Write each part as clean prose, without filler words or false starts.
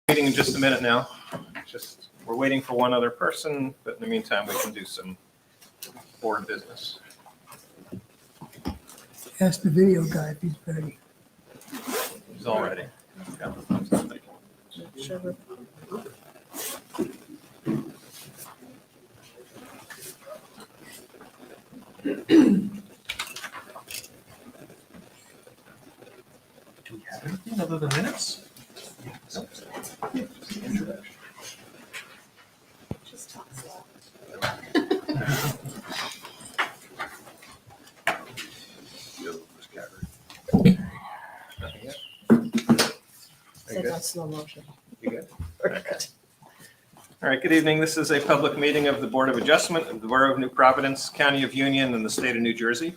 Meeting in just a minute now. We're waiting for one other person, but in the meantime, we can do some board business. Ask the video guy if he's ready. He's all ready. Do we have anything other than minutes? Introduction. Just talk slow. Said on slow motion. You good? All right, good evening. This is a public meeting of the Board of Adjustment of the Borough of New Providence, County of Union, and the State of New Jersey.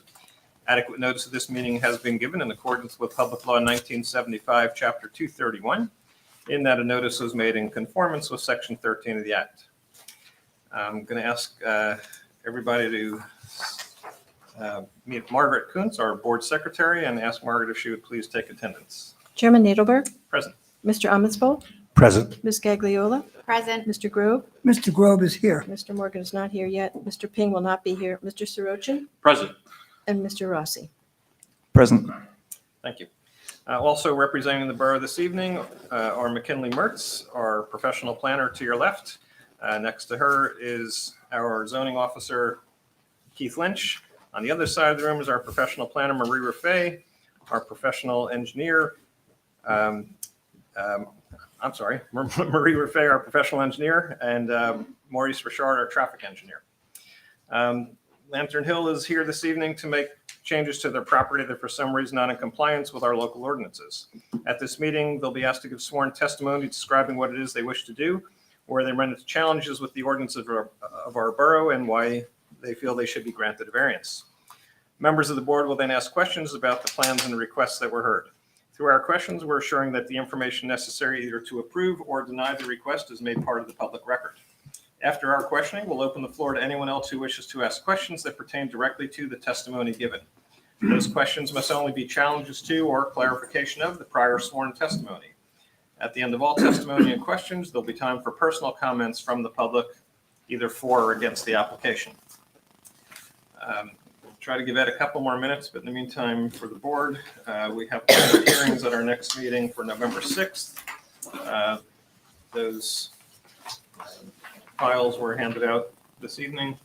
Adequate notice of this meeting has been given in accordance with Public Law 1975, Chapter 231, in that a notice was made in conformance with Section 13 of the Act. I'm going to ask everybody to meet Margaret Kuntz, our Board Secretary, and ask Margaret if she would please take attendance. Chairman Nadelberg, Present. Mr. Amondsville, Present. Ms. Gagliola, Present. Mr. Grove, Mr. Grove is here. Mr. Morgan is not here yet, Mr. Ping will not be here, Mr. Sirochin, Present. and Mr. Rossi. Present. Thank you. Also representing the borough this evening are McKinley Mertz, our professional planner to your left. Next to her is our zoning officer, Keith Lynch. On the other side of the room is our professional planner, Marie Raffay, our professional engineer, Marie Raffay, our professional engineer, and Maurice Richard, our traffic engineer. Lantern Hill is here this evening to make changes to their property that for some reason not in compliance with our local ordinances. At this meeting, they'll be asked to give sworn testimony describing what it is they wish to do, where they run into challenges with the ordinances of our borough, and why they feel they should be granted a variance. Members of the board will then ask questions about the plans and the requests that were heard. Through our questions, we're assuring that the information necessary either to approve or deny the request is made part of the public record. After our questioning, we'll open the floor to anyone else who wishes to ask questions that pertain directly to the testimony given. Those questions must only be challenges to or clarification of the prior sworn testimony. At the end of all testimony and questions, there'll be time for personal comments from the public, either for or against the application. We'll try to give Ed a couple more minutes, but in the meantime, for the board, we have hearings at our next meeting for November 6th. Those files were handed out this evening,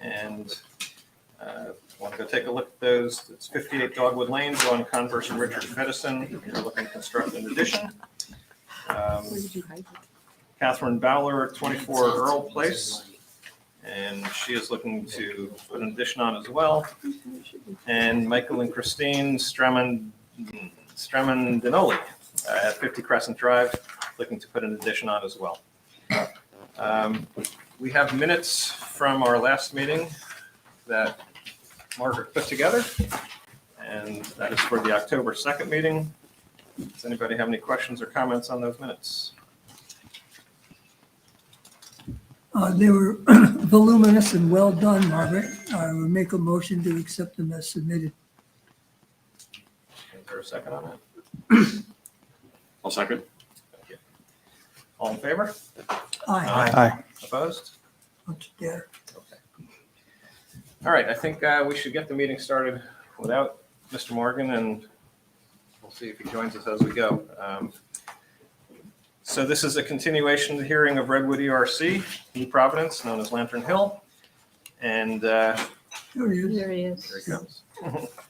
and want to go take a look at those. It's 58 Dogwood Lane, John Converse and Richard Fedison. They're looking to construct an addition. Catherine Bowler, 24 Earl Place, and she is looking to put an addition on as well. And Michael and Christine Stramandinoli at 50 Crescent Drive, looking to put an addition on as well. We have minutes from our last meeting that Margaret put together, and that is for the October 2nd meeting. Does anybody have any questions or comments on those minutes? They were voluminous and well done, Margaret. I would make a motion to accept them as submitted. Is there a second on that? I'll second. Thank you. All in favor? Aye. Aye. Opposed? Much there. Okay. All right, I think we should get the meeting started without Mr. Morgan, and we'll see if he joins us as we go. So this is a continuation of the hearing of Redwood ERC, New Providence, known as Lantern Hill. And There he is, There he here is. he comes.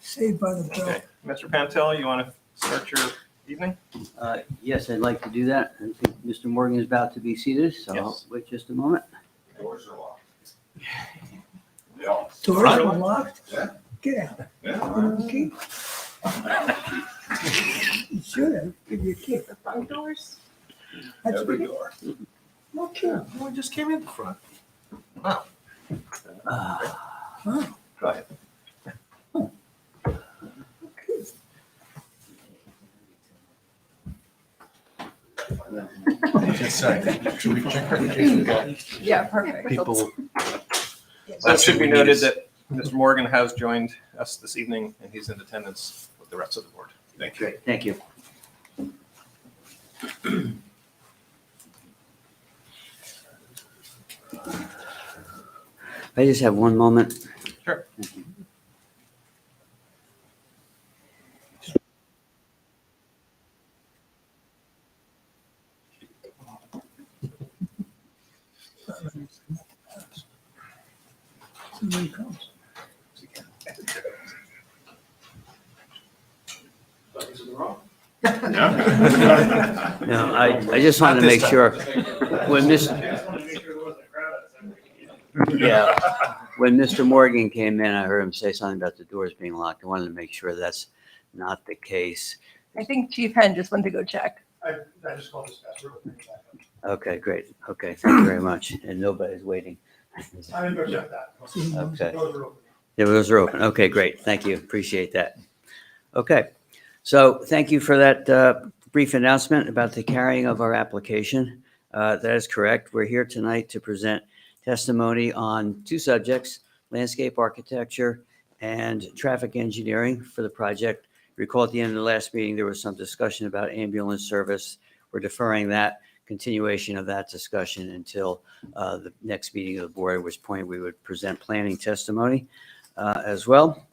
saved by the bell. Okay, Mr. Pantel, you want to start your evening? Yes, I'd like to do that. I think Mr. Morgan is about to be seated, so I'll Yes. wait just a moment. Doors are locked. Doors are locked? Yeah. Get out. Yeah. Key. You should have, give you a key. The front doors? That's Every what- door. Okay. Oh, I just came in the front. Wow. Oh, Go ahead. okay. Just saying, should we check in case we got Yeah, perfect. people? So it should be noted that Mr. Morgan has joined us this evening, and he's in attendance with the rest of the board. Thank you. Thank you. I just have one moment. Sure. Somebody comes. No, I just wanted to make sure, when when Mr. Morgan came in, I heard him say something about the doors being locked. I wanted to make sure that's not the case. I think Chief Hen just went to go check. I just called this fast. Okay, great. Okay, thank you very much. And nobody's waiting. I didn't go check that. Okay. Those are open. Yeah, those are open. Okay, great. Thank you. Appreciate that. Okay. So thank you for that brief announcement about the carrying of our application. That is correct. We're here tonight to present testimony on two subjects, landscape architecture and traffic engineering for the project. Recall at the end of the last meeting, there was some discussion about ambulance service. We're deferring that continuation of that discussion until the next meeting of the board, at which point we would present planning testimony as well.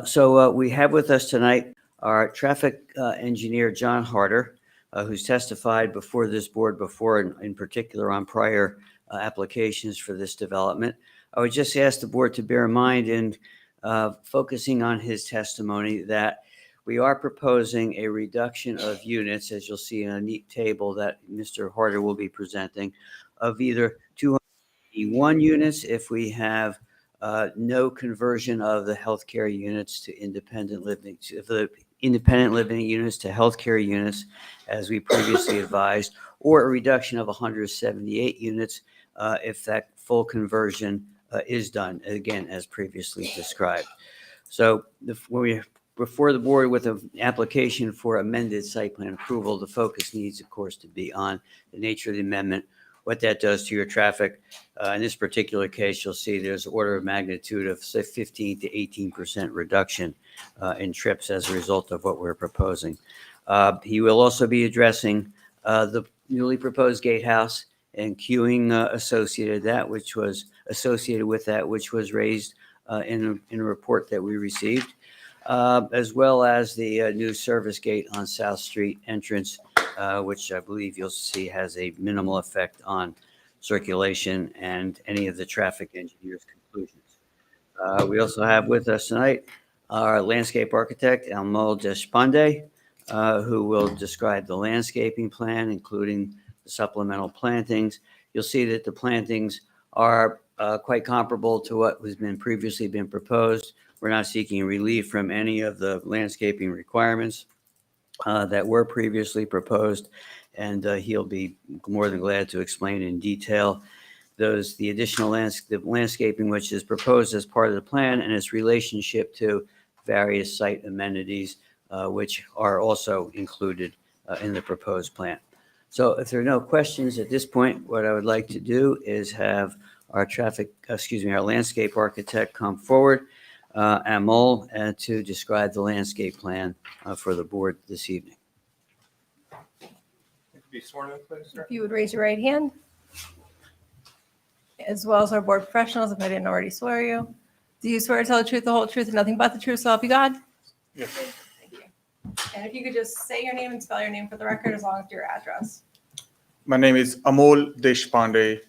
So we have with us tonight our traffic engineer, John Harder, who's testified before this board before, in particular on prior applications for this development. I would just ask the board to bear in mind in focusing on his testimony that we are proposing a reduction of units, as you'll see in a neat table that Mr. Harder will be presenting, of either 281 units if we have no conversion of the healthcare units to independent living, the independent living units to healthcare units, as we previously advised, or a reduction of 178 units if that full conversion is done, again, as previously described. So when we before the board with an application for amended site plan approval, the focus needs, of course, to be on the nature of the amendment, what that does to your traffic. In this particular case, you'll see there's order of magnitude of say 15 to 18% reduction in trips as a result of what we're proposing. He will also be addressing the newly proposed gatehouse and queuing associated with that, which was raised in a report that we received, as well as the new service gate on South Street entrance, which I believe you'll see has a minimal effect on circulation and any of the traffic engineer's conclusions. We also have with us tonight our landscape architect, Amol Deshpande, who will describe the landscaping plan, including the supplemental plantings. You'll see that the plantings are quite comparable to what has been previously been proposed. We're not seeking relief from any of the landscaping requirements that were previously proposed, and he'll be more than glad to explain in detail the additional landscaping which is proposed as part of the plan and its relationship to various site amenities which are also included in the proposed plan. So if there are no questions at this point, what I would like to do is have our our landscape architect come forward, Amol, to describe the landscape plan for the board this evening. Be sworn in, please, sir. If you would raise your right hand, as well as our board professionals, if I didn't already swear you. Do you swear to tell the truth, the whole truth, and nothing but the truth, so help you God? Yes. Thank you. And if you could just say your name and spell your name for the record, as long as your address. My name is Amol Deshpande,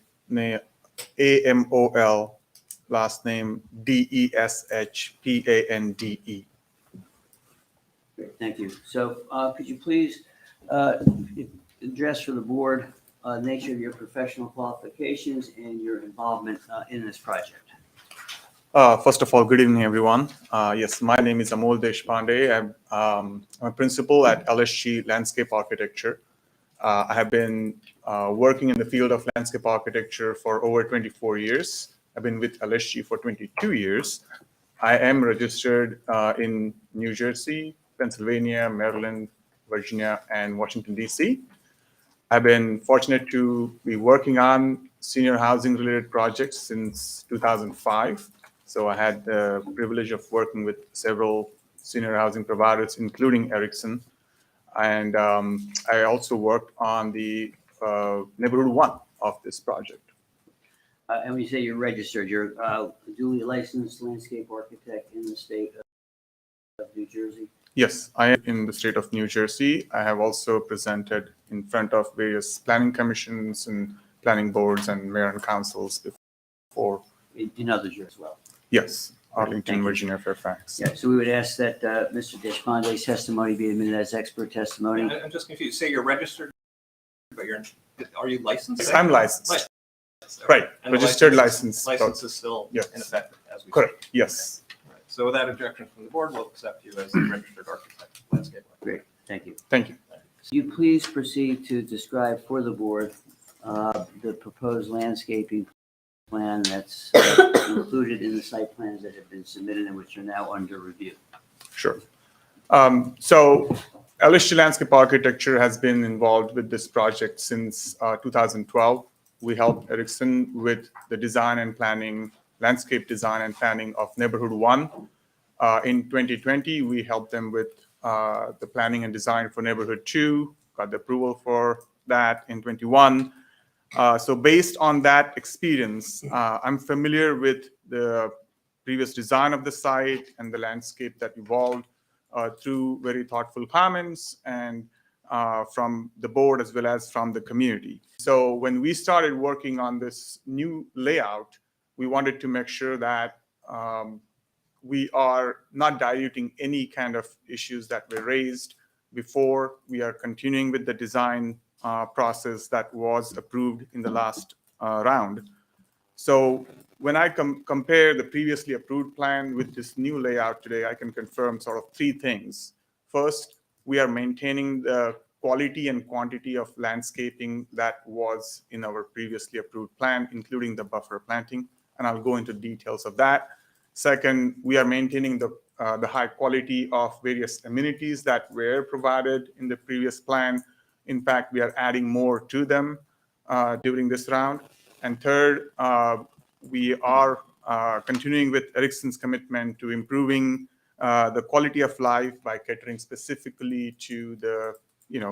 AMOL, last name DESHPANDE. Thank you. So could you please address for the board the nature of your professional qualifications and your involvement in this project? First of all, good evening, everyone. Yes, my name is Amol Deshpande. I'm a principal at LSG Landscape Architecture. I have been working in the field of landscape architecture for over 24 years. I've been with LSG for 22 years. I am registered in New Jersey, Pennsylvania, Maryland, Virginia, and Washington, D.C. I've been fortunate to be working on senior housing related projects since 2005. So I had the privilege of working with several senior housing providers, including Erickson. And I also worked on the neighborhood one of this project. And when you say you're registered, you're duly licensed landscape architect in the state of New Jersey? Yes, I am in the state of New Jersey. I have also presented in front of various planning commissions and planning boards and mayor and councils before. In other years as well. Yes, Thank Arlington, you. Virginia, Fairfax. Yeah, so we would ask that Mr. Deshpande's testimony be admitted as expert testimony. I'm just confused. Say you're registered, but are you licensed? Yes, I'm licensed. Licensed. Right, And the registered license. License is still Yes. in effect as we speak. Correct, yes. Right. So without objection from the board, we'll accept you as a registered architect, landscape architect. Great, thank you. Thank you. So you please proceed to describe for the board the proposed landscaping plan that's included in the site plans that have been submitted and which are now under review. Sure. So LSG Landscape Architecture has been involved with this project since 2012. We helped Erickson with the design and planning, landscape design and planning of Neighborhood 1. In 2020, we helped them with the planning and design for Neighborhood 2, got the approval for that in 21. So based on that experience, I'm familiar with the previous design of the site and the landscape that evolved through very thoughtful comments and from the board as well as from the community. So when we started working on this new layout, we wanted to make sure that we are not diluting any kind of issues that were raised before. We are continuing with the design process that was approved in the last round. So when I compare the previously approved plan with this new layout today, I can confirm sort of three things. First, we are maintaining the quality and quantity of landscaping that was in our previously approved plan, including the buffer planting, and I'll go into details of that. Second, we are maintaining the high quality of various amenities that were provided in the previous plan. In fact, we are adding more to them during this round. And third, we are continuing with Erickson's commitment to improving the quality of life by catering specifically to the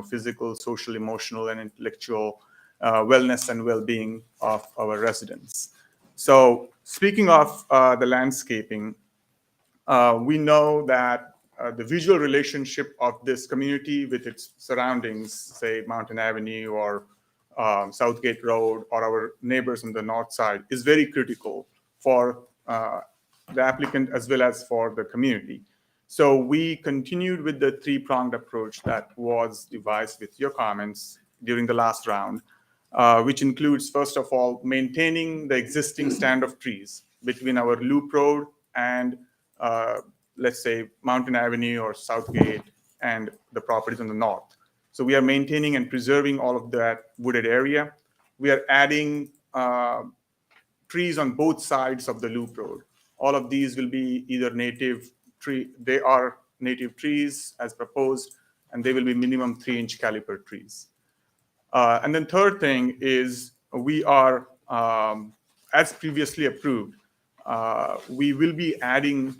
physical, social, emotional, and intellectual wellness and well-being of our residents. So speaking of the landscaping, we know that the visual relationship of this community with its surroundings, say Mountain Avenue or Southgate Road or our neighbors on the north side, is very critical for the applicant as well as for the community. So we continued with the three-pronged approach that was devised with your comments during the last round, which includes, first of all, maintaining the existing stand of trees between our loop road and let's say Mountain Avenue or Southgate and the properties on the north. So we are maintaining and preserving all of that wooded area. We are adding trees on both sides of the loop road. All of these will be either native tree, they are native trees as proposed, and they will be minimum 3-inch caliper trees. And then third thing is we are, as previously approved, we will be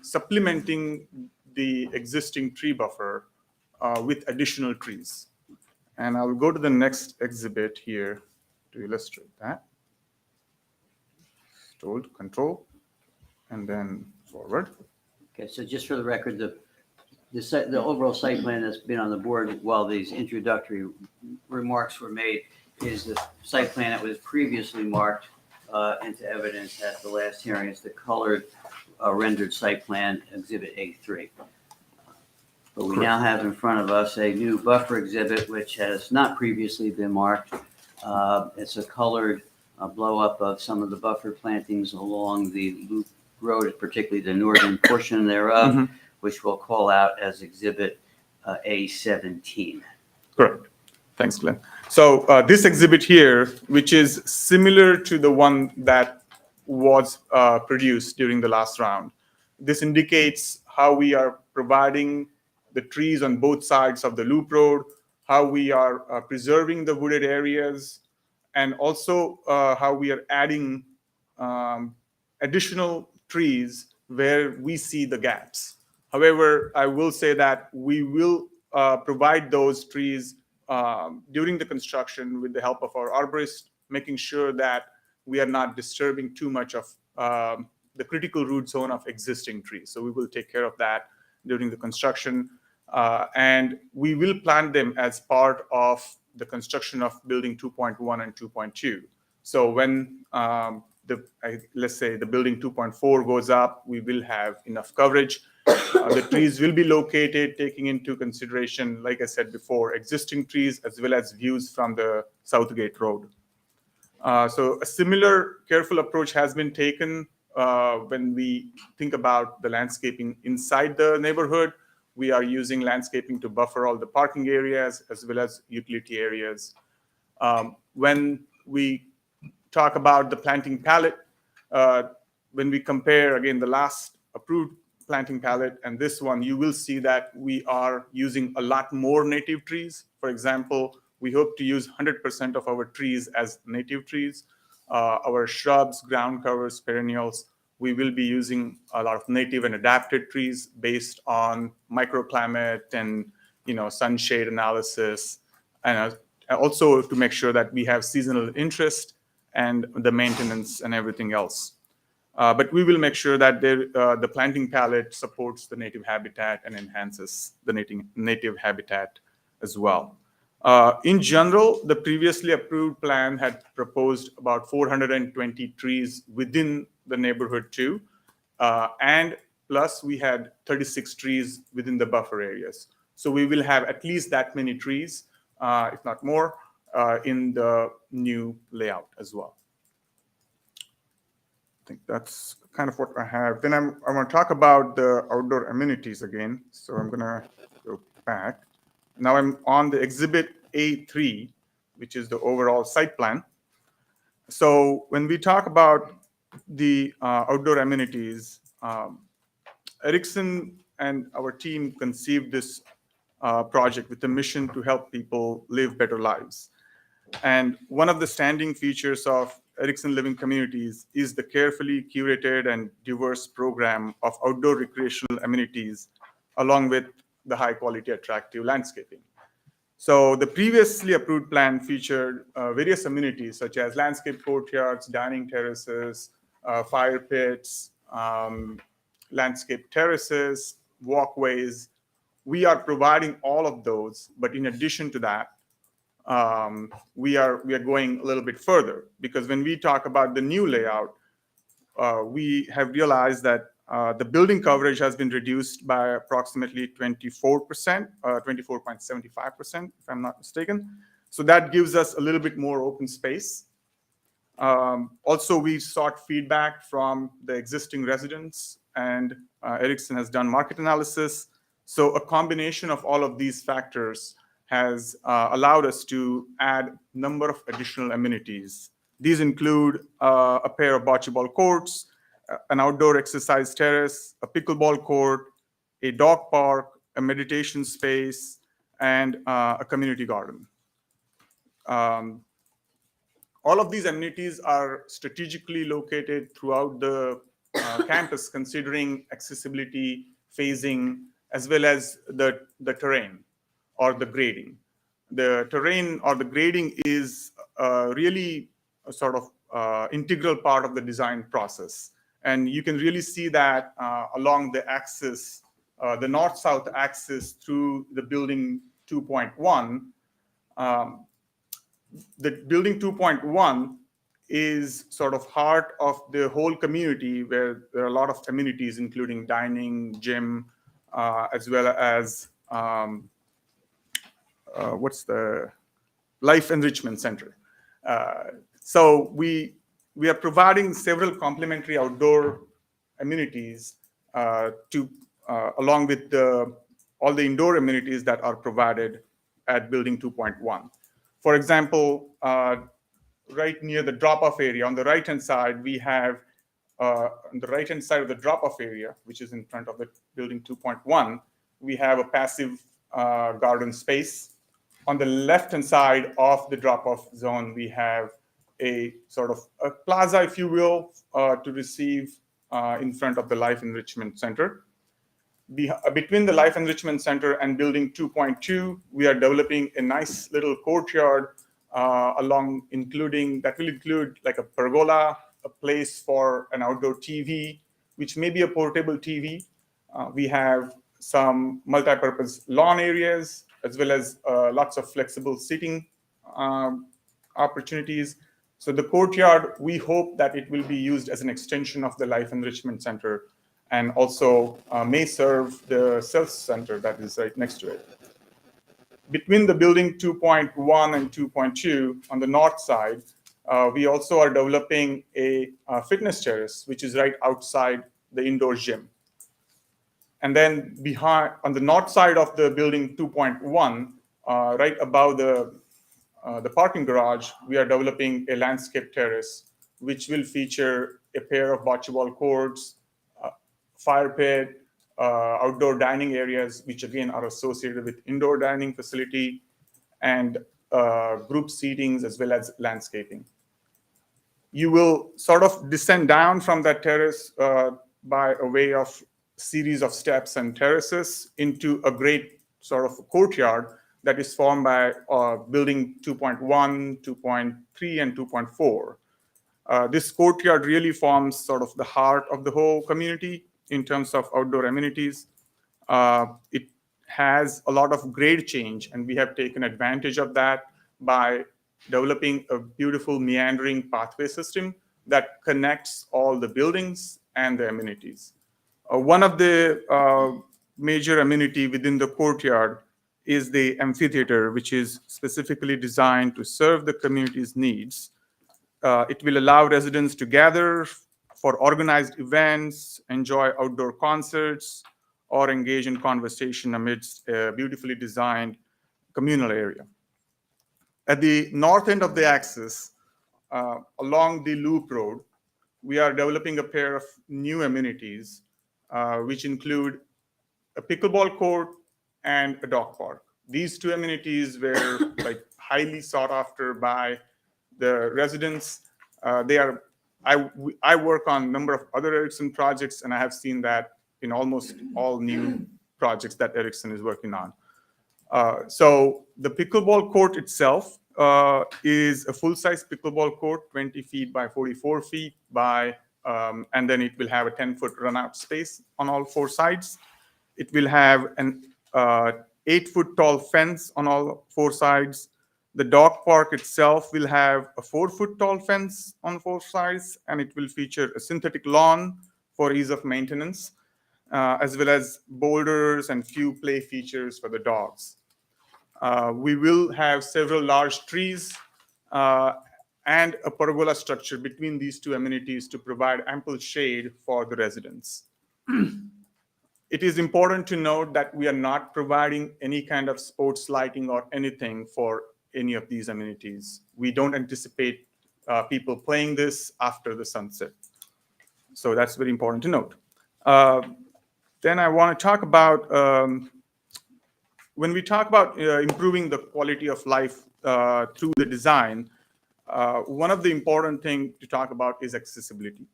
supplementing the existing tree buffer with additional trees. And I'll go to the next exhibit here to illustrate that. Hold, control, and then forward. Okay, so just for the record, the overall site plan that's been on the board while these introductory remarks were made is the site plan that was previously marked into evidence at the last hearing. It's the colored rendered site plan, Exhibit A3. But we now have in front of us a new buffer exhibit, which has not previously been marked. It's a colored blow up of some of the buffer plantings along the loop road, particularly the northern portion thereof, which we'll call out as Exhibit A17. Correct. Thanks, Glenn. So this exhibit here, which is similar to the one that was produced during the last round, this indicates how we are providing the trees on both sides of the loop road, how we are preserving the wooded areas, and also how we are adding additional trees where we see the gaps. However, I will say that we will provide those trees during the construction with the help of our arborist, making sure that we are not disturbing too much of the critical root zone of existing trees. So we will take care of that during the construction. And we will plant them as part of the construction of building 2.1 and 2.2. So when let's say the building 2.4 goes up, we will have enough coverage. The trees will be located taking into consideration, like I said before, existing trees as well as views from the Southgate Road. So a similar careful approach has been taken when we think about the landscaping inside the neighborhood. We are using landscaping to buffer all the parking areas as well as utility areas. When we talk about the planting palette, when we compare, again, the last approved planting palette and this one, you will see that we are using a lot more native trees. For example, we hope to use 100% of our trees as native trees. Our shrubs, ground covers, perennials, we will be using a lot of native and adapted trees based on microclimate and sunshade analysis, and also to make sure that we have seasonal interest and the maintenance and everything else. But we will make sure that the planting palette supports the native habitat and enhances the native habitat as well. In general, the previously approved plan had proposed about 420 trees within the neighborhood too. And plus we had 36 trees within the buffer areas. So we will have at least that many trees, if not more, in the new layout as well. I think that's kind of what I have. Then I want to talk about the outdoor amenities again. So I'm going to go back. Now I'm on the Exhibit A3, which is the overall site plan. So when we talk about the outdoor amenities, Erickson and our team conceived this project with a mission to help people live better lives. And one of the standing features of Erickson Living Communities is the carefully curated and diverse program of outdoor recreational amenities, along with the high-quality, attractive landscaping. So the previously approved plan featured various amenities such as landscape courtyards, dining terraces, fire pits, landscape terraces, walkways. We are providing all of those, but in addition to that, we are going a little bit further, because when we talk about the new layout, we have realized that the building coverage has been reduced by approximately 24%, 24.75%, if I'm not mistaken. So that gives us a little bit more open space. Also, we sought feedback from the existing residents, and Erickson has done market analysis. So a combination of all of these factors has allowed us to add a number of additional amenities. These include a pair of bocce ball courts, an outdoor exercise terrace, a pickleball court, a dog park, a meditation space, and a community garden. All of these amenities are strategically located throughout the campus, considering accessibility, phasing, as well as the terrain or the grading. The terrain or the grading is really a sort of integral part of the design process. And you can really see that along the axis, the north-south axis through the building 2.1. The building 2.1 is sort of heart of the whole community, where there are a lot of amenities, including dining, gym, as well as what's the Life Enrichment Center. So we are providing several complementary outdoor amenities along with all the indoor amenities that are provided at building 2.1. For example, right near the drop-off area, on the right-hand side, we have on the right-hand side of the drop-off area, which is in front of the building 2.1, we have a passive garden space. On the left-hand side of the drop-off zone, we have a sort of a plaza, if you will, to receive in front of the Life Enrichment Center. Between the Life Enrichment Center and building 2.2, we are developing a nice little courtyard that will include like a pergola, a place for an outdoor TV, which may be a portable TV. We have some multi-purpose lawn areas, as well as lots of flexible seating opportunities. So the courtyard, we hope that it will be used as an extension of the Life Enrichment Center, and also may serve the sales center that is right next to it. Between the building 2.1 and 2.2 on the north side, we also are developing a fitness terrace, which is right outside the indoor gym. And then behind, on the north side of the building 2.1, right above the parking garage, we are developing a landscape terrace, which will feature a pair of bocce ball courts, fire pit, outdoor dining areas, which again are associated with indoor dining facility, and group seatings, as well as landscaping. You will sort of descend down from that terrace by a way of series of steps and terraces into a great sort of courtyard that is formed by building 2.1, 2.3, and 2.4. This courtyard really forms sort of the heart of the whole community in terms of outdoor amenities. It has a lot of grade change, and we have taken advantage of that by developing a beautiful meandering pathway system that connects all the buildings and the amenities. One of the major amenity within the courtyard is the amphitheater, which is specifically designed to serve the community's needs. It will allow residents to gather for organized events, enjoy outdoor concerts, or engage in conversation amidst a beautifully designed communal area. At the north end of the axis, along the Loop Road, we are developing a pair of new amenities, which include a pickleball court and a dog park. These two amenities were like highly sought after by the residents. I work on a number of other Ericsson projects, and I have seen that in almost all new projects that Ericsson is working on. So the pickleball court itself is a full-size pickleball court, 20 feet by 44 feet and then it will have a 10-foot run-out space on all four sides. It will have an 8-foot tall fence on all four sides. The dog park itself will have a 4-foot tall fence on four sides, and it will feature a synthetic lawn for ease of maintenance, as well as boulders and few play features for the dogs. We will have several large trees and a pergola structure between these two amenities to provide ample shade for the residents. It is important to note that we are not providing any kind of sports lighting or anything for any of these amenities. We don't anticipate people playing this after the sunset. So that's very important to note. Then I want to talk about, when we talk about improving the quality of life through the design, one of the important things to talk about is accessibility.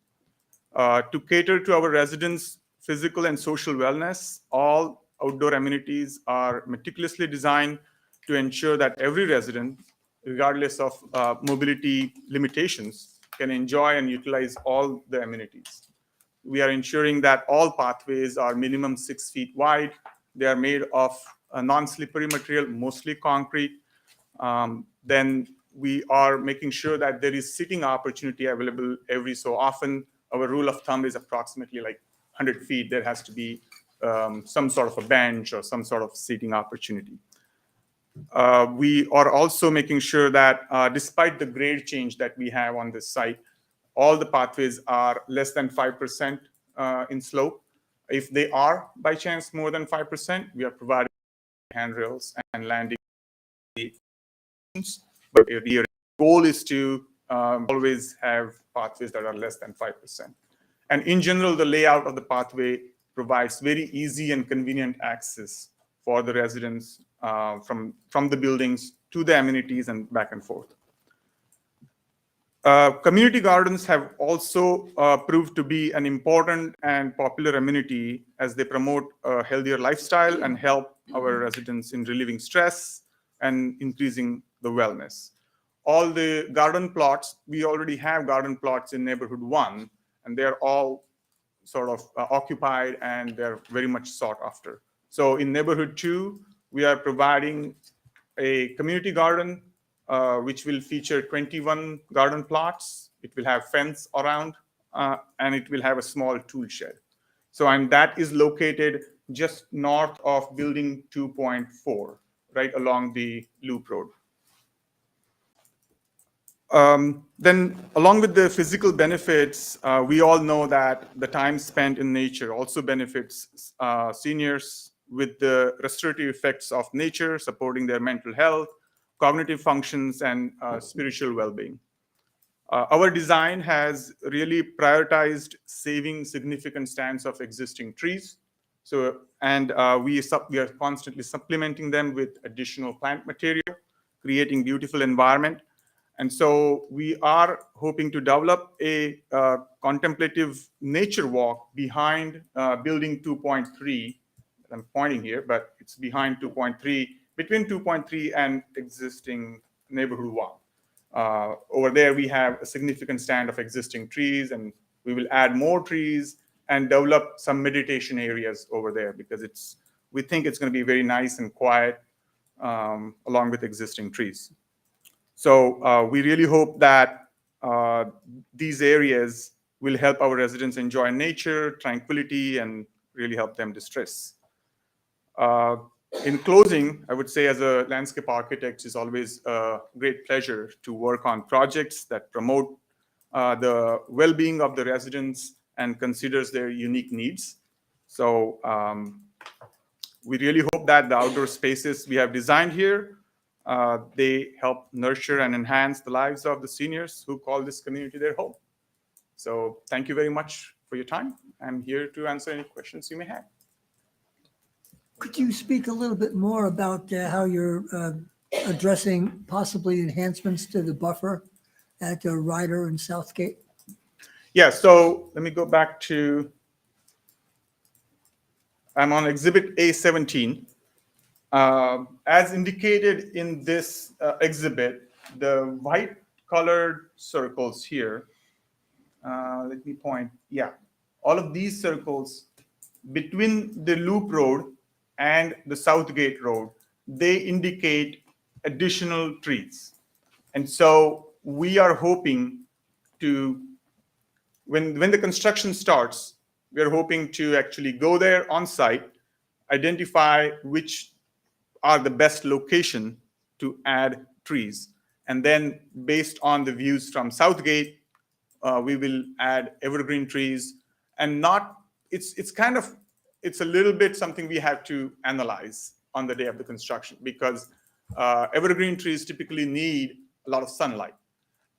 To cater to our residents' physical and social wellness, all outdoor amenities are meticulously designed to ensure that every resident, regardless of mobility limitations, can enjoy and utilize all the amenities. We are ensuring that all pathways are minimum 6 feet wide. They are made of a non-slippery material, mostly concrete. Then we are making sure that there is seating opportunity available every so often. Our rule of thumb is approximately like 100 feet. There has to be some sort of a bench or some sort of seating opportunity. We are also making sure that despite the grade change that we have on this site, all the pathways are less than 5% in slope. If they are by chance more than 5%, we are providing handrails and landing. But the goal is to always have pathways that are less than 5%. And in general, the layout of the pathway provides very easy and convenient access for the residents from the buildings to the amenities and back and forth. Community gardens have also proved to be an important and popular amenity as they promote a healthier lifestyle and help our residents in relieving stress and increasing the wellness. all the garden plots, we already have garden plots in neighborhood 1, and they're all sort of occupied and they're very much sought after. So in neighborhood 2, we are providing a community garden which will feature 21 garden plots. It will have fence around and it will have a small tool shed. So, and that is located just north of building 2.4, right along the loop road. Then along with the physical benefits, we all know that the time spent in nature also benefits seniors with the restorative effects of nature, supporting their mental health, cognitive functions, and spiritual well-being. Our design has really prioritized saving significant stands of existing trees. So, and we are constantly supplementing them with additional plant material, creating beautiful environment. And so we are hoping to develop a contemplative nature walk behind building 2.3. I'm pointing here, but it's behind 2.3, between 2.3 and existing neighborhood 1. Over there, we have a significant stand of existing trees, and we will add more trees and develop some meditation areas over there because we think it's going to be very nice and quiet along with existing trees. So we really hope that these areas will help our residents enjoy nature, tranquility, and really help them distress. In closing, I would say as a landscape architect, it's always a great pleasure to work on projects that promote the well-being of the residents and considers their unique needs. So we really hope that the outdoor spaces we have designed here, they help nurture and enhance the lives of the seniors who call this community their home. So thank you very much for your time. I'm here to answer any questions you may have. Could you speak a little bit more about how you're addressing possibly enhancements to the buffer at Ryder and Southgate? Yeah, so let me go back to, I'm on exhibit A17. As indicated in this exhibit, the white colored circles here, let me point, yeah, all of these circles between the loop road and the Southgate road, they indicate additional trees. And so we are hoping to, when the construction starts, we are hoping to actually go there on site, identify which are the best location to add trees. And then based on the views from Southgate, we will add evergreen trees and not, it's a little bit something we have to analyze on the day of the construction because evergreen trees typically need a lot of sunlight.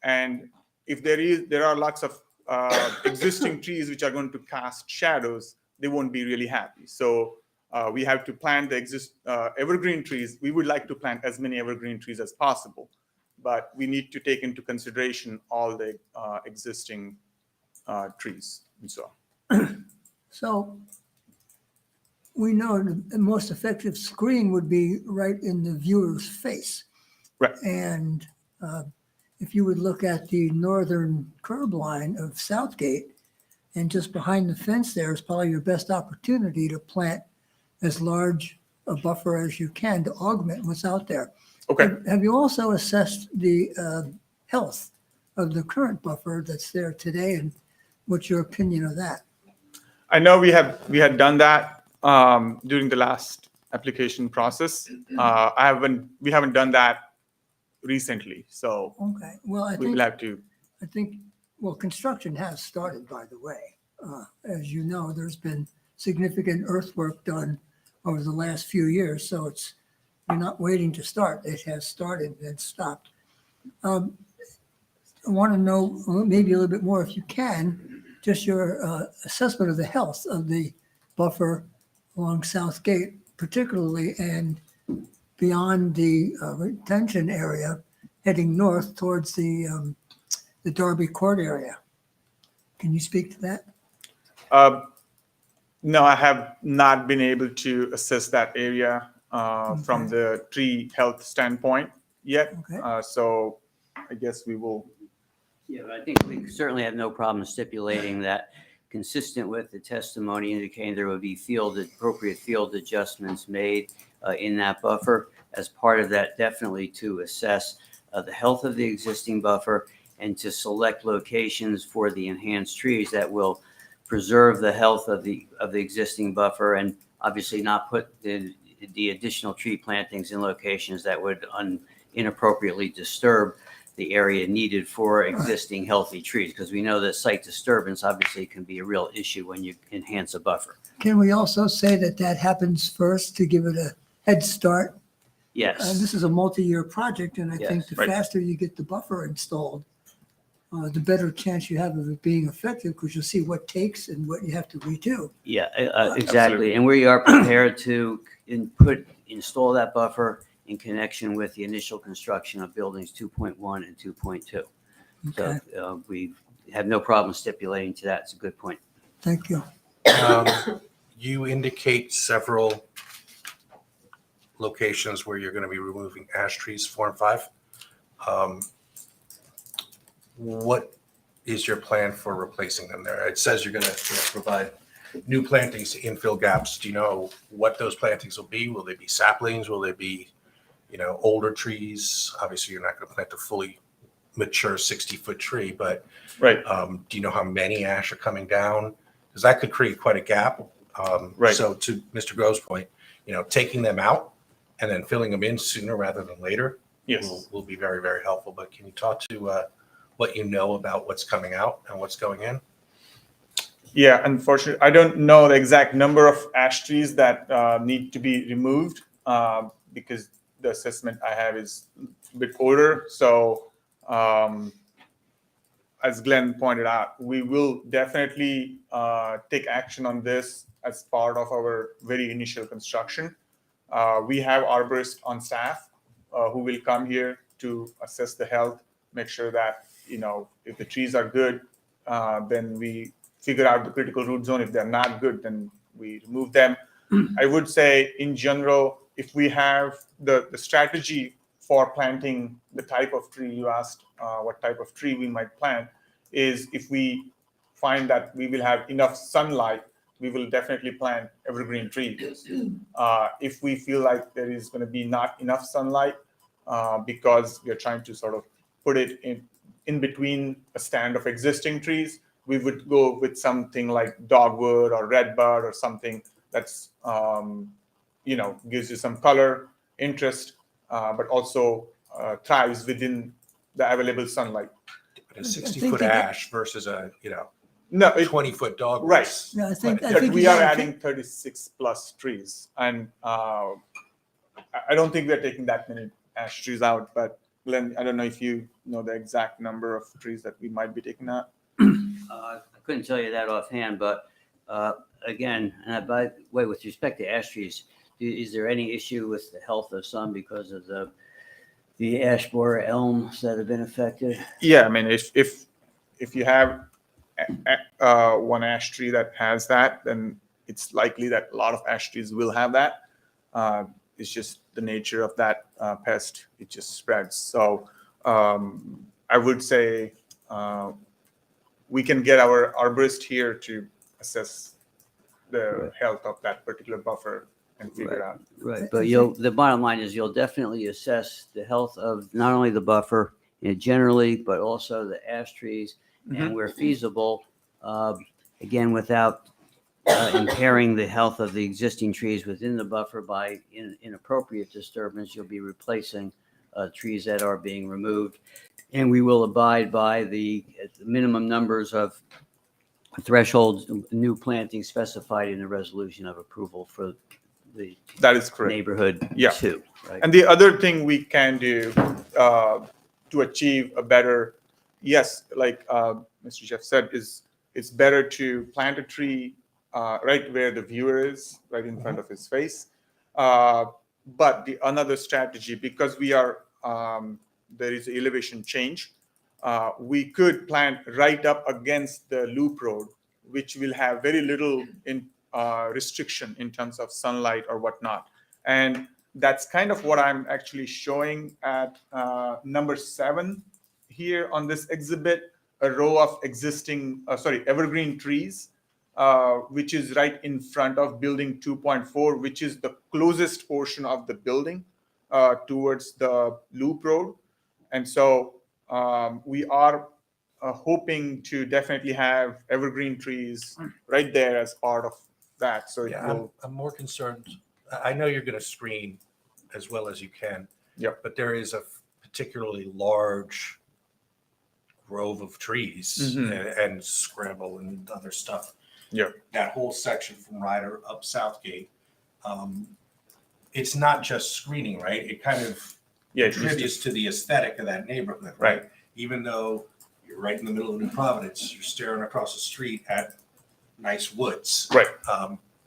And if there are lots of existing trees which are going to cast shadows, they won't be really happy. So we have to plant the evergreen trees. We would like to plant as many evergreen trees as possible, but we need to take into consideration all the existing trees and so on. So we know the most effective screen would be right in the viewer's face. Right. And if you would look at the northern curb line of Southgate, and just behind the fence there is probably your best opportunity to plant as large a buffer as you can to augment what's out there. Okay. Have you also assessed the health of the current buffer that's there today, and what's your opinion of that? I know we had done that during the last application process. We haven't done that recently, so Okay, well, we will have to. I think, well, construction has started, by the way. As you know, there's been significant earthwork done over the last few years, so you're not waiting to start. It has started and stopped. I want to know maybe a little bit more, if you can, just your assessment of the health of the buffer along Southgate, particularly, and beyond the retention area, heading north towards the Darby Court area. Can you speak to that? No, I have not been able to assess that area from the tree health standpoint yet. Okay. So I guess we will. Yeah, but I think we certainly have no problem stipulating that, consistent with the testimony indicating there would be appropriate field adjustments made in that buffer. As part of that, definitely to assess the health of the existing buffer and to select locations for the enhanced trees that will preserve the health of the existing buffer, and obviously not put the additional tree plantings in locations that would inappropriately disturb the area needed for existing healthy trees, because we know that site disturbance obviously can be a real issue when you enhance a buffer. Can we also say that that happens first to give it a head start? Yes. This is a multi-year project, and I think Yes. the Right. faster you get the buffer installed, the better chance you have of it being effective, because you'll see what takes and what you have to redo. Yeah, exactly. Absolutely. And we are prepared to install that buffer in connection with the initial construction of buildings 2.1 and 2.2. Okay, So we have no problem stipulating to that. It's a good point. thank you. You indicate several locations where you're going to be removing ash trees, 4 and 5. What is your plan for replacing them there? It says you're going to provide new plantings to infill gaps. Do you know what those plantings will be? Will they be saplings? Will they be, older trees? Obviously, you're not going to plant a fully mature 60-foot tree, but Right. do you know how many ash are coming down? Because that could create quite a gap. Right. So to Mr. Grove's point, taking them out and then filling them in sooner rather than later Yes. will be very, very helpful. But can you talk to what you know about what's coming out and what's going in? Yeah, unfortunately, I don't know the exact number of ash trees that need to be removed because the assessment I have is a bit older. So as Glenn pointed out, we will definitely take action on this as part of our very initial construction. We have arborists on staff who will come here to assess the health, make sure that, if the trees are good, then we figure out the critical root zone. If they're not good, then we remove them. I would say in general, if we have the strategy for planting the type of tree you asked, what type of tree we might plant, is if we find that we will have enough sunlight, we will definitely plant evergreen trees. If we feel like there is going to be not enough sunlight because we are trying to sort of put it in between a stand of existing trees, we would go with something like dogwood or redbud or something that's gives you some color, interest, but also thrives within the available sunlight. A I think 60-foot they get- ash versus a No, 20-foot dogwood. right. Yeah, I think But you we are gotta adding 36 plus trees, and I don't think we're taking that many ash trees out. But Glenn, I don't know if you know the exact number of trees that we might be taking out. I couldn't tell you that offhand, but again, and by the way, with respect to ash trees, is there any issue with the health of some because of the ash borer elms that have been affected? Yeah, I mean, if you have one ash tree that has that, then it's likely that a lot of ash trees will have that. It's just the nature of that pest; it just spreads. So I would say we can get our arborist here to assess the health of that particular buffer and figure it out. Right, but the bottom line is you'll definitely assess the health of not only the buffer generally, but also the ash trees, and where feasible, again, without impairing the health of the existing trees within the buffer by inappropriate disturbance, you'll be replacing trees that are being removed. And we will abide by the minimum numbers of thresholds, new plantings specified in the resolution of approval for the That is correct. neighborhood Yeah. 2, right? And the other thing we can do to achieve a better, yes, like Mr. Jeff said, is it's better to plant a tree right where the viewer is, right in front of his face. But another strategy, because we are there is elevation change, we could plant right up against the loop road, which will have very little restriction in terms of sunlight or whatnot. And that's kind of what I'm actually showing at number 7 here on this exhibit a row of evergreen trees, which is right in front of building 2.4, which is the closest portion of the building towards the loop road. And so we are hoping to definitely have evergreen trees right there as part of that. So it Yeah, will, I'm more concerned. I know you're going to screen as well as you can. Yep. But there is a particularly large grove of trees and scrabble and other stuff. Yep. That whole section from Ryder up Southgate. It's not just screening, right? It kind of contributes to the aesthetic of that neighborhood, right? Even though you're right in the middle of New Providence, you're staring across the street at nice woods. Right.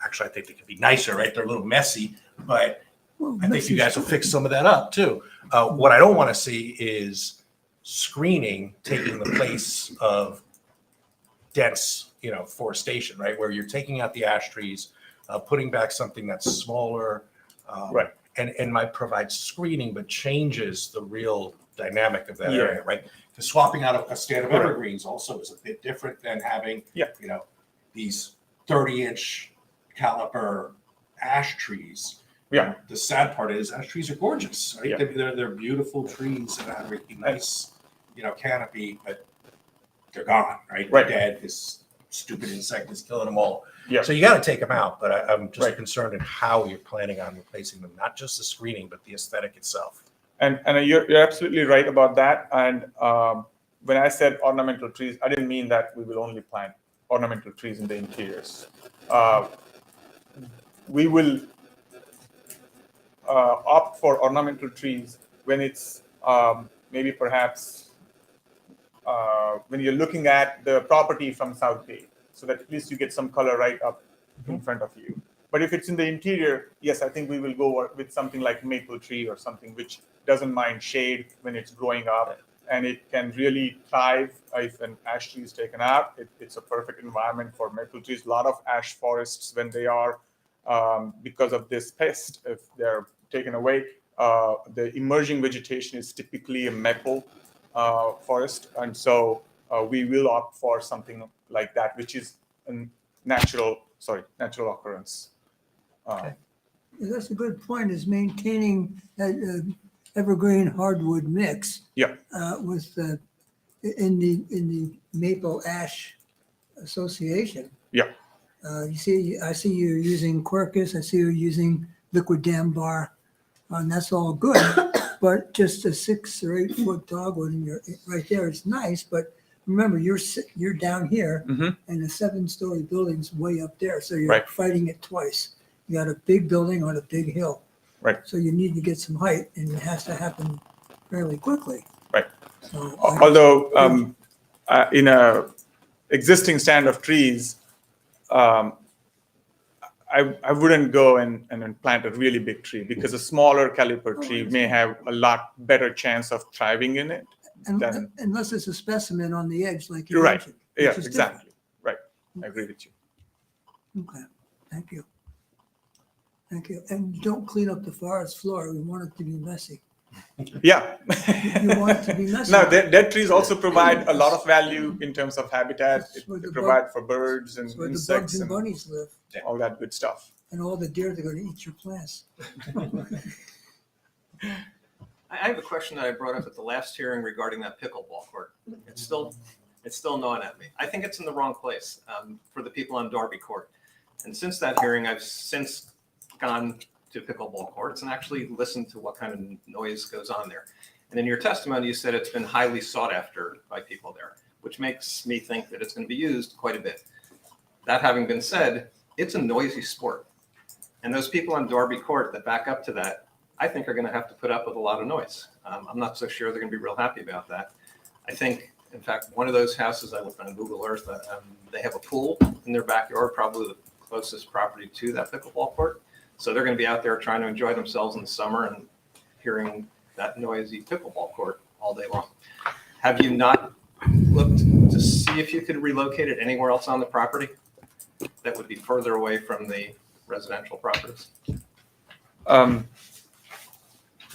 Actually, I think they could be nicer, right? They're a little messy, but Well, I think you guys will fix some of that up too. What I don't want to see is screening taking the place of dense, forestation, right? Where you're taking out the ash trees, putting back something that's smaller, Right. and might provide screening, but changes the real dynamic of that Yeah. area, right? Because swapping out a stand of Correct. evergreens also is a bit different than having, Yeah. these 30-inch caliper ash trees. Yeah. The sad part is ash trees are gorgeous, right? Yeah. They're beautiful trees and have a nice, canopy, but they're gone, right? Right. They're dead. This stupid insect is killing them all. Yeah. So you got to take them out, but I'm just Right. concerned in how you're planning on replacing them, not just the screening, but the aesthetic itself. And you're absolutely right about that. And when I said ornamental trees, I didn't mean that we will only plant ornamental trees in the interiors. We will opt for ornamental trees when it's maybe perhaps when you're looking at the property from Southgate, so that at least you get some color right up in front of you. But if it's in the interior, yes, I think we will go with something like maple tree or something which doesn't mind shade when it's growing up, and it can really thrive if an ash tree is taken out. It's a perfect environment for maple trees. A lot of ash forests, when they are, because of this pest, if they're taken away, the emerging vegetation is typically a maple forest. And so we will opt for something like that, which is a natural occurrence. That's a good point, is maintaining that evergreen hardwood mix. Yeah. With in the maple ash association. Yeah. I see you're using Quercus, I see you're using liquid dambar, and that's all good. But just a 6 or 8 foot dogwood and you're right there is nice, but remember, you're down here and the 7-story building's way up there, so you're Right. fighting it twice. You got a big building on a big hill. Right. So you need to get some height, and it has to happen fairly quickly. Right. So Although in a existing stand of trees, I wouldn't go and plant a really big tree, because a smaller caliper tree may have a lot better chance of thriving in it. Then- unless it's a specimen on the edge, like you You're right. mentioned. Yeah, which is exactly. Right. I agree with you. different. Okay, thank you. Thank you. And don't clean up the forest floor. We want it to be messy. Yeah. You want it to be messy. No, dead trees also provide a lot of value in terms of habitat. That's where They the provide for birds and That's where the insects bugs and and bunnies live, all that good stuff. and all the deer that are going to eat your plants. I have a question that I brought up at the last hearing regarding that pickleball court. It's still gnawing at me. I think it's in the wrong place for the people on Darby Court. And since that hearing, I've since gone to pickleball courts and actually listened to what kind of noise goes on there. And in your testimony, you said it's been highly sought after by people there, which makes me think that it's going to be used quite a bit. That having been said, it's a noisy sport. And those people on Darby Court that back up to that, I think are going to have to put up with a lot of noise. I'm not so sure they're going to be real happy about that. I think, in fact, one of those houses, I looked on Google Earth, they have a pool in their backyard, probably the closest property to that pickleball court. So they're going to be out there trying to enjoy themselves in the summer and hearing that noisy pickleball court all day long. Have you not looked to see if you could relocate it anywhere else on the property that would be further away from the residential properties?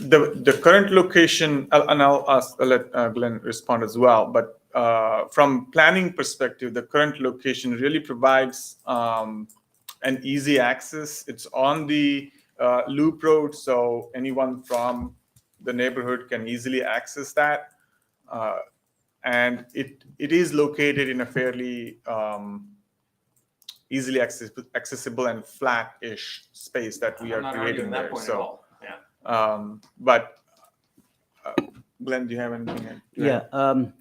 The current location, and I'll let Glenn respond as well, but from planning perspective, the current location really provides an easy access. It's on the loop road, so anyone from the neighborhood can easily access that. And it is located in a fairly easily accessible and flat-ish space that we are I'm not creating arguing that there. point at So, all. Yeah. but Glenn, do you have anything? to Yeah, add?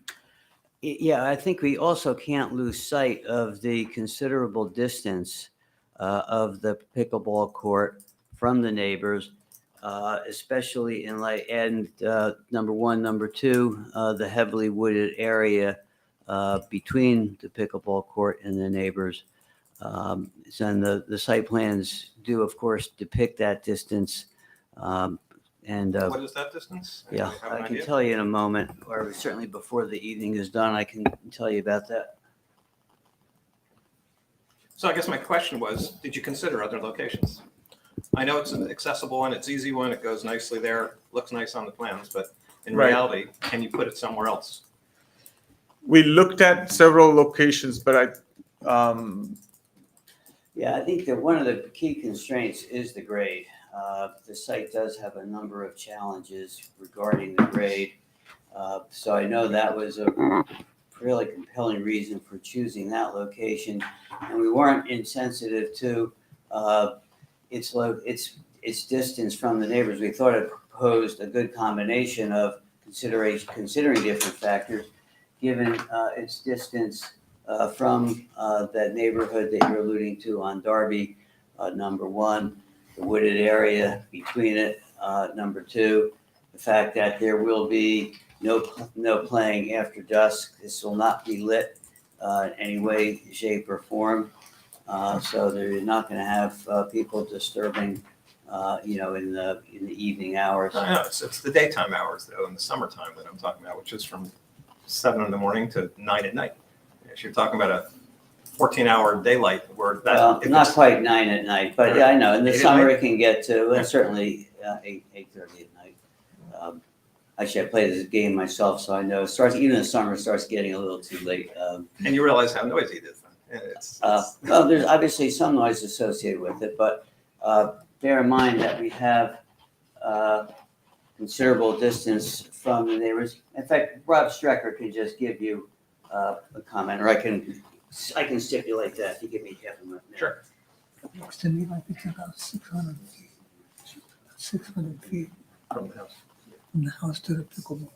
yeah, I think we also can't lose sight of the considerable distance of the pickleball court from the neighbors, especially in light, and number one, number two, the heavily wooded area between the pickleball court and the neighbors. And the site plans do, of course, depict that distance. And What is that distance? yeah, Anybody have an I can idea? tell you in a moment, or certainly before the evening is done, I can tell you about that. So I guess my question was, did you consider other locations? I know it's an accessible one, it's easy one, it goes nicely there, looks nice on the plans, but in Right. reality, can you put it somewhere else? We looked at several locations, but Yeah, I think that one of the key constraints is the grade. The site does have a number of challenges regarding the grade. So I know that was a really compelling reason for choosing that location. And we weren't insensitive to its distance from the neighbors. We thought it posed a good combination of considering different factors, given its distance from that neighborhood that you're alluding to on Darby, number one, the wooded area between it, number two, the fact that there will be no playing after dusk. This will not be lit in any way, shape, or form. So they're not going to have people disturbing, in the evening hours. I know, it's the daytime hours though, in the summertime that I'm talking about, which is from 7 in the morning to 9 at night. If you're talking about a 14-hour daylight where that. Well, if not it's- quite 9 at night, but yeah, I know, in the 8 at summer night? it can get to, Yeah. well, certainly 8:30 at night. Actually, I play this game myself, so I know, even in the summer, it starts getting a little too late. And you realize how noisy it is then. And Well, there's obviously some noise associated with it, but bear in mind that we have considerable distance from the neighbors. In fact, Rob Strecker can just give you a comment, or I can stipulate that if you give me half a minute. Sure. Looks to me like it's about 600 feet. 600 feet From the house. from the house to the pickleball.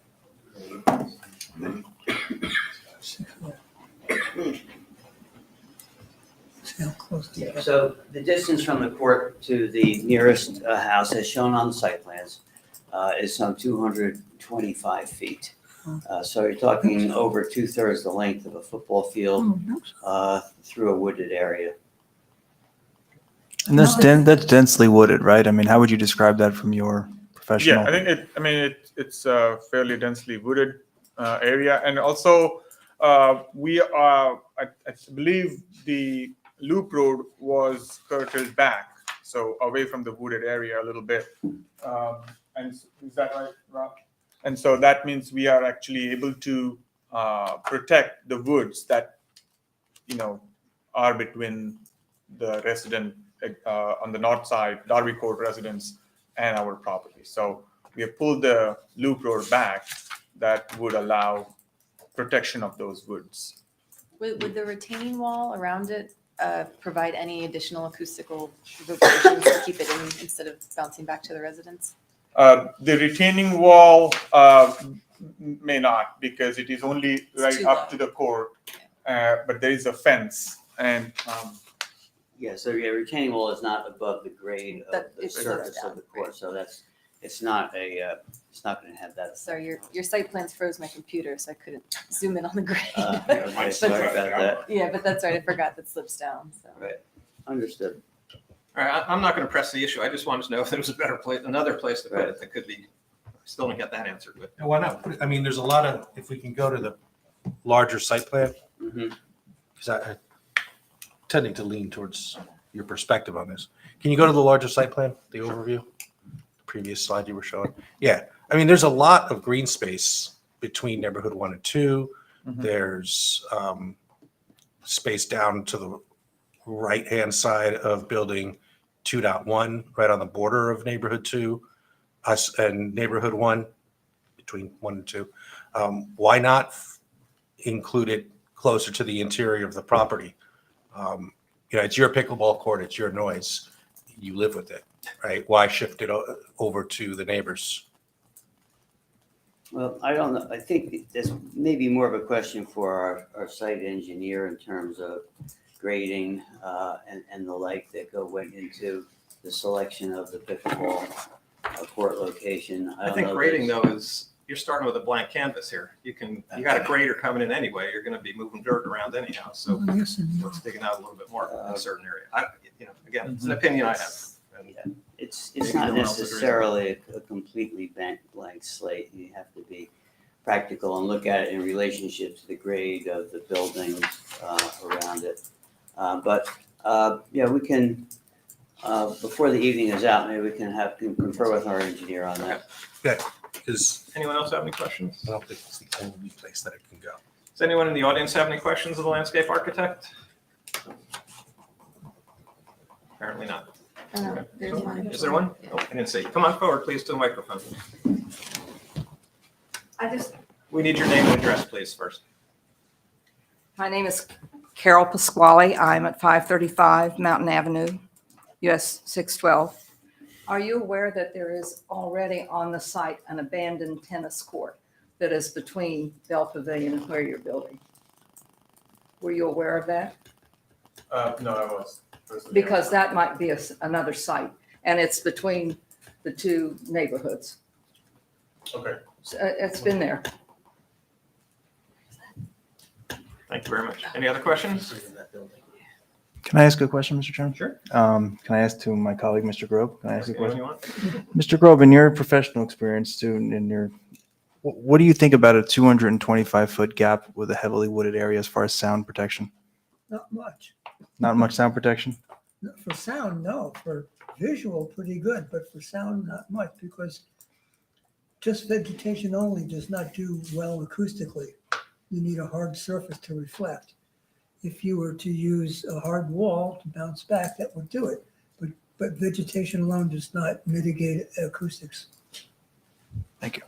600. See how close it is. So the distance from the court to the nearest house, as shown on the site plans, is some 225 feet. So you're talking over 2/3 the length of a football field through a wooded area. And that's densely wooded, right? I mean, how would you describe that from your professional? yeah, I think it's a fairly densely wooded area, and also we are. I believe the loop road was curtailed back, so away from the wooded area a little bit. And is that right, Rob? And so that means we are actually able to protect the woods that are between the resident on the north side, Darby Court residents, and our property. So we have pulled the loop road back that would allow protection of those woods. Would the retaining wall around it provide any additional acoustical reverberations to keep it in instead of bouncing back to the residents? The retaining wall may not, because it is only right too up low. to the court, but there is a fence, and Yeah, so your retaining wall is not above the grade of But the it slopes surface down, of the court, right. so it's not going to have that. Sorry, your site plans froze my computer, so I couldn't zoom in on the grade. Okay, sorry about that. Yeah, but that's right, I forgot that slips down, so. Right, understood. All right, I'm not going to press the issue. I just wanted to know if there was a better place, another place to put Right. it that could be, still don't get that answered, but And why not? I mean, there's a lot of, if we can go to the larger site plan, Mhm. because I'm tending to lean towards your perspective on this. Can you go to the larger site plan, the overview? previous slide you were showing. Yeah, I mean, there's a lot of green space between neighborhood 1 and 2. There's space down to the right-hand side of building 2.1, right on the border of neighborhood 2, us and neighborhood 1, between 1 and 2. Why not include it closer to the interior of the property? It's your pickleball court, it's your noise. You live with it, right? Why shift it over to the neighbors? Well, I don't know. I think this may be more of a question for our site engineer in terms of grading and the like that went into the selection of the pickleball court location. I don't think know if grading it's- though is, you're starting with a blank canvas here. You got a grader coming in anyway. You're going to be moving dirt around anyhow. So Yes and no. let's dig it out a little bit more in a certain area. Again, it's an opinion I have. And It's Maybe not no one else agrees. necessarily a completely blank slate. You have to be practical and look at it in relationship to the grade of the buildings around it. We can, before the evening is out, maybe we can confer with our engineer on that. Yeah, because Anyone else have any questions? I don't think it's the only place that it can go. Does anyone in the audience have any questions of the landscape architect? Apparently not. There's one. Is there one? Oh, I didn't see. Come on forward, please, to the microphone. We need your name and address, please, first. My name is Carol Pasquale. I'm at 535 Mountain Avenue, US 612. Are you aware that there is already on the site an abandoned tennis court that is between Bell Pavilion and where you're building? Were you aware of that? No, I was. Because that might be another site, and it's between the two neighborhoods. Okay. So, it's been there. Thank you very much. Any other questions? Can I ask a question, Mr. Chairman? Sure. Can I ask to my colleague, Mr. Grove? Can I ask a Anyone question? you want? Mr. Grove, in your professional experience too, what do you think about a 225-foot gap with a heavily wooded area as far as sound protection? Not much. Not much sound protection? For sound, no. For visual, pretty good, but for sound, not much, because just vegetation only does not do well acoustically. You need a hard surface to reflect. If you were to use a hard wall to bounce back, that would do it. But vegetation alone does not mitigate acoustics. Thank you.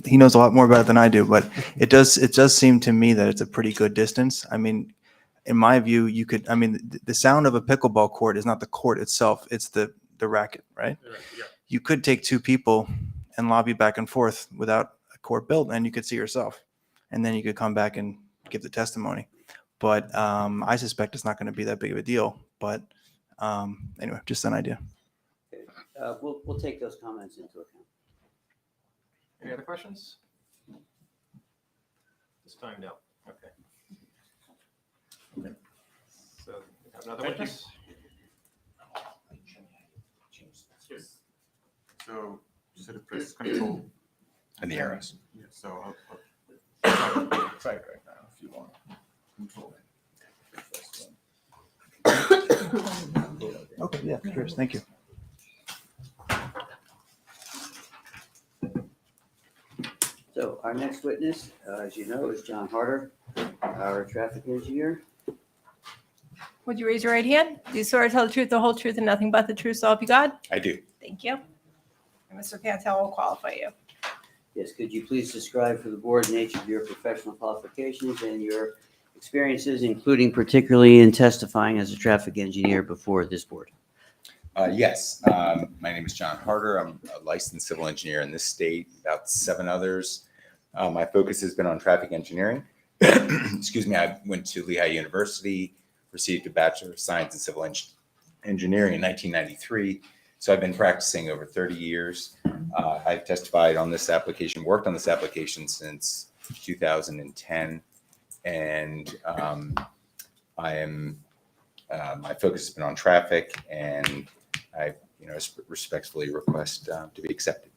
He knows a lot more about it than I do, but it does seem to me that it's a pretty good distance. I mean, in my view, the sound of a pickleball court is not the court itself, it's the racket, right? Yeah. You could take two people and lobby back and forth without a court built, and you could see yourself. And then you could come back and give the testimony. But I suspect it's not going to be that big of a deal. But anyway, just an idea. We'll take those comments into account. Any other questions? This time, no. Okay. So we have another witness. So you said press control. And the arrows. Yeah, so I'll try it right now if you want. Control. Okay, yeah, cheers. Thank you. So our next witness, as you know, is John Harder, our traffic engineer. Would you raise your right hand? Do you swear to tell the truth, the whole truth, and nothing but the truth, so help you God? I do. Thank you. And Mr. Cantel will qualify you. Yes, could you please describe for the board the nature of your professional qualifications and your experiences, including particularly in testifying as a traffic engineer before this board? Yes, my name is John Harder. I'm a licensed civil engineer in this state, about 7 others. My focus has been on traffic engineering. Excuse me, I went to Lehigh University, received a Bachelor of Science in Civil Engineering in 1993. So I've been practicing over 30 years. I've testified on this application, worked on this application since 2010. And my focus has been on traffic, and I respectfully request to be accepted.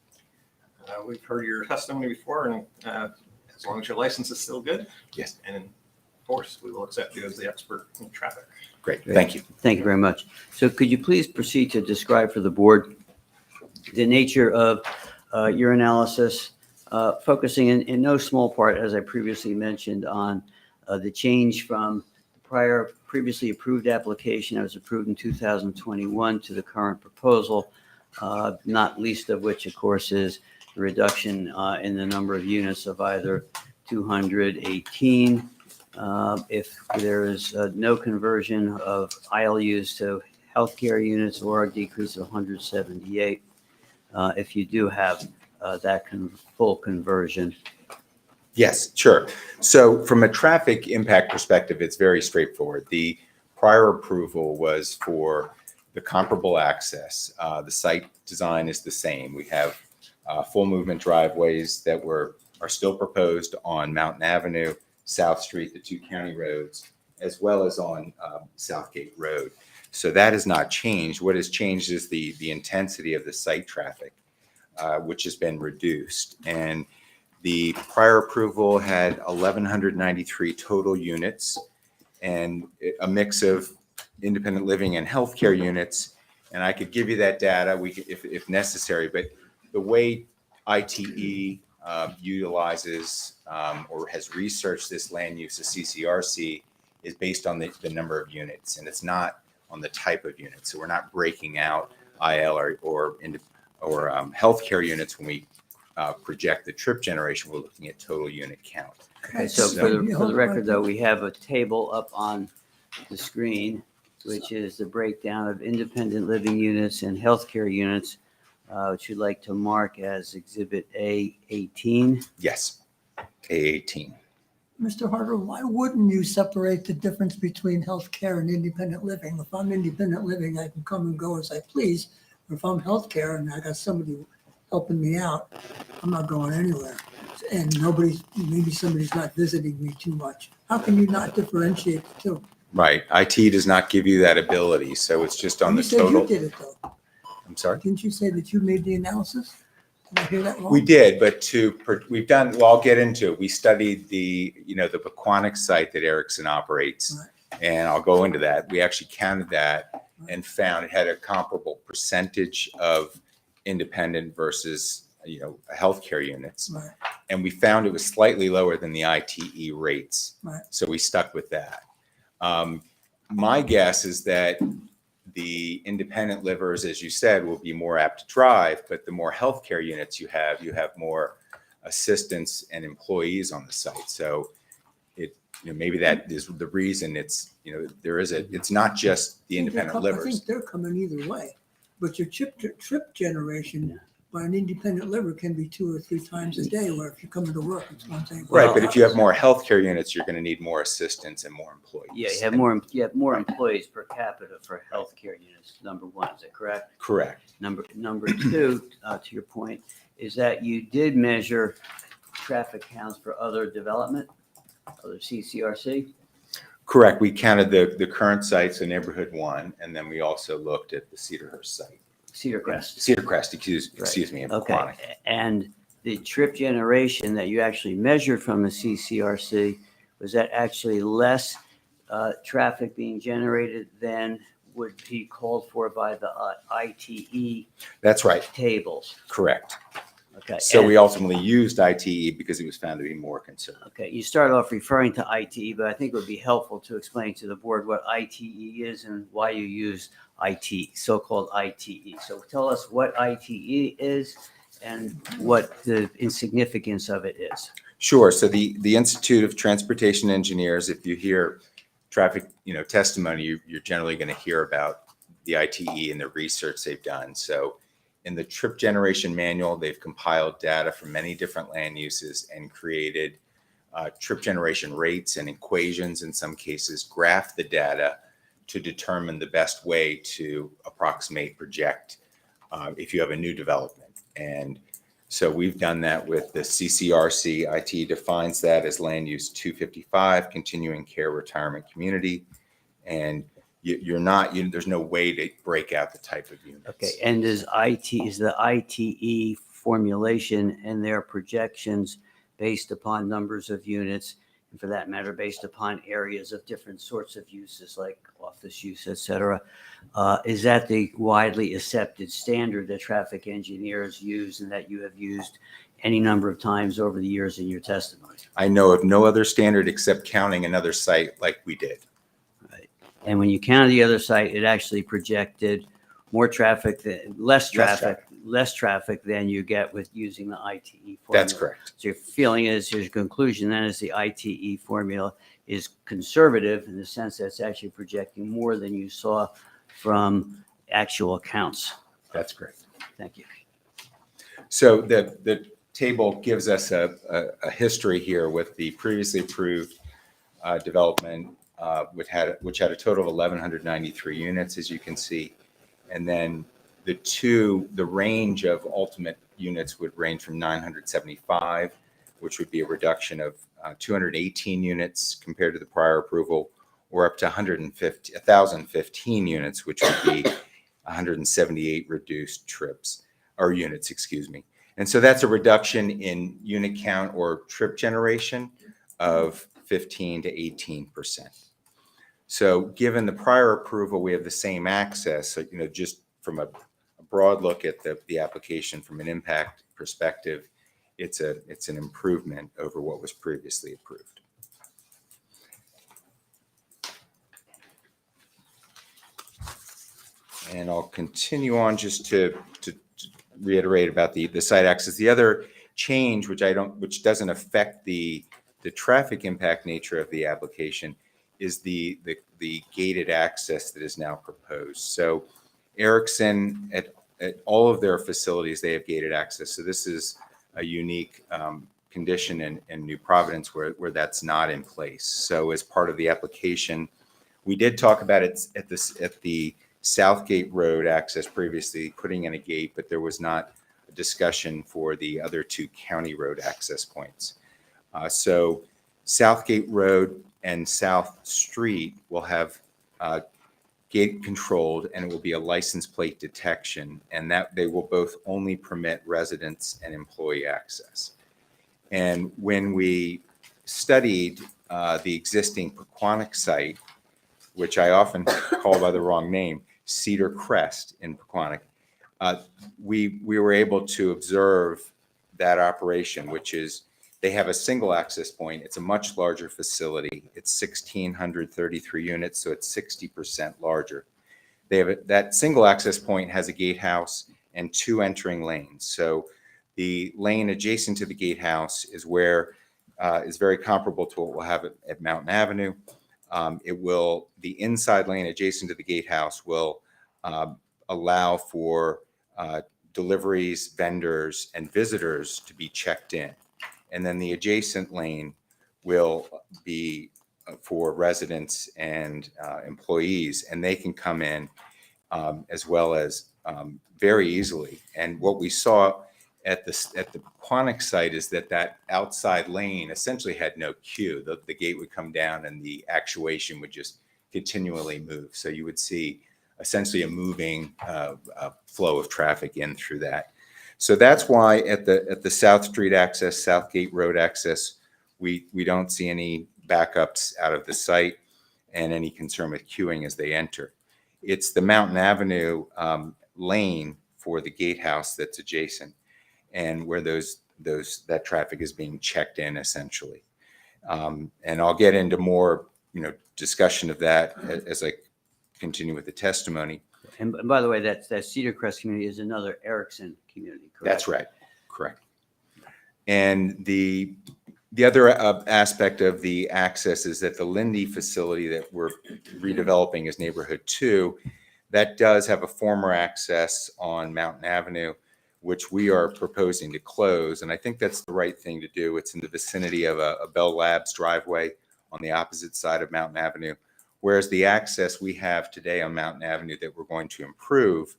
We've heard your testimony before, and as long as your license is still good. Yes. And force, we will accept you as the expert in traffic. Great, thank you. Thank you very much. So could you please proceed to describe for the board the nature of your analysis, focusing in no small part, as I previously mentioned, on the change from the prior previously approved application that was approved in 2021 to the current proposal, not least of which, of course, is the reduction in the number of units of either 218. If there is no conversion of ILUs to healthcare units, or a decrease of 178, if you do have that full conversion. Yes, sure. So from a traffic impact perspective, it's very straightforward. The prior approval was for the comparable access. The site design is the same. We have full movement driveways that are still proposed on Mountain Avenue, South Street, the two county roads, as well as on Southgate Road. So that has not changed. What has changed is the intensity of the site traffic, which has been reduced. And the prior approval had 1,193 total units and a mix of independent living and healthcare units. And I could give you that data if necessary, but the way ITE utilizes or has researched this land use of CCRC is based on the number of units, and it's not on the type of unit. So we're not breaking out IL or healthcare units when we project the trip generation. We're looking at total unit count. Okay, so for the record, though, we have a table up on the screen, which is the breakdown of independent living units and healthcare units, which you'd like to mark as Exhibit A18. Yes, A18. Mr. Harder, why wouldn't you separate the difference between healthcare and independent living? If I'm independent living, I can come and go as I please. If I'm healthcare and I got somebody helping me out, I'm not going anywhere. And maybe somebody's not visiting me too much. How can you not differentiate the two? Right. IT does not give you that ability. So it's just on the You said total. you did it though. I'm sorry. Didn't you say that you made the analysis? Did I hear that wrong? We did, but we've done, well, I'll get into it. We studied the Pequannock site that Erickson operates, Right. and I'll go into that. We actually counted that and found it had a comparable percentage of independent versus, healthcare units. Right. And we found it was slightly lower than the ITE rates. Right. So we stuck with that. My guess is that the independent livers, as you said, will be more apt to drive, but the more healthcare units you have more assistants and employees on the site. So maybe that is the reason it's not just the independent I livers. think they're coming either way, but your trip generation by an independent liver can be 2 or 3 times a day, where if you're coming to work, it's one thing. Right, but if you have more healthcare units, you're going to need more assistants and more employees. Yeah, you have more employees per capita for healthcare units, number one. Is that correct? Correct. Number two, to your point, is that you did measure traffic counts for other development, other CCRC? Correct. We counted the current sites in neighborhood 1, and then we also looked at the Cedarhurst site. Cedar Crest. Excuse me. Okay, and the trip generation that you actually measured from the CCRC, was that actually less traffic being generated than would be called for by the ITE That's right. tables? Correct. Okay. So and- we ultimately used ITE because it was found to be more conservative. Okay, you started off referring to ITE, but I think it would be helpful to explain to the board what ITE is and why you use IT, so-called ITE. So tell us what ITE is and what the insignificance of it is. Sure. So the Institute of Transportation Engineers, if you hear traffic, testimony, you're generally going to hear about the ITE and the research they've done. So in the trip generation manual, they've compiled data from many different land uses and created trip generation rates and equations, in some cases, graph the data to determine the best way to approximate, project if you have a new development. And so we've done that with the CCRC. IT defines that as land use 255, continuing care retirement community. And there's no way to break out the type of units. Okay, and is the ITE formulation and their projections based upon numbers of units and for that matter, based upon areas of different sorts of uses like office use, et cetera. Is that the widely accepted standard that traffic engineers use and that you have used any number of times over the years in your testimony? I know of no other standard except counting another site like we did. And when you counted the other site, it actually projected more traffic, less traffic than you get with using the ITE formula. That's correct. So your feeling is, your conclusion then is the ITE formula is conservative in the sense that it's actually projecting more than you saw from actual counts. That's correct. Thank you. So the table gives us a history here with the previously approved development, which had a total of 1,193 units, as you can see. And then the range of ultimate units would range from 975, which would be a reduction of 218 units compared to the prior approval, or up to 1,015 units, which would be 178 reduced trips or units, excuse me. And so that's a reduction in unit count or trip generation of 15 to 18%. So given the prior approval, we have the same access. So, just from a broad look at the application from an impact perspective, it's an improvement over what was previously approved. And I'll continue on just to reiterate about the site access. The other change, which doesn't affect the traffic impact nature of the application, is the gated access that is now proposed. So Ericsson, at all of their facilities, they have gated access. So this is a unique condition in New Providence where that's not in place. So as part of the application, we did talk about it at the Southgate Road access previously, putting in a gate, but there was not a discussion for the other two county road access points. So Southgate Road and South Street will have gate controlled, and it will be a license plate detection, and that they will both only permit residents and employee access. And when we studied the existing Pequannock site, which I often call by the wrong name, Cedar Crest in Pequannock, we were able to observe that operation, which is they have a single access point. It's a much larger facility. It's 1,633 units, so it's 60% larger. They have that single access point has a gatehouse and two entering lanes. So the lane adjacent to the gatehouse is where is very comparable to what we'll have at Mountain Avenue. The inside lane adjacent to the gatehouse will allow for deliveries, vendors, and visitors to be checked in. And then the adjacent lane will be for residents and employees, and they can come in as well as very easily. And what we saw at the Pequannock site is that outside lane essentially had no queue. The gate would come down and the actuation would just continually move. So you would see essentially a moving flow of traffic in through that. So that's why at the South Street access, Southgate Road access, we don't see any backups out of the site and any concern with queuing as they enter. It's the Mountain Avenue lane for the gatehouse that's adjacent, and where that traffic is being checked in essentially. And I'll get into more discussion of that as I continue with the testimony. And by the way, that Cedar Crest community is another Ericsson community, correct? That's right, correct. And the other aspect of the access is that the Lindy facility that we're redeveloping as Neighborhood 2, that does have a former access on Mountain Avenue, which we are proposing to close. And I think that's the right thing to do. It's in the vicinity of a Bell Labs driveway on the opposite side of Mountain Avenue. Whereas the access we have today on Mountain Avenue that we're going to improve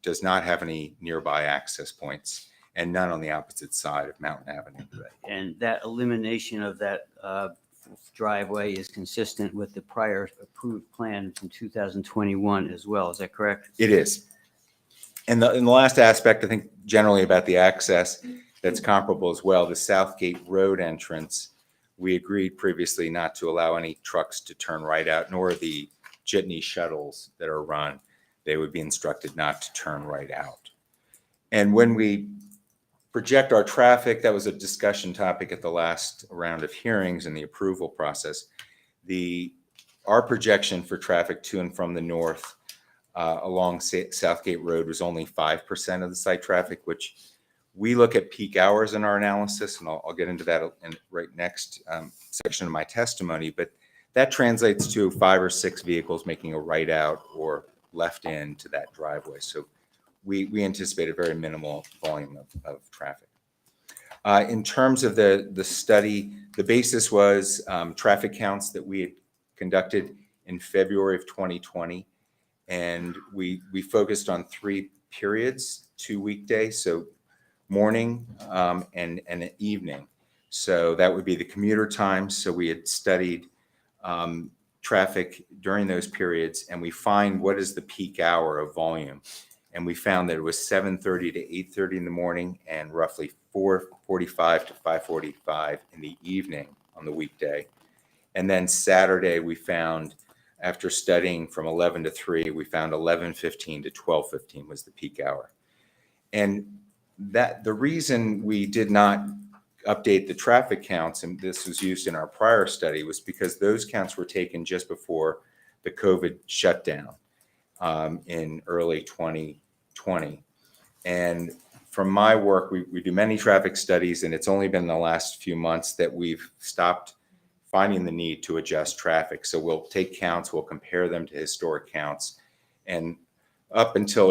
does not have any nearby access points, and none on the opposite side of Mountain Avenue. And that elimination of that driveway is consistent with the prior approved plan from 2021 as well. Is that correct? It is. And the last aspect, I think, generally about the access that's comparable as well. The Southgate Road entrance, we agreed previously not to allow any trucks to turn right out, nor the jitney shuttles that are run. They would be instructed not to turn right out. And when we project our traffic, that was a discussion topic at the last round of hearings in the approval process. Our projection for traffic to and from the north along Southgate Road was only 5% of the site traffic, which we look at peak hours in our analysis, and I'll get into that in right next section of my testimony, but that translates to 5 or 6 vehicles making a right out or left in to that driveway. So we anticipate a very minimal volume of traffic. In terms of the study, the basis was traffic counts that we had conducted in February of 2020. And we focused on 3 periods, 2 weekdays, so morning and an evening. So that would be the commuter times. So we had studied traffic during those periods, and we find what is the peak hour of volume. And we found that it was 7:30 to 8:30 in the morning and roughly 4:45 to 5:45 in the evening on the weekday. And then Saturday, we found, after studying from 11 to 3, we found 11:15 to 12:15 was the peak hour. And that the reason we did not update the traffic counts, and this was used in our prior study, was because those counts were taken just before the COVID shutdown in early 2020. And from my work, we do many traffic studies, and it's only been the last few months that we've stopped finding the need to adjust traffic. So we'll take counts, we'll compare them to historic counts. And up until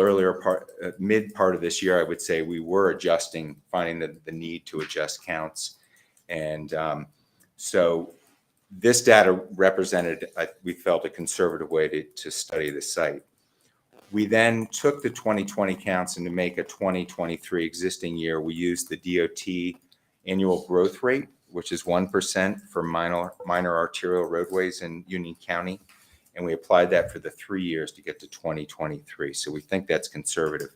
mid part of this year, I would say we were adjusting, finding the need to adjust counts. And so this data represented, we felt, a conservative way to study the site. We then took the 2020 counts, and to make a 2023 existing year, we used the DOT annual growth rate, which is 1% for minor arterial roadways in Union County. And we applied that for the 3 years to get to 2023. So we think that's conservative.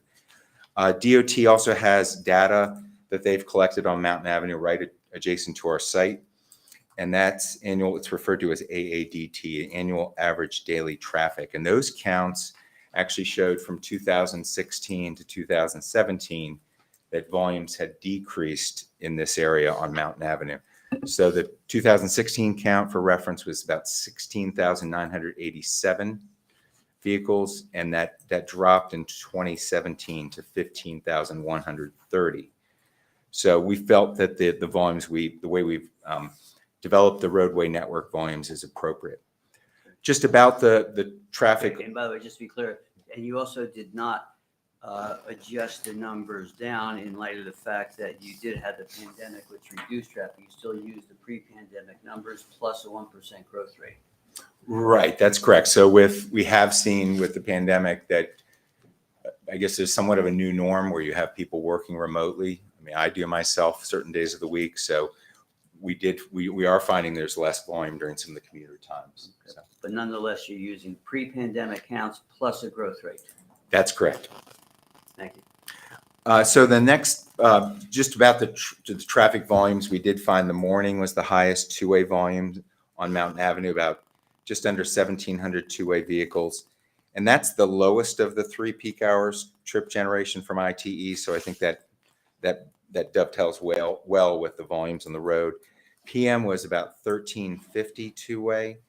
DOT also has data that they've collected on Mountain Avenue right adjacent to our site. And that's annual, it's referred to as AADT, annual average daily traffic. And those counts actually showed from 2016 to 2017 that volumes had decreased in this area on Mountain Avenue. So the 2016 count, for reference, was about 16,987 vehicles, and that dropped in 2017 to 15,130. So we felt that the volumes, the way we've developed the roadway network volumes is appropriate. Just about the traffic. And by the way, just to be clear, and you also did not adjust the numbers down in light of the fact that you did have the pandemic, which reduced traffic. You still used the pre-pandemic numbers plus a 1% growth rate. Right, that's correct. So we have seen with the pandemic that I guess there's somewhat of a new norm where you have people working remotely. I mean, I do myself certain days of the week. So we are finding there's less volume during some of the commuter times. So. But nonetheless, you're using pre-pandemic counts plus a growth rate. That's correct. Thank you. So the next, just about the traffic volumes, we did find the morning was the highest two-way volume on Mountain Avenue, about just under 1,700 two-way vehicles. And that's the lowest of the 3 peak hours trip generation from ITE. So I think that dovetails well with the volumes on the road. PM was about 1,350 two-way,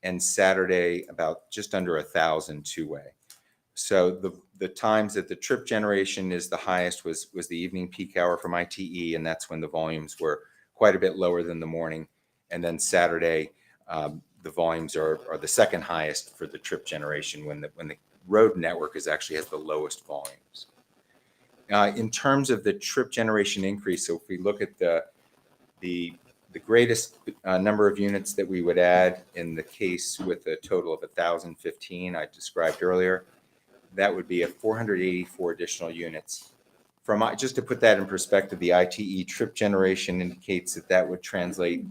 and Saturday about just under 1,000 two-way. So the times that the trip generation is the highest was the evening peak hour from ITE, and that's when the volumes were quite a bit lower than the morning. And then Saturday, the volumes are the second highest for the trip generation when the road network actually has the lowest volumes. In terms of the trip generation increase, so if we look at the greatest number of units that we would add in the case with a total of 1,015 I described earlier, that would be 484 additional units. Just to put that in perspective, the ITE trip generation indicates that would translate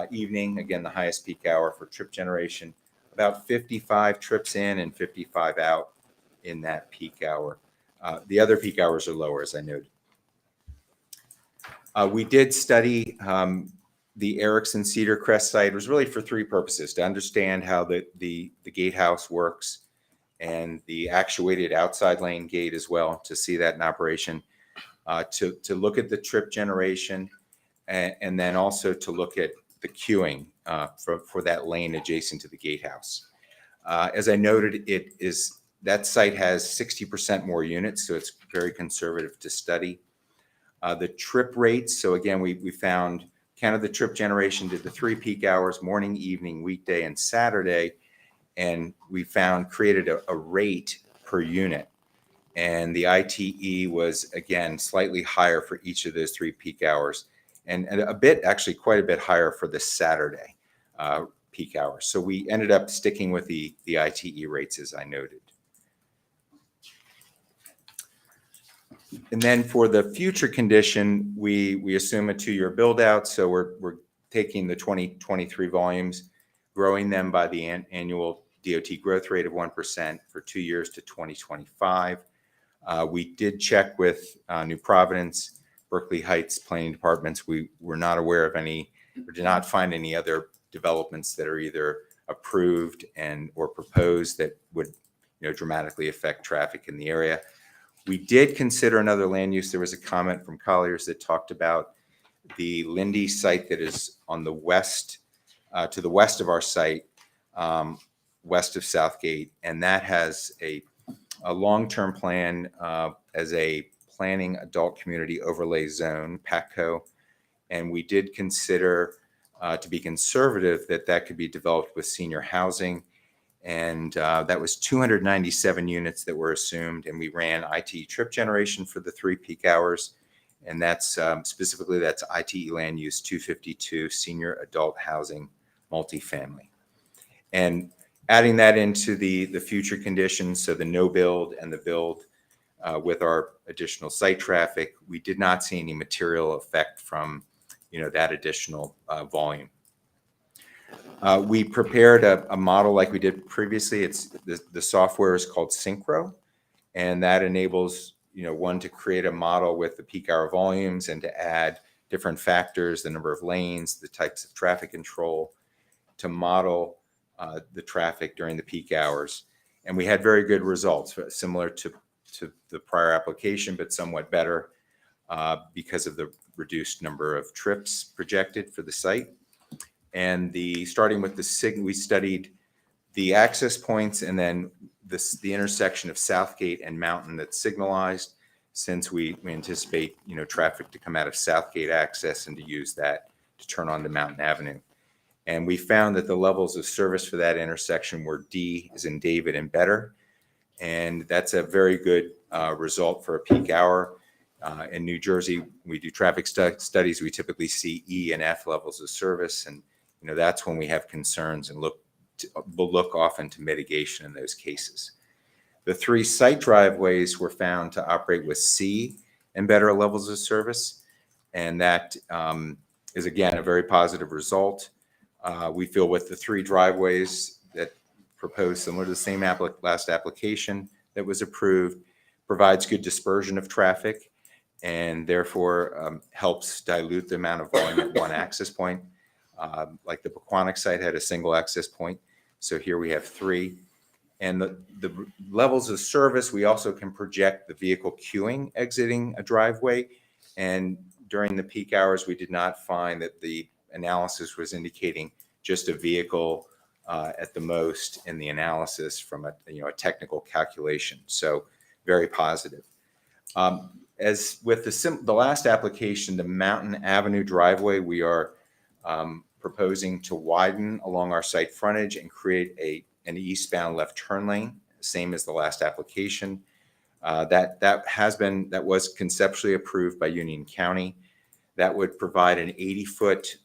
evening, again, the highest peak hour for trip generation, about 55 trips in and 55 out in that peak hour. The other peak hours are lower, as I noted. We did study the Erickson Cedar Crest site. It was really for three purposes: to understand how the gatehouse works, and the actuated outside lane gate as well, to see that in operation, to look at the trip generation, and then also to look at the queuing for that lane adjacent to the gatehouse. As I noted, that site has 60% more units, so it's very conservative to study. The trip rates, so again, we counted the trip generation, did the 3 peak hours, morning, evening, weekday, and Saturday, and we created a rate per unit. And the ITE was, again, slightly higher for each of those 3 peak hours, and actually quite a bit higher for the Saturday peak hours. So we ended up sticking with the ITE rates, as I noted. And then for the future condition, we assume a 2-year build out. So we're taking the 2023 volumes, growing them by the annual DOT growth rate of 1% for 2 years to 2025. We did check with New Providence, Berkeley Heights planning departments. We were not aware of any, or did not find any other developments that are either approved or proposed that would dramatically affect traffic in the area. We did consider another land use. There was a comment from Colliers that talked about the Lindy site that is on the west, to the west of our site, west of Southgate, and that has a long-term plan as a planning adult community overlay zone, PACO, and we did consider, to be conservative, that could be developed with senior housing. And that was 297 units that were assumed, and we ran ITE trip generation for the 3 peak hours, and that's specifically that's ITE land use 252 senior adult housing multifamily. And adding that into the future conditions, so the no build and the build with our additional site traffic, we did not see any material effect from that additional volume. We prepared a model like we did previously. It's the software is called Synchro, and that enables one to create a model with the peak hour volumes and to add different factors, the number of lanes, the types of traffic control, to model the traffic during the peak hours. And we had very good results, similar to the prior application, but somewhat better because of the reduced number of trips projected for the site. And starting with we studied the access points and then the intersection of Southgate and Mountain that's signalized, since we anticipate traffic to come out of Southgate access and to use that to turn on to Mountain Avenue. And we found that the levels of service for that intersection were D as in David and better, and that's a very good result for a peak hour. In New Jersey, we do traffic studies. We typically see E and F levels of service, and that's when we have concerns and we'll look often to mitigation in those cases. The 3 site driveways were found to operate with C and better levels of service, and that is again a very positive result. We feel with the 3 driveways that proposed similar to the same last application that was approved, provides good dispersion of traffic, and therefore helps dilute the amount of volume at one access point. Like the Pequannock site had a single access point, so here we have 3. And the levels of service, we also can project the vehicle queuing exiting a driveway. And during the peak hours, we did not find that the analysis was indicating just a vehicle at the most in the analysis from a technical calculation. So very positive. As with the last application, the Mountain Avenue driveway, we are proposing to widen along our site frontage and create an eastbound left turn lane, same as the last application. That was conceptually approved by Union County. That would provide an 80-foot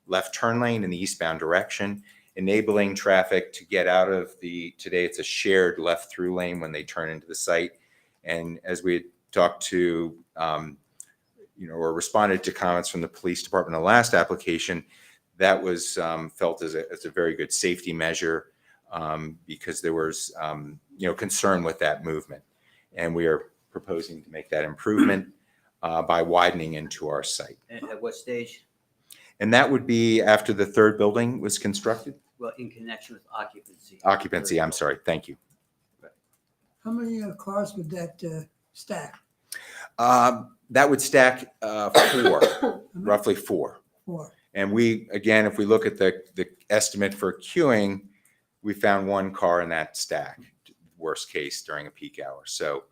left turn lane in the eastbound direction, enabling traffic to get out of today it's a shared left through lane when they turn into the site. And as we talked to or responded to comments from the police department in the last application, that was felt as a very good safety measure because there was concern with that movement, and we are proposing to make that improvement. by widening into our site. At what stage? And that would be after the third building was constructed? Well, in connection with occupancy. Occupancy, I'm sorry. Thank you. How many cars would that stack? That would stack four, roughly four. Four. And we, again, if we look at the estimate for queuing, we found one car in that stack, worst case during a peak hour. So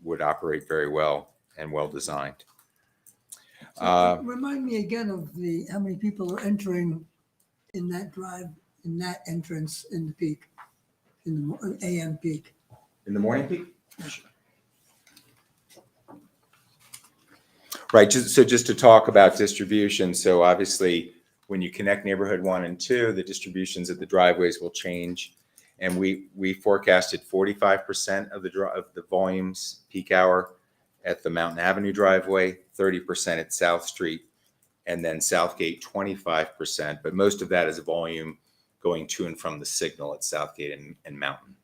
would operate very well and well designed. So remind me again of how many people are entering in that drive, in that entrance in the peak, in the AM peak. In the morning peak? Right. So just to talk about distribution. So obviously, when you connect neighborhood 1 and 2, the distributions of the driveways will change. And we forecasted 45% of the volumes peak hour at the Mountain Avenue driveway, 30% at South Street, and then Southgate 25%. But most of that is a volume going to and from the signal at Southgate and Mountain.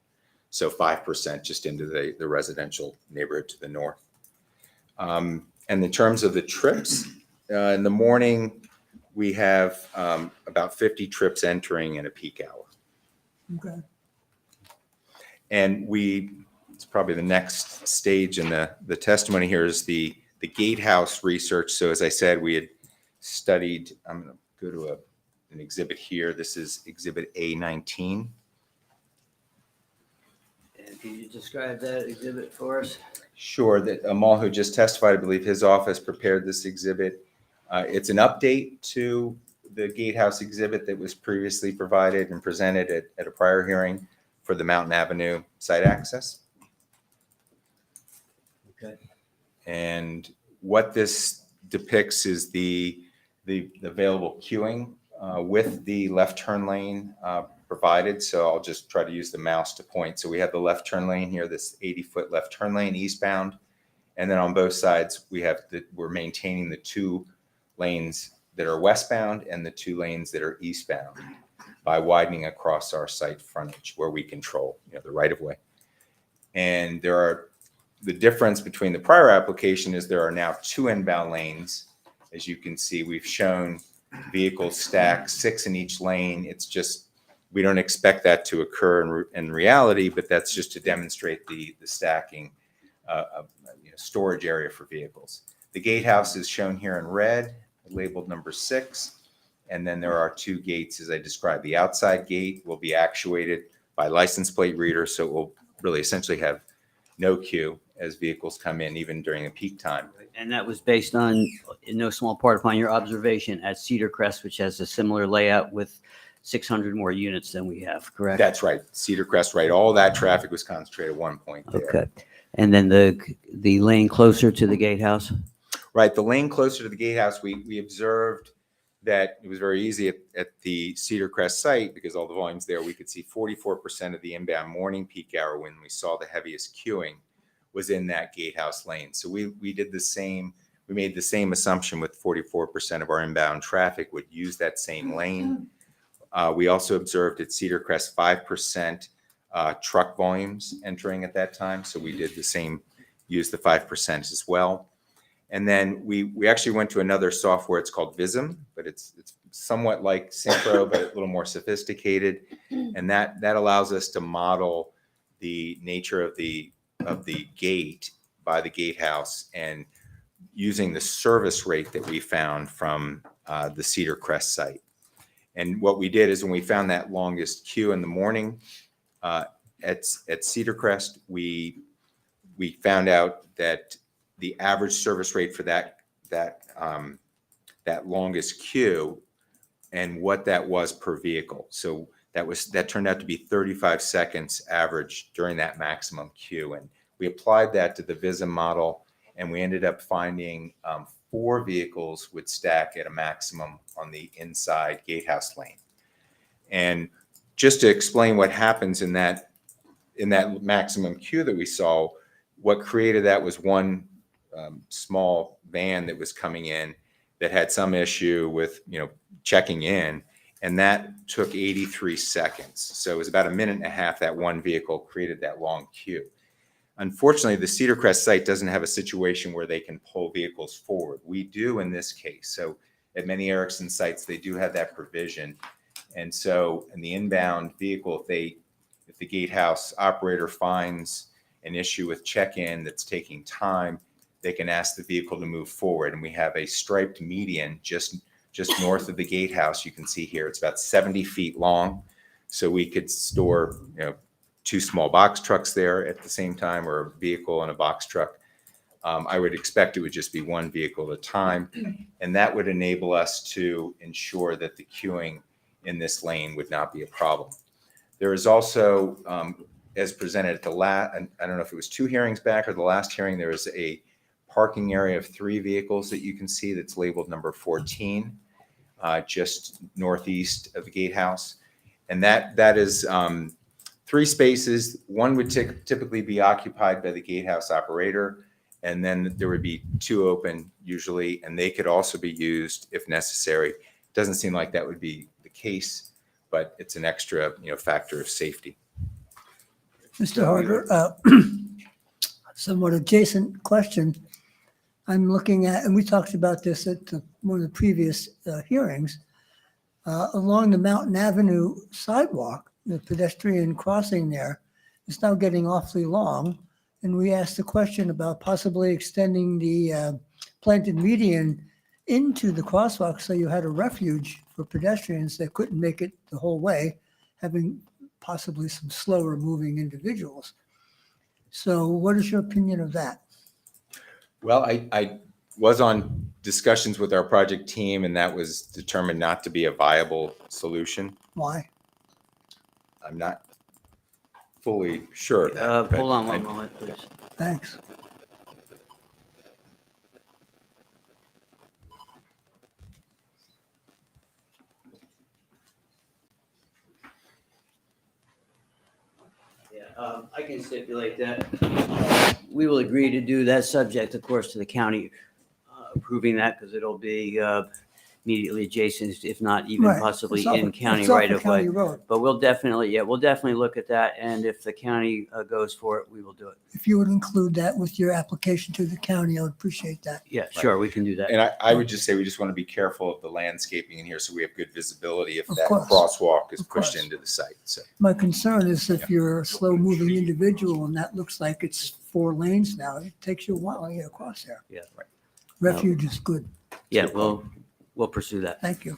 So 5% just into the residential neighborhood to the north. And in terms of the trips, in the morning, we have about 50 trips entering in a peak hour. Okay. And it's probably the next stage in the testimony here is the gatehouse research. So as I said, we had studied, I'm going to go to an exhibit here. This is exhibit A19. And can you describe that exhibit for us? Sure. That Amal, who just testified, I believe his office prepared this exhibit. It's an update to the gatehouse exhibit that was previously provided and presented at a prior hearing for the Mountain Avenue site access. Okay. And what this depicts is the available queuing with the left turn lane provided. So I'll just try to use the mouse to point. So we have the left turn lane here, this 80-foot left turn lane eastbound. And then on both sides, we're maintaining the 2 lanes that are westbound and the 2 lanes that are eastbound by widening across our site frontage where we control, the right of way. And the difference between the prior application is there are now 2 inbound lanes. As you can see, we've shown vehicles stacked 6 in each lane. It's just, we don't expect that to occur in reality, but that's just to demonstrate the stacking storage area for vehicles. The gatehouse is shown here in red, labeled number 6. And then there are 2 gates, as I described. The outside gate will be actuated by license plate reader, so it will really essentially have no queue as vehicles come in, even during a peak time. And that was based on, in no small part, upon your observation at Cedar Crest, which has a similar layout with 600 more units than we have, correct? That's right. Cedar Crest, right. All that traffic was concentrated at one point there. Okay. And then the lane closer to the gatehouse? Right. The lane closer to the gatehouse, we observed that it was very easy at the Cedar Crest site because all the volumes there, we could see 44% of the inbound morning peak hour when we saw the heaviest queuing was in that gatehouse lane. So we did the same, we made the same assumption with 44% of our inbound traffic would use that same lane. We also observed at Cedar Crest 5% truck volumes entering at that time. So we did the same, use the 5% as well. And then we actually went to another software. It's called Vism, but it's somewhat like Synchro, but a little more sophisticated. And that allows us to model the nature of the gate by the gatehouse and using the service rate that we found from the Cedar Crest site. And what we did is when we found that longest queue in the morning at Cedar Crest, we found out that the average service rate for that longest queue and what that was per vehicle. So that turned out to be 35 seconds average during that maximum queue. And we applied that to the Vism model, and we ended up finding 4 vehicles would stack at a maximum on the inside gatehouse lane. And just to explain what happens in that maximum queue that we saw, what created that was one small van that was coming in that had some issue with, checking in, and that took 83 seconds. So it was about a minute and a half that one vehicle created that long queue. Unfortunately, the Cedar Crest site doesn't have a situation where they can pull vehicles forward. We do in this case. So at many Erickson sites, they do have that provision. And so in the inbound vehicle, if the gatehouse operator finds an issue with check-in that's taking time, they can ask the vehicle to move forward. And we have a striped median just north of the gatehouse. You can see here, it's about 70 feet long. So we could store, 2 small box trucks there at the same time, or a vehicle and a box truck. I would expect it would just be one vehicle at a time. And that would enable us to ensure that the queuing in this lane would not be a problem. There is also, as presented at the last, I don't know if it was 2 hearings back or the last hearing, there is a parking area of 3 vehicles that you can see that's labeled number 14, just northeast of the gatehouse. And that is 3 spaces. One would typically be occupied by the gatehouse operator, and then there would be 2 open usually, and they could also be used if necessary. Doesn't seem like that would be the case, but it's an extra, factor of safety. Mr. Harder, somewhat adjacent question. I'm looking at, and we talked about this at one of the previous hearings, along the Mountain Avenue sidewalk, the pedestrian crossing there is now getting awfully long. And we asked the question about possibly extending the planted median into the crosswalk so you had a refuge for pedestrians that couldn't make it the whole way, having possibly some slower moving individuals. So what is your opinion of that? Well, I was on discussions with our project team, and that was determined not to be a viable solution. Why? I'm not fully sure of that. but Hold on I- one moment, please. Thanks. I can stipulate that. We will agree to do that, subject, of course, to the county approving that, because it'll be immediately adjacent, if not even Right. possibly It's off in a- county it's off a right of way. county road. But we'll definitely look at that, and if the county goes for it, we will do it. If you would include that with your application to the county, I would appreciate that. Yeah, sure, we can do that. And I would just say, we just want to be careful of the landscaping in here so we have good visibility if Of that course. crosswalk is Of pushed course. into the site. So, My concern is if you're a slow moving individual and that looks like it's 4 lanes now, it takes you a while to get across there. Yeah. Right. Refuge is good. Yeah, we'll pursue that. Thank you.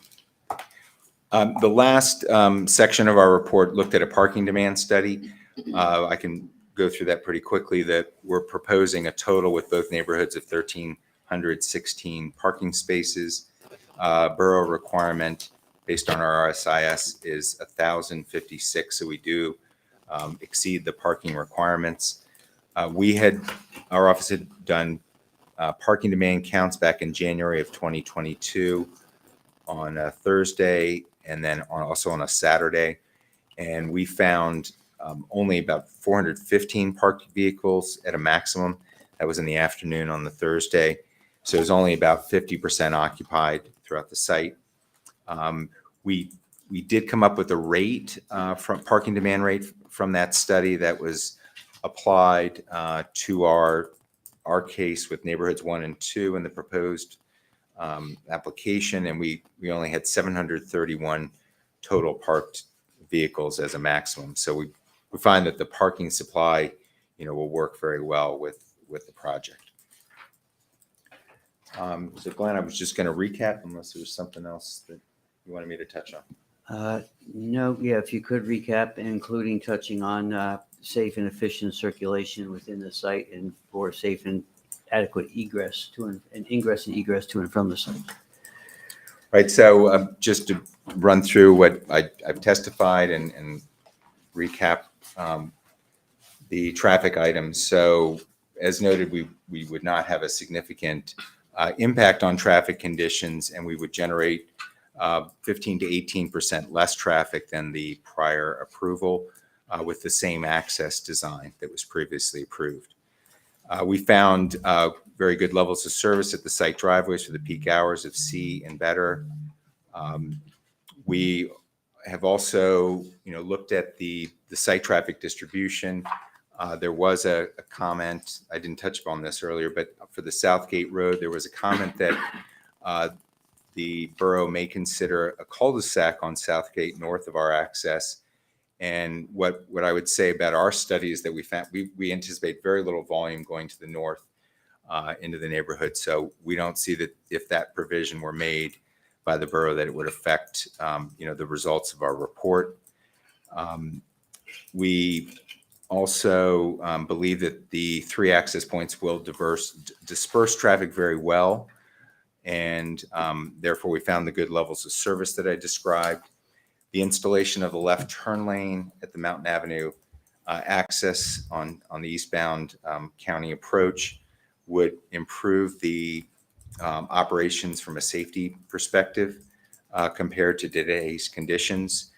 the last section of our report looked at a parking demand study. I can go through that pretty quickly, that we're proposing a total with both neighborhoods of 1,316 parking spaces. Borough requirement based on our RSIS is 1,056, so we do exceed the parking requirements. Our office had done parking demand counts back in January of 2022 on a Thursday, and then also on a Saturday. And we found only about 415 parked vehicles at a maximum. That was in the afternoon on the Thursday. So it was only about 50% occupied throughout the site. We did come up with a rate from parking demand rate from that study that was applied to our case with neighborhoods 1 and 2 in the proposed application, and we only had 731 total parked vehicles as a maximum. So we find that the parking supply, will work very well with the project. So Glenn, I was just going to recap unless there was something else that you wanted me to touch on. No, yeah, if you could recap, including touching on safe and efficient circulation within the site and for safe and adequate egress and ingress and egress to and from the site. Right, so just to run through what I've testified and recap the traffic items. So as noted, we would not have a significant impact on traffic conditions, and we would generate 15 to 18% less traffic than the prior approval with the same access design that was previously approved. We found very good levels of service at the site driveways for the peak hours of C and better. We have also, looked at the site traffic distribution. There was a comment, I didn't touch upon this earlier, but for the Southgate Road, there was a comment that the borough may consider a cul-de-sac on Southgate north of our access. And what I would say about our study is that we found we anticipate very little volume going to the north into the neighborhood. So we don't see that if that provision were made by the borough that it would affect the results of our report. We also believe that the 3 access points will disperse traffic very well. And therefore, we found the good levels of service that I described. The installation of the left turn lane at the Mountain Avenue access on the eastbound county approach would improve the operations from a safety perspective compared to today's conditions.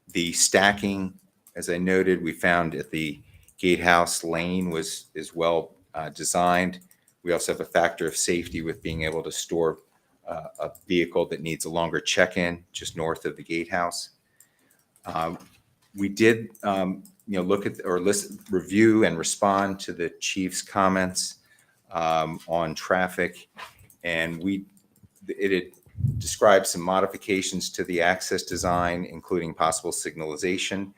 The stacking, as I noted, we found at the Gatehouse Lane is well designed. We also have a factor of safety with being able to store a vehicle that needs a longer check-in just north of the Gatehouse. We did, look at or review and respond to the chief's comments on traffic, and it had described some modifications to the access design, including possible signalization.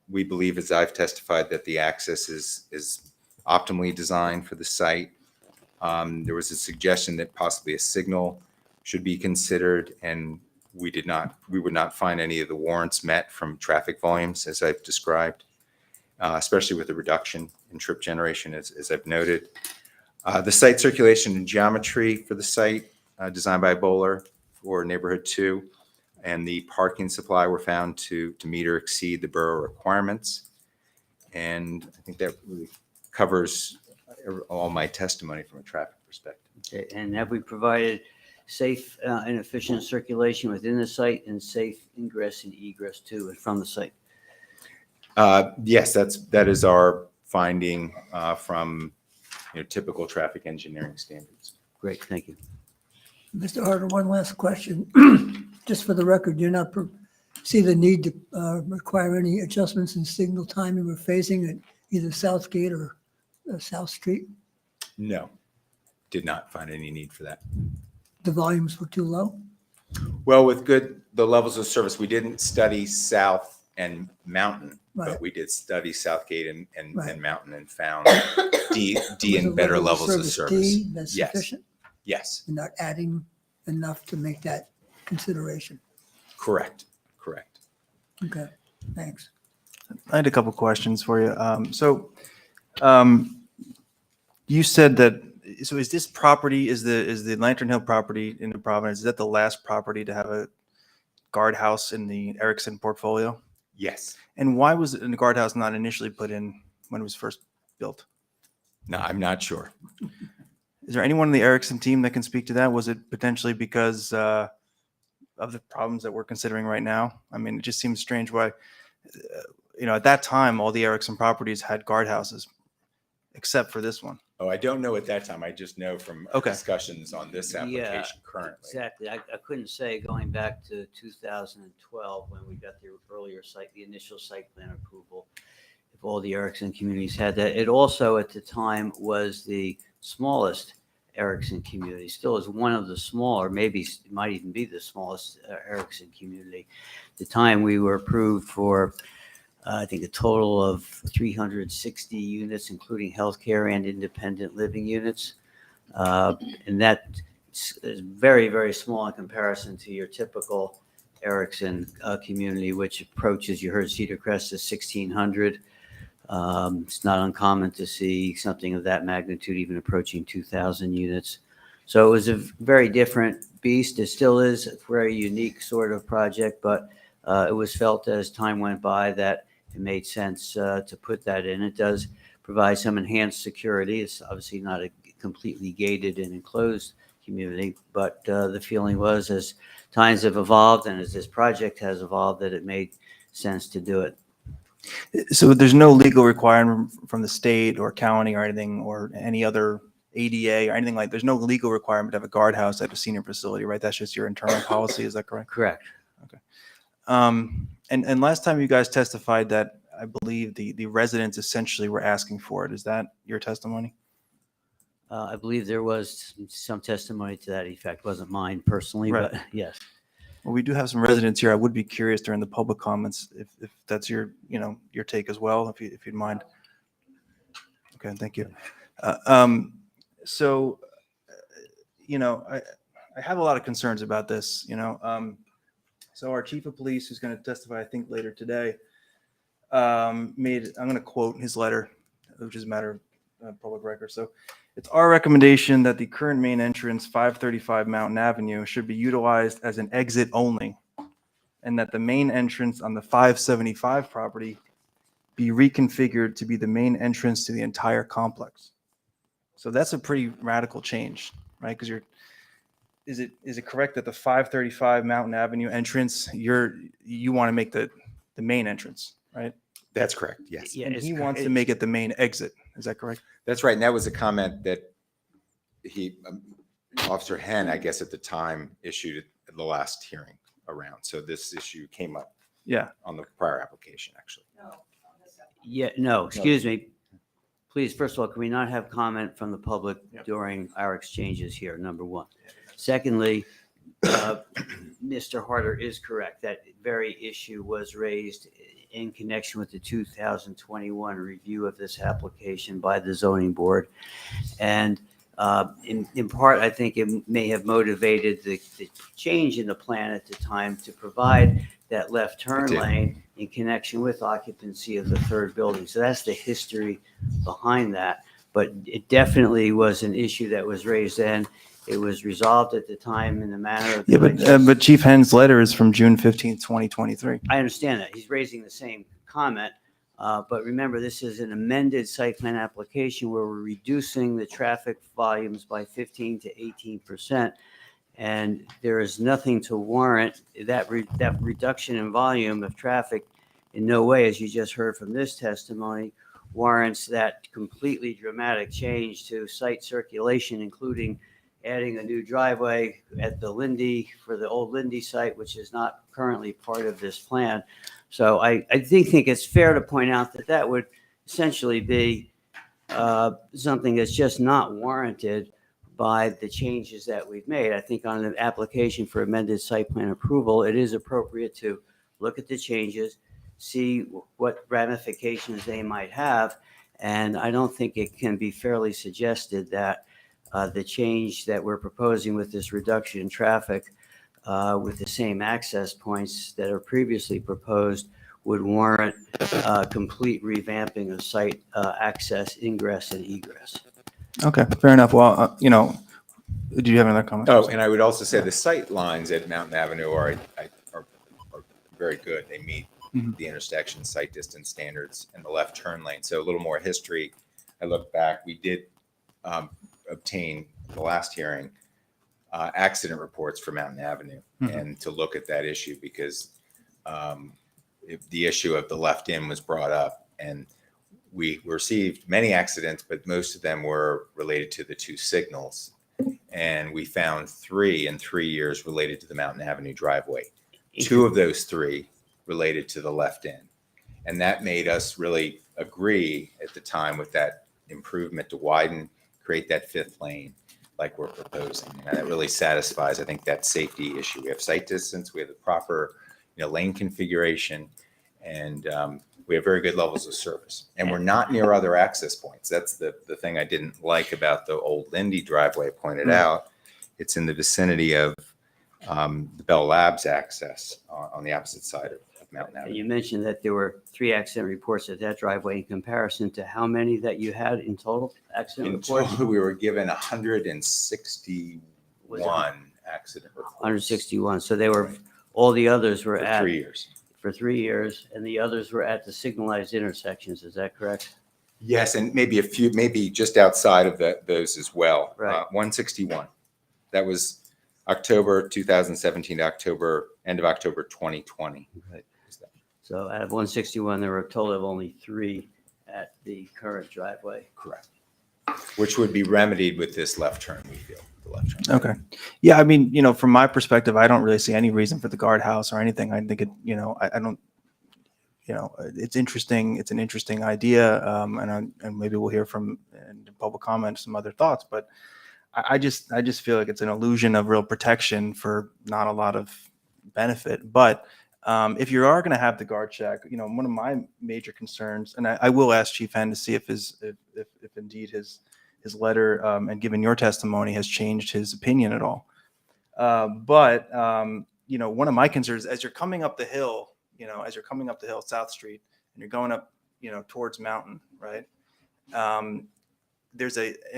We believe, as I've testified, that the access is optimally designed for the site. There was a suggestion that possibly a signal should be considered, and we would not find any of the warrants met from traffic volumes, as I've described, especially with the reduction in trip generation, as I've noted. The site circulation and geometry for the site, designed by Bowler for neighborhood 2, and the parking supply were found to meet or exceed the borough requirements. And I think that really covers all my testimony from a traffic perspective. Okay, and have we provided safe and efficient circulation within the site and safe ingress and egress to and from the site? Yes, that is our finding from typical traffic engineering standards. Great, thank you. Mr. Harder, one last question. Just for the record, do you not see the need to require any adjustments in signal timing or phasing at either Southgate or South Street? No, did not find any need for that. The volumes were too low? Well, with the levels of service, we didn't study South and Mountain, Right. but we did study Southgate and Right. Mountain and found D Was and the better level of levels of service. D, that's Yes. sufficient? Yes, You're not adding enough to make that consideration? correct. Okay, thanks. I had a couple questions for you. You said that, so is this property, is the Lantern Hill property in New Providence, is that the last property to have a guardhouse in the Erickson portfolio? Yes. And why was the guardhouse not initially put in when it was first built? No, I'm not sure. Is there anyone in the Erickson team that can speak to that? Was it potentially because of the problems that we're considering right now? I mean, it just seems strange why, at that time, all the Erickson properties had guardhouses, except for this one. Oh, I don't know at that time. I just know from Okay. discussions on this application currently. Exactly. I couldn't say going back to 2012 when we got the initial site plan approval, if all the Erickson communities had that. It also at the time was the smallest Erickson community, still is one of the smaller, maybe it might even be the smallest Erickson community. At the time we were approved for I think a total of 360 units, including healthcare and independent living units. And that is very, very small in comparison to your typical Erickson community, which approaches, you heard Cedar Crest is 1,600. It's not uncommon to see something of that magnitude, even approaching 2,000 units. So it was a very different beast. It still is a very unique sort of project, but it was felt as time went by that it made sense to put that in. It does provide some enhanced security. It's obviously not a completely gated and enclosed community, but the feeling was as times have evolved and as this project has evolved that it made sense to do it. So there's no legal requirement from the state or county or anything or any other ADA or anything like, there's no legal requirement to have a guardhouse at a senior facility, right? That's just your internal policy. Is that correct? Correct. Okay. And last time you guys testified that I believe the residents essentially were asking for it. Is that your testimony? I believe there was some testimony to that effect. Wasn't mine personally, Right. but yes. Well, we do have some residents here. I would be curious during the public comments if that's your, your take as well, if you'd mind. Okay, thank you. So, I have a lot of concerns about this, So our chief of police, who's going to testify, I think later today, I'm going to quote his letter, which is a matter of public record. So it's our recommendation that the current main entrance, 535 Mountain Avenue, should be utilized as an exit only, and that the main entrance on the 575 property be reconfigured to be the main entrance to the entire complex. So that's a pretty radical change, right? Because is it correct that the 535 Mountain Avenue entrance, you want to make the main entrance, right? That's correct. Yes. Yeah, And it's he cor- wants to it- make it the main exit. Is that correct? That's right. And that was a comment that Officer Hen, I guess at the time, issued at the last hearing around. So this issue came up Yeah. on the prior application, actually. Yeah, no, excuse me. Please, first of all, can we not have comment from the public during our exchanges here, number one? Secondly, Mr. Harder is correct. That very issue was raised in connection with the 2021 review of this application by the zoning board. And in part, I think it may have motivated the change in the plan at the time to provide that left turn did. lane in connection with occupancy of the third building. So that's the history behind that. But it definitely was an issue that was raised then. It was resolved at the time in the manner. Yeah, but Chief Hen's letter is from June 15th, 2023. I understand that. He's raising the same comment. But remember, this is an amended site plan application where we're reducing the traffic volumes by 15 to 18%. And there is nothing to warrant that reduction in volume of traffic in no way, as you just heard from this testimony, warrants that completely dramatic change to site circulation, including adding a new driveway at the Lindy for the old Lindy site, which is not currently part of this plan. So I think it's fair to point out that that would essentially be something that's just not warranted by the changes that we've made. I think on an application for amended site plan approval, it is appropriate to look at the changes, see what ramifications they might have. And I don't think it can be fairly suggested that the change that we're proposing with this reduction in traffic with the same access points that are previously proposed would warrant complete revamping of site access, ingress, and egress. Okay, fair enough. Well, do you have another comment? Oh, and I would also say the sight lines at Mountain Avenue are very good. They meet Mhm. the intersection sight distance standards and the left turn lane. So a little more history. I look back, we did obtain the last hearing accident reports for Mountain Avenue Mhm. and to look at that issue because the issue of the left in was brought up and we received many accidents, but most of them were related to the two signals. And we found 3 in 3 years related to the Mountain Avenue driveway. 2 of those 3 related to the left end. And that made us really agree at the time with that improvement to widen, create that 5th lane like we're proposing. And that really satisfies, I think, that safety issue. We have sight distance, we have the proper lane configuration, and we have very good levels of service. And we're not near other access points. That's the thing I didn't like about the old Lindy driveway I pointed out. It's in the vicinity of the Bell Labs access on the opposite side of Mountain And Avenue. you mentioned that there were 3 accident reports at that driveway in comparison to how many that you had in total accident In reports? total, we were given 161 accident reports. 161. So they were, all the others were For at, 3 years. for 3 years, and the others were at the signalized intersections. Is that correct? Yes, and maybe a few, maybe just outside of those as well. Right. 161. That was October 2017 to end of October 2020. Right. So out of 161, there were a total of only 3 at the current driveway. Correct. Which would be remedied with this left turn, we feel, the left turn. Okay. Yeah, I mean, from my perspective, I don't really see any reason for the guardhouse or anything. I think it, I don't, it's interesting. It's an interesting idea, and maybe we'll hear from in public comment some other thoughts. But I just feel like it's an illusion of real protection for not a lot of benefit. But if you are going to have the guard check, one of my major concerns, and I will ask Chief Henn to see if indeed his letter and given your testimony has changed his opinion at all. But one of my concerns as you're coming up the hill, South Street, and you're going up, towards Mountain, right? And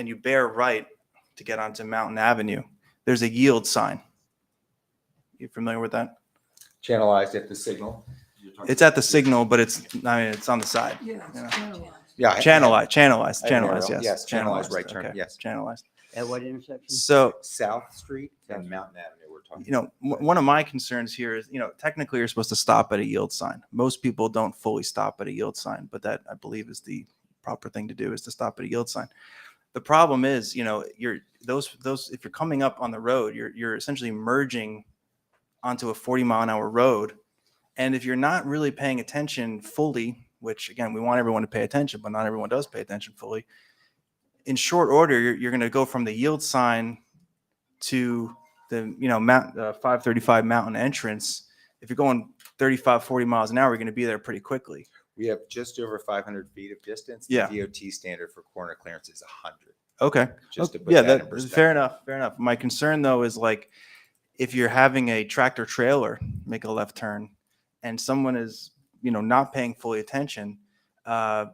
you bear right to get onto Mountain Avenue. There's a yield sign. You familiar with that? Channelized at the signal. It's at the signal, but it's on the side. Yeah, You know? it's channelized. Yeah. Channelized, I have an arrow. yes. Yes, channelized right turn, okay, yes. Channelized. At what intersection? So, South Street and Mountain Avenue we're talking. one of my concerns here is, technically you're supposed to stop at a yield sign. Most people don't fully stop at a yield sign, but that I believe is the proper thing to do, is to stop at a yield sign. The problem is, if you're coming up on the road, you're essentially merging onto a 40-mile-an-hour road. And if you're not really paying attention fully, which again, we want everyone to pay attention, but not everyone does pay attention fully. In short order, you're going to go from the yield sign to the 535 Mountain entrance. If you're going 35, 40 miles an hour, you're going to be there pretty quickly. We have just over 500 feet of distance. Yeah. The DOT standard for corner clearance is 100. Okay. Just to put Yeah, that in fair perspective. enough. My concern though is like, if you're having a tractor trailer make a left turn and someone is, not paying fully attention, going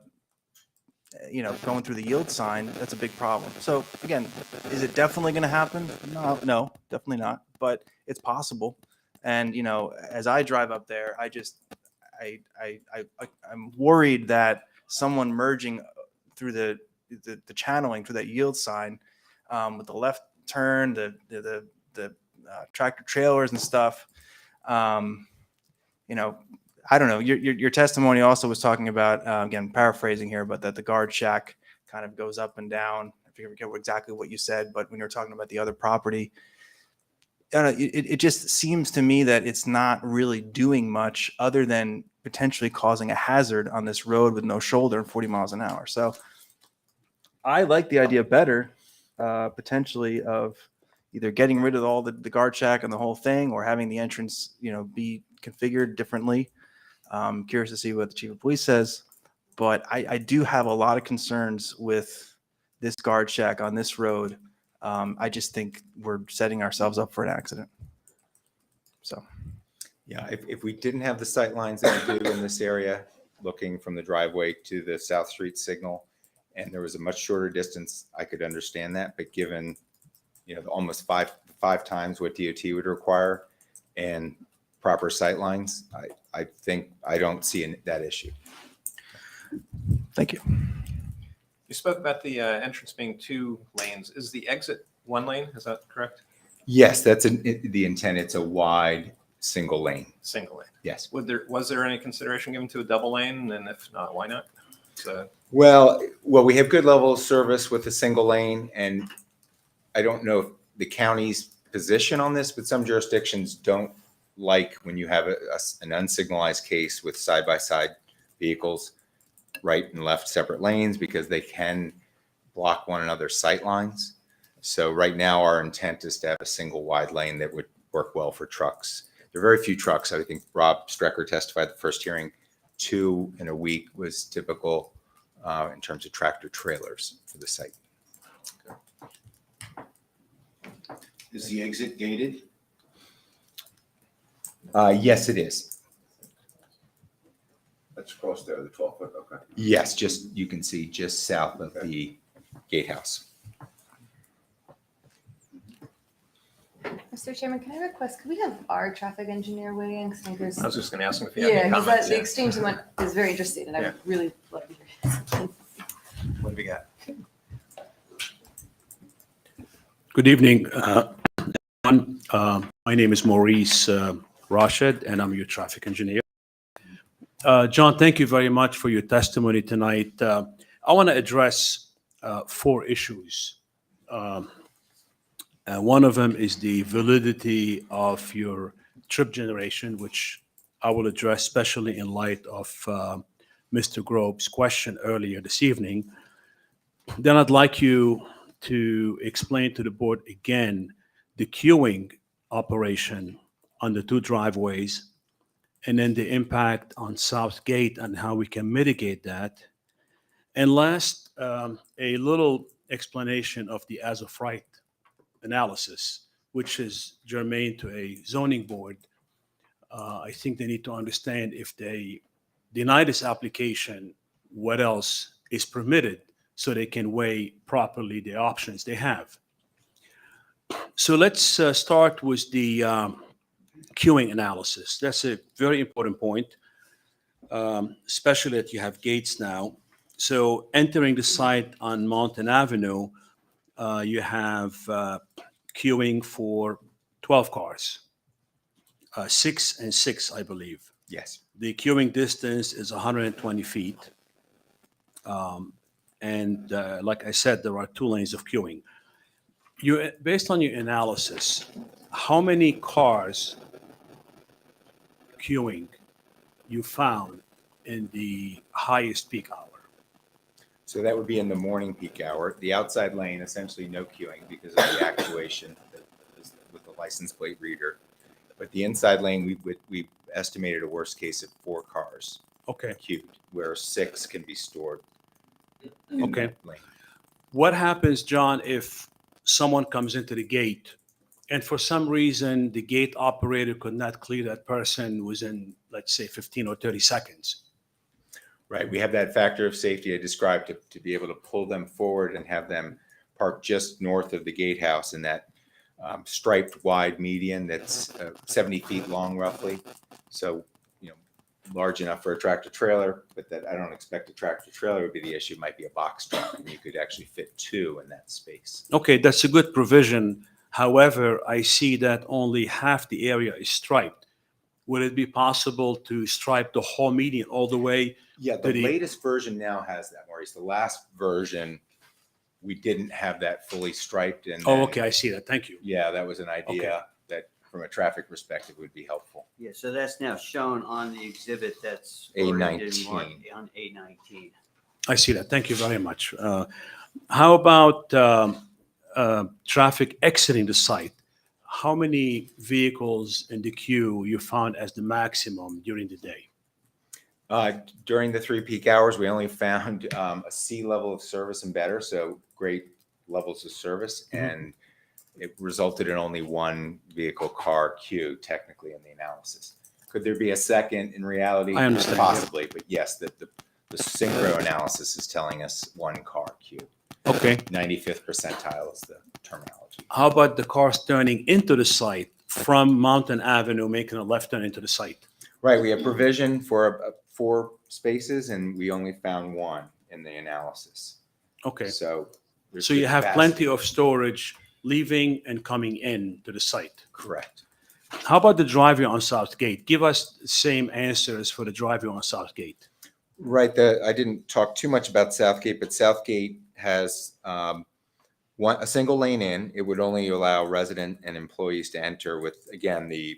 through the yield sign, that's a big problem. So again, is it definitely going to happen? No, definitely not. But it's possible. And, as I drive up there, I'm worried that someone merging through the channeling through that yield sign with the left turn, the tractor trailers and stuff. I don't know. Your testimony also was talking about, again, paraphrasing here, but that the guard shack kind of goes up and down. I forget exactly what you said, but when you're talking about the other property, I don't know, it just seems to me that it's not really doing much other than potentially causing a hazard on this road with no shoulder and 40 miles an hour. So I like the idea better, potentially, of either getting rid of all the guard shack and the whole thing, or having the entrance, be configured differently. Curious to see what the chief of police says, but I do have a lot of concerns with this guard shack on this road. I just think we're setting ourselves up for an accident. So, Yeah, if we didn't have the sight lines that we do in this area, looking from the driveway to the South Street signal, and there was a much shorter distance, I could understand that. But given, almost five times what DOT would require and proper sight lines, I think I don't see that issue. thank you. You spoke about the entrance being 2 lanes. Is the exit 1 lane? Is that correct? Yes, that's the intent. It's a wide single lane. Single lane. Yes. Was there any consideration given to a double lane? And if not, why not? Well, we have good level of service with a single lane, and I don't know if the county's position on this, but some jurisdictions don't like when you have an unsignalized case with side-by-side vehicles, right and left separate lanes, because they can block one another's sight lines. So right now our intent is to have a single wide lane that would work well for trucks. There are very few trucks. I think Rob Strecker testified at the first hearing, 2 in a week was typical in terms of tractor trailers for the site. Is the exit gated? Yes, it is. That's across there, the 12-foot, okay. Yes, you can see just south of the gatehouse. Mr. Chairman, can I request, could we have our traffic engineer weigh in? 'Cause I think there's- I was just going to ask him if he had Yeah, any because comments. the exchange is very interesting, and I Yeah. would really love to hear his. What have we got? Good evening. My name is Maurice Rashid, and I'm your traffic engineer. John, thank you very much for your testimony tonight. I want to address 4 issues. One of them is the validity of your trip generation, which I will address, especially in light of Mr. Grove's question earlier this evening. Then I'd like you to explain to the board again the queuing operation on the two driveways, and then the impact on South Gate and how we can mitigate that. And last, a little explanation of the as of right analysis, which is germane to a zoning board. I think they need to understand if they deny this application, what else is permitted so they can weigh properly the options they have. So let's start with the queuing analysis. That's a very important point, especially that you have gates now. So entering the site on Mountain Avenue, you have queuing for 12 cars, 6 and 6, I believe. Yes. The queuing distance is 120 feet. And like I said, there are 2 lanes of queuing. Based on your analysis, how many cars queuing you found in the highest peak hour? So that would be in the morning peak hour. The outside lane, essentially no queuing because of the actuation with the license plate reader. But the inside lane, we estimated a worst case of 4 cars Okay. queued, where 6 can be stored in Okay. that lane. What happens, John, if someone comes into the gate and for some reason the gate operator could not clear that person within, let's say, 15 or 30 seconds? Right. We have that factor of safety I described to be able to pull them forward and have them park just north of the gatehouse in that striped wide median that's 70 feet long roughly. So, large enough for a tractor trailer, but that I don't expect a tractor trailer would be the issue. It might be a box truck and you could actually fit 2 in that space. Okay, that's a good provision. However, I see that only half the area is striped. Would it be possible to stripe the whole median all the way? Yeah, the the- latest version now has that, Maurice. The last version, we didn't have that fully striped. And Oh, then- okay, I see that. Thank you. Yeah, that was an idea Okay. that from a traffic perspective would be helpful. Yeah, so that's now shown on the exhibit that's A19. already been marked on A19. I see that. Thank you very much. How about traffic exiting the site? How many vehicles in the queue you found as the maximum during the day? During the 3 peak hours, we only found a C level of service and better, so great levels of service, and it resulted in only 1 vehicle car queue technically in the analysis. Could there be a second in reality? I understand, yeah. Possibly, but yes, the synchro analysis is telling us 1 car queue. Okay. 95th percentile is the terminology. How about the cars turning into the site from Mountain Avenue, making a left turn into the site? Right, we have provision for 4 spaces, and we only found 1 in the analysis. Okay. So there's So you good have capacity. plenty of storage leaving and coming in to the site. Correct. How about the driveway on South Gate? Give us the same answers for the driveway on South Gate. Right. I didn't talk too much about Southgate, but Southgate has a single lane in. It would only allow resident and employees to enter with, again, the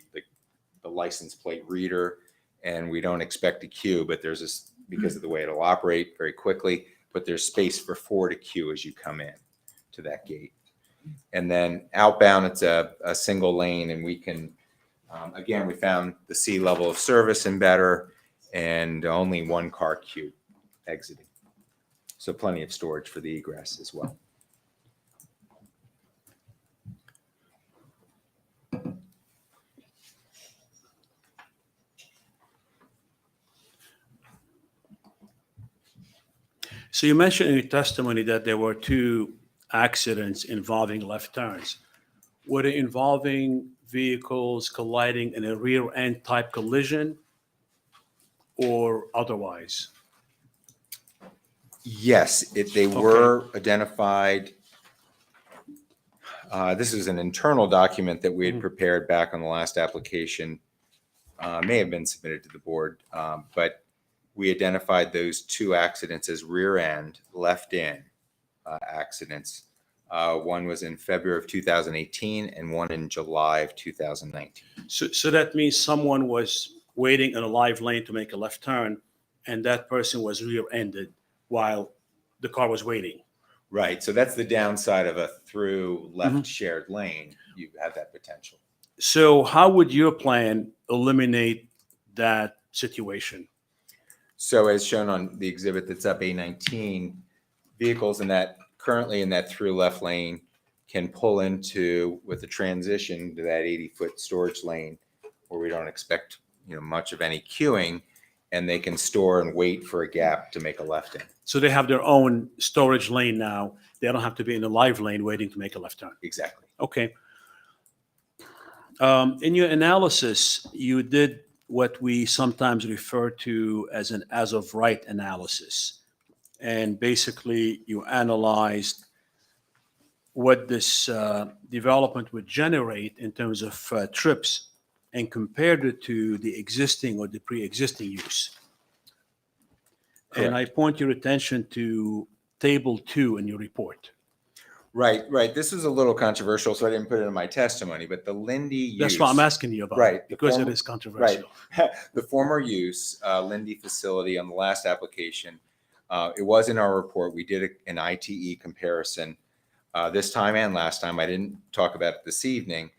license plate reader, and we don't expect a queue, but there's this, because of the way it'll operate very quickly, but there's space for 4 to queue as you come in to that gate. And then outbound, it's a single lane, and we can, again, we found the C level of service and better, and only 1 car queue exiting. So plenty of storage for the egress as well. So you mentioned in your testimony that there were 2 accidents involving left turns. Were they involving vehicles colliding in a rear end type collision or otherwise? Yes, they were identified. This is an internal document that we had prepared back on the last application. May have been submitted to the board, but we identified those 2 accidents as rear end, left in accidents. One was in February of 2018 and one in July of 2019. So that means someone was waiting in a live lane to make a left turn, and that person was rear-ended while the car was waiting. Right. So that's the downside of a through left Mhm. shared lane. You have that potential. So how would your plan eliminate that situation? So as shown on the exhibit that's up A19, vehicles currently in that through left lane can pull into with the transition to that 80-foot storage lane where we don't expect, much of any queuing, and they can store and wait for a gap to make a left in. So they have their own storage lane now. They don't have to be in the live lane waiting to make a left turn. Exactly. Okay. In your analysis, you did what we sometimes refer to as an as of right analysis. And basically, you analyzed what this development would generate in terms of trips and compared it to the existing or the pre-existing use. And I point your attention to table 2 in your report. Right. This is a little controversial, so I didn't put it in my testimony, but the Lindy use. That's what I'm asking you about. Right. Because it is controversial. Right. The former use, Lindy facility on the last application, it was in our report. We did an ITE comparison this time and last time. I didn't talk about it this evening.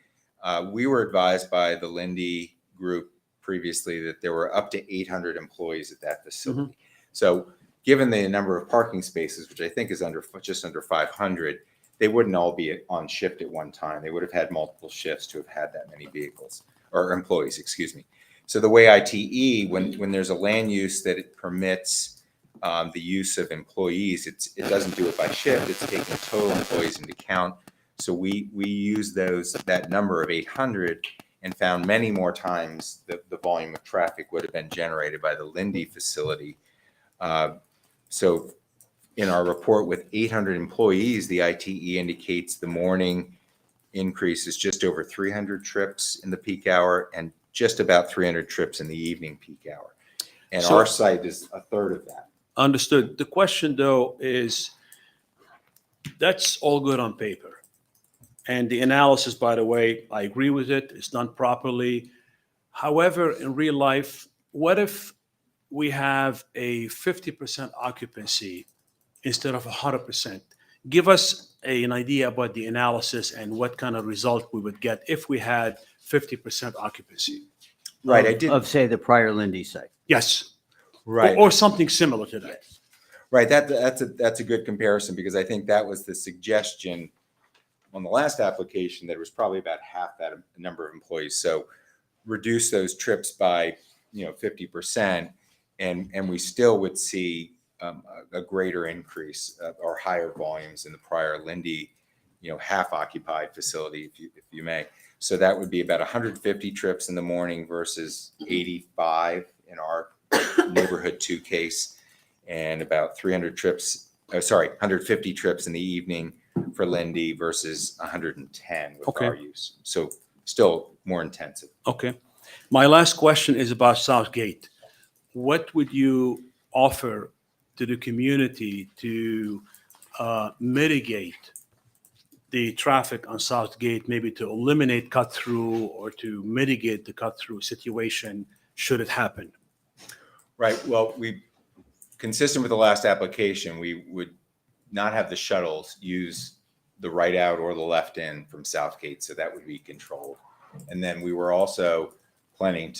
We were advised by the Lindy group previously that there were up to 800 employees at that facility. So given the number of parking spaces, which I think is just under 500, they wouldn't all be on shift at one time. They would have had multiple shifts to have had that many vehicles or employees, excuse me. So the way ITE, when there's a land use that it permits the use of employees, it doesn't do it by shift. It's taking total employees into account. So we use that number of 800 and found many more times the volume of traffic would have been generated by the Lindy facility. So in our report with 800 employees, the ITE indicates the morning increase is just over 300 trips in the peak hour and just about 300 trips in the evening peak hour. And So- our site is a third of that. Understood. The question, though, is that's all good on paper. And the analysis, by the way, I agree with it. It's done properly. However, in real life, what if we have a 50% occupancy instead of 100%? Give us an idea about the analysis and what kind of result we would get if we had 50% occupancy. Right. I did. Of, say, the prior Lindy site. Yes. Right. Or something similar to that. Right. That's a good comparison because I think that was the suggestion on the last application that it was probably about half that number of employees. So reduce those trips by 50%, and we still would see a greater increase or higher volumes in the prior Lindy, half occupied facility, if you may. So that would be about 150 trips in the morning versus 85 in our neighborhood 2 case, and about 150 trips in the evening for Lindy versus 110 with our use. So still more intensive. Okay. My last question is about Southgate. What would you offer to the community to mitigate the traffic on Southgate, maybe to eliminate cut-through or to mitigate the cut-through situation should it happen? Right. Well, consistent with the last application, we would not have the shuttles use the right out or the left in from Southgate, so that would be controlled. And then we were also planning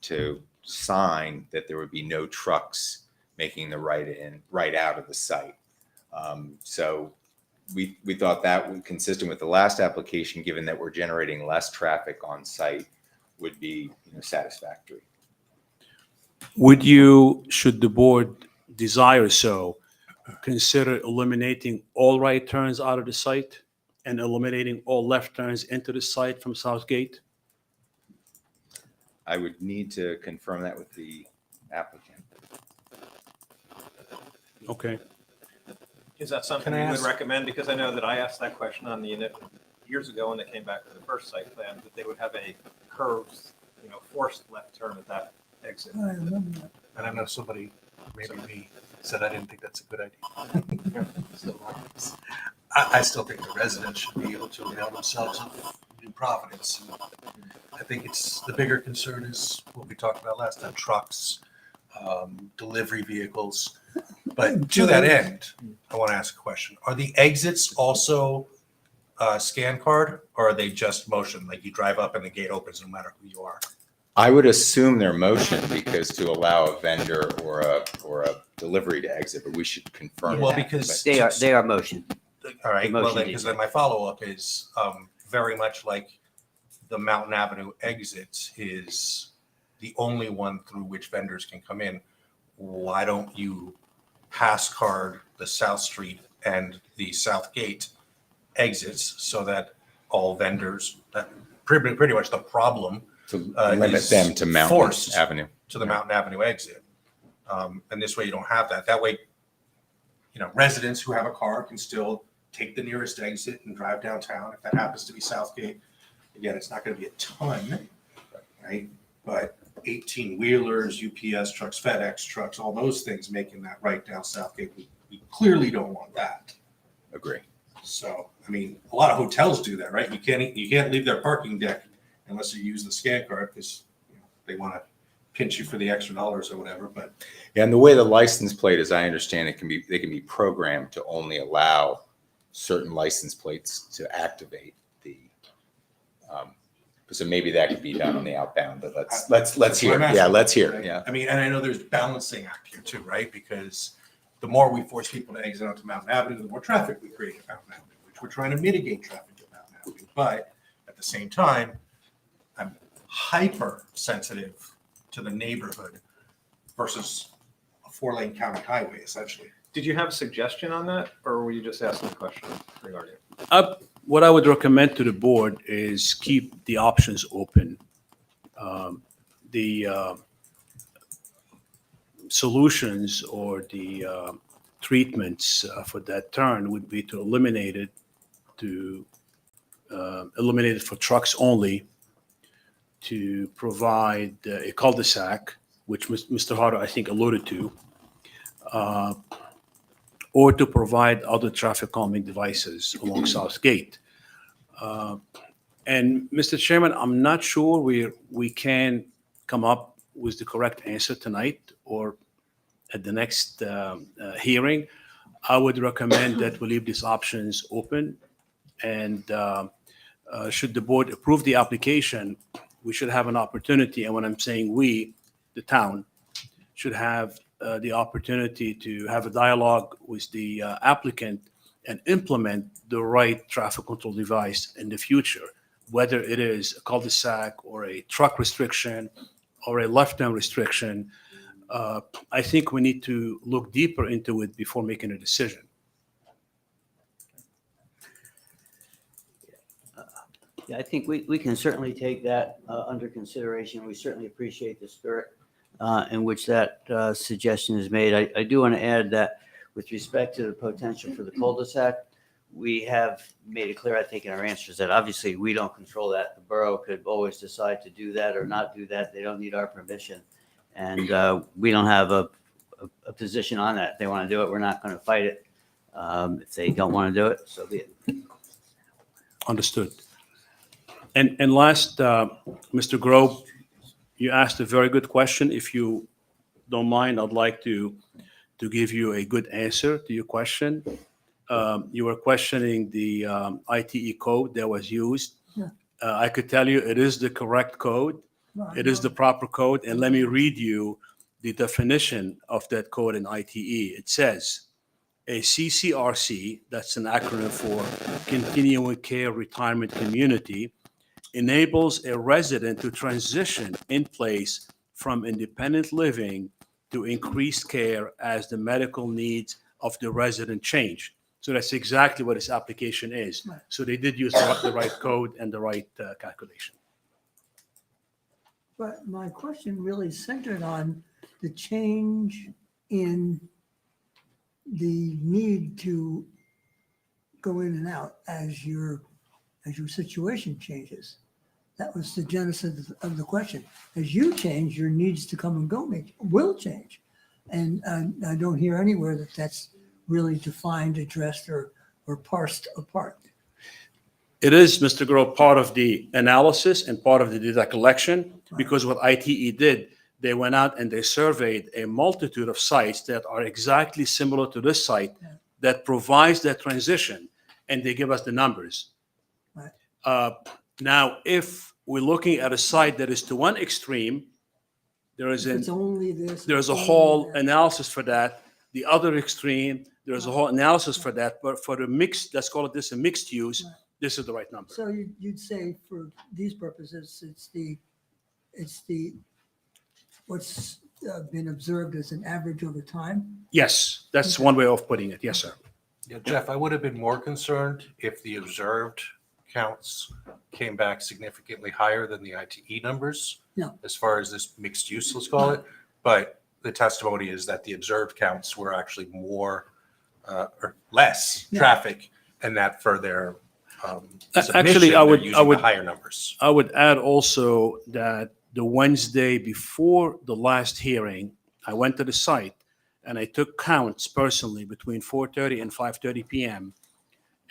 to sign that there would be no trucks making the right out of the site. So we thought that would, consistent with the last application, given that we're generating less traffic on site, would be satisfactory. Would you, should the board desire so, consider eliminating all right turns out of the site and eliminating all left turns into the site from Southgate? I would need to confirm that with the applicant. Okay. Is that something you would recommend? Because I know that I asked that question on the years ago when they came back to the first site plan, that they would have a curved, forced left turn at that exit. I remember that. And I know somebody, maybe me, said I didn't think that's a good idea. I still think the residents should be able to avail themselves of new New Providence. I think it's, the bigger concern is what we talked about last time, trucks, delivery vehicles. But to that end, I want to ask a question. Are the exits also scan card, or are they just motion? Like you drive up and the gate opens no matter who you are? I would assume they're motion because to allow a vendor or a delivery to exit, but we should confirm Well, that. because They are motion. all right, well, Motion because then my follow-up is very much like the Mountain Avenue exit is the only one through which vendors can come in. Why don't you pass card the South Street and the South Gate exits so that all vendors, that pretty much the problem To limit is them to Mountain forced Avenue. to the Mountain Avenue exit. And this way you don't have that. That way, residents who have a car can still take the nearest exit and drive downtown. If that happens to be Southgate, again, it's not going to be a ton, right? But 18-wheelers, UPS trucks, FedEx trucks, all those things making that right down Southgate, we clearly don't want that. Agree. So, I mean, a lot of hotels do that, right? You can't leave their parking deck unless you use the scan card because they want to pinch you for the extra dollars or whatever. But Yeah, and the way the license plate, as I understand it, they can be programmed to only allow certain license plates to activate the. So maybe that could be done on the outbound, but let's hear. Yeah, let's hear. Right? Yeah. I mean, and I know there's balancing act here too, right? Because the more we force people to exit onto Mountain Avenue, the more traffic we create at Mountain Avenue, which we're trying to mitigate traffic at Mountain Avenue. But at the same time, I'm hypersensitive to the neighborhood versus a 4-lane county highway, essentially. Did you have a suggestion on that, or were you just asking a question regarding it? What I would recommend to the board is keep the options open. The solutions or the treatments for that turn would be to eliminate it for trucks only, to provide a cul-de-sac, which Mr. Harder, I think, alluded to, or to provide other traffic calming devices along South Gate. And Mr. Chairman, I'm not sure we can come up with the correct answer tonight or at the next hearing. I would recommend that we leave these options open, and should the board approve the application, we should have an opportunity, and when I'm saying we, the town, should have the opportunity to have a dialogue with the applicant and implement the right traffic control device in the future, whether it is a cul-de-sac or a truck restriction or a left-turn restriction. I think we need to look deeper into it before making a decision. Yeah, I think we can certainly take that under consideration. We certainly appreciate the spirit in which that suggestion is made. I do want to add that with respect to the potential for the cul-de-sac, we have made it clear, I think, in our answers that obviously we don't control that. The borough could always decide to do that or not do that. They don't need our permission. And we don't have a position on that. If they want to do it, we're not going to fight it. If they don't want to do it, so be it. Understood. And last, Mr. Grove, you asked a very good question. If you don't mind, I'd like to give you a good answer to your question. You were questioning the ITE code that was used. Yeah. I could tell you it is the correct code. It is the proper code. And let me read you the definition of that code in ITE. It says, a CCRC, that's an acronym for Continuing Care Retirement Community, enables a resident to transition in place from independent living to increased care as the medical needs of the resident change. So that's exactly what this application is. Right. So they did use the right code and the right calculation. But my question really centered on the change in the need to go in and out as your situation changes. That was the genesis of the question. As you change, your needs to come and go will change. And I don't hear anywhere that that's really defined, addressed, or parsed apart. It is, Mr. Grove, part of the analysis and part of the data collection, because what ITE did, they went out and they surveyed a multitude of sites that are exactly similar to this site that provides that transition, and they give us the numbers. Right. Now, if we're looking at a site that is to one extreme, If it's only this. there's a only whole that. analysis for that. The other extreme, there's a whole analysis for that. But for the mixed, let's call it this a mixed use, Right. this is the right number. So you'd say for these purposes, it's the, what's been observed as an average over time? Yes, that's one way of putting it. Yes, sir. Yeah, Jeff, I would have been more concerned if the observed counts came back significantly higher than the ITE numbers. Yeah. As far as this mixed use, let's call it. But the testimony is that the observed counts were actually more or less Yeah. traffic, and that for their Actually, submission, I they're would, using the higher numbers. I would add also that the Wednesday before the last hearing, I went to the site and I took counts personally between 4:30 and 5:30 p.m.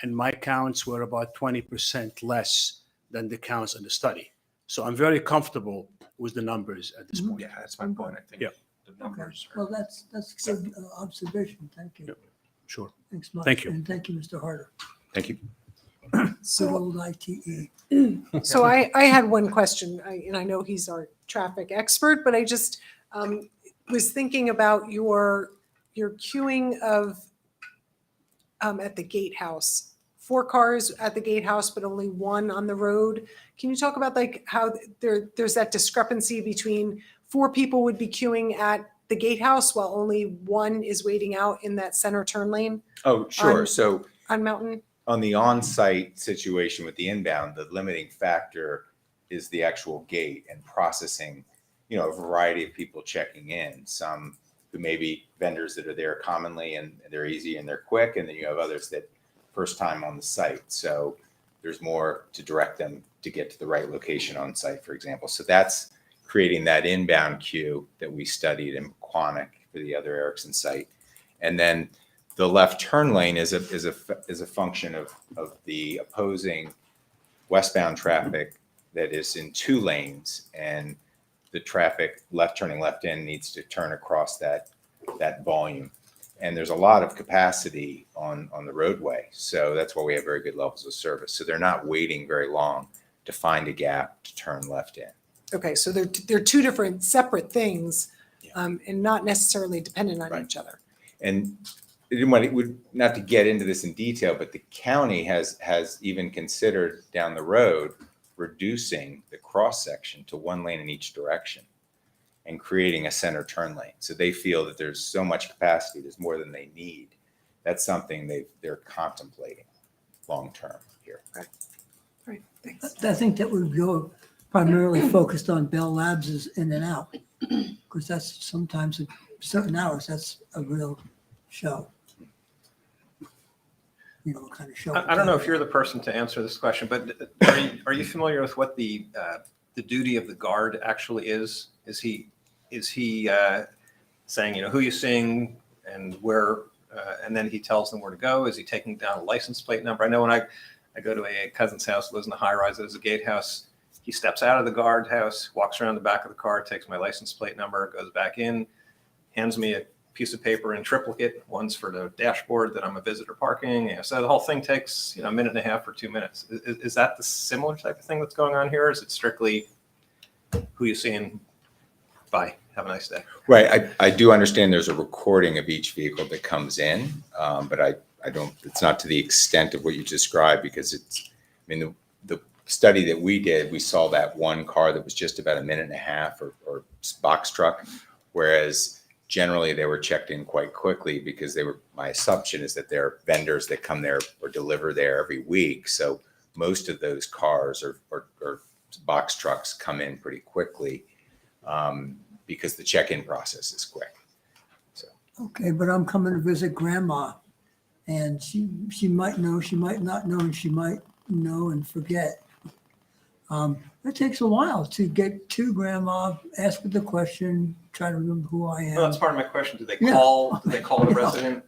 And my counts were about 20% less than the counts in the study. So I'm very comfortable with the numbers at this point. Yeah, that's my point. I think Yeah. the Okay, numbers are. well, that's good observation. Thank you. Yep. Sure. Thanks much. Thank you. And thank you, Mr. Harder. Thank you. Good So, old ITE. so I had one question, and I know he's our traffic expert, but I just was thinking about your queuing of at the gatehouse. 4 cars at the gatehouse, but only 1 on the road. Can you talk about like how there's that discrepancy between 4 people would be queuing at the gatehouse while only 1 is waiting out in that center turn lane Oh, sure. On- So on Mountain? on the on-site situation with the inbound, the limiting factor is the actual gate and processing, a variety of people checking in. Some who may be vendors that are there commonly and they're easy and they're quick. And then you have others that first time on the site. So there's more to direct them to get to the right location on site, for example. So that's creating that inbound queue that we studied in Quantic for the other Ericsson site. And then the left turn lane is a function of the opposing westbound traffic that is in 2 lanes, and the traffic turning left in needs to turn across that volume. And there's a lot of capacity on the roadway, so that's why we have very good levels of service. So they're not waiting very long to find a gap to turn left in. Okay, so they're 2 different separate things and not necessarily dependent on Right. each other. And not to get into this in detail, but the county has even considered down the road reducing the cross section to 1 lane in each direction and creating a center turn lane. So they feel that there's so much capacity, there's more than they need. That's something they're contemplating long-term here. Right, thanks. I think that would go primarily focused on Bell Labs' in and out, because that's sometimes at certain hours, that's a real show. What kind of show. I don't know if you're the person to answer this question, but are you familiar with what the duty of the guard actually is? Is he saying, who you seeing and where, and then he tells them where to go? Is he taking down a license plate number? I know when I go to a cousin's house, lives in a high rise, there's a gatehouse. He steps out of the guard house, walks around the back of the car, takes my license plate number, goes back in, hands me a piece of paper in triplicate. One's for the dashboard that I'm a visitor parking. So the whole thing takes, a minute and a half or 2 minutes. Is that the similar type of thing that's going on here? Or is it strictly who you seeing? Bye. Have a nice day. Right. I do understand there's a recording of each vehicle that comes in, but I don't, it's not to the extent of what you described, because the study that we did, we saw that one car that was just about a minute and a half or box truck, whereas generally they were checked in quite quickly because my assumption is that they're vendors that come there or deliver there every week. So most of those cars or box trucks come in pretty quickly because the check-in process is quick. So. Okay, but I'm coming to visit grandma, and she might know, she might not know, and she might know and forget. It takes a while to get to grandma, ask her the question, try to remember who I am. Well, that's part of my question. Do they Yeah. call the resident?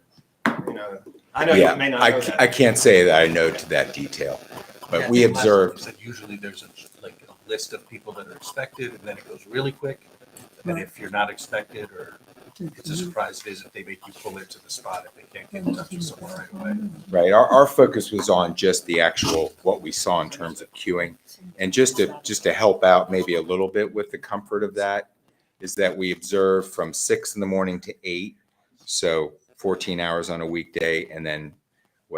I know Yeah, you may not know that. I can't say that I know to that detail. But Yeah, we I think last time observed, you said usually there's like a list of people that are expected, and then it goes really quick. And if you're not expected, or it's a surprise visit, they make you pull into the spot if they can't get in touch with someone right away. right, our focus was on just the actual, what we saw in terms of queuing. And just to help out maybe a little bit with the comfort of that, is that we observe from 6 in the morning to 8, so 14 hours on a weekday, and then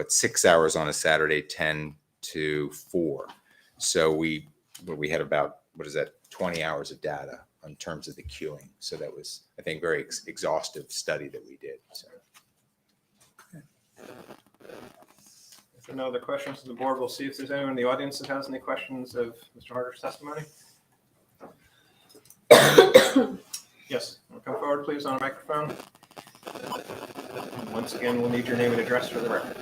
6 hours on a Saturday, 10 to 4. So we had about, 20 hours of data in terms of the queuing. So that was, I think, very exhaustive study that we did. So. If there are no other questions to the board, we'll see if there's anyone in the audience that has any questions of Mr. Harder's testimony. Yes, come forward, please, on a microphone. Once again, we'll need your name and address for the record.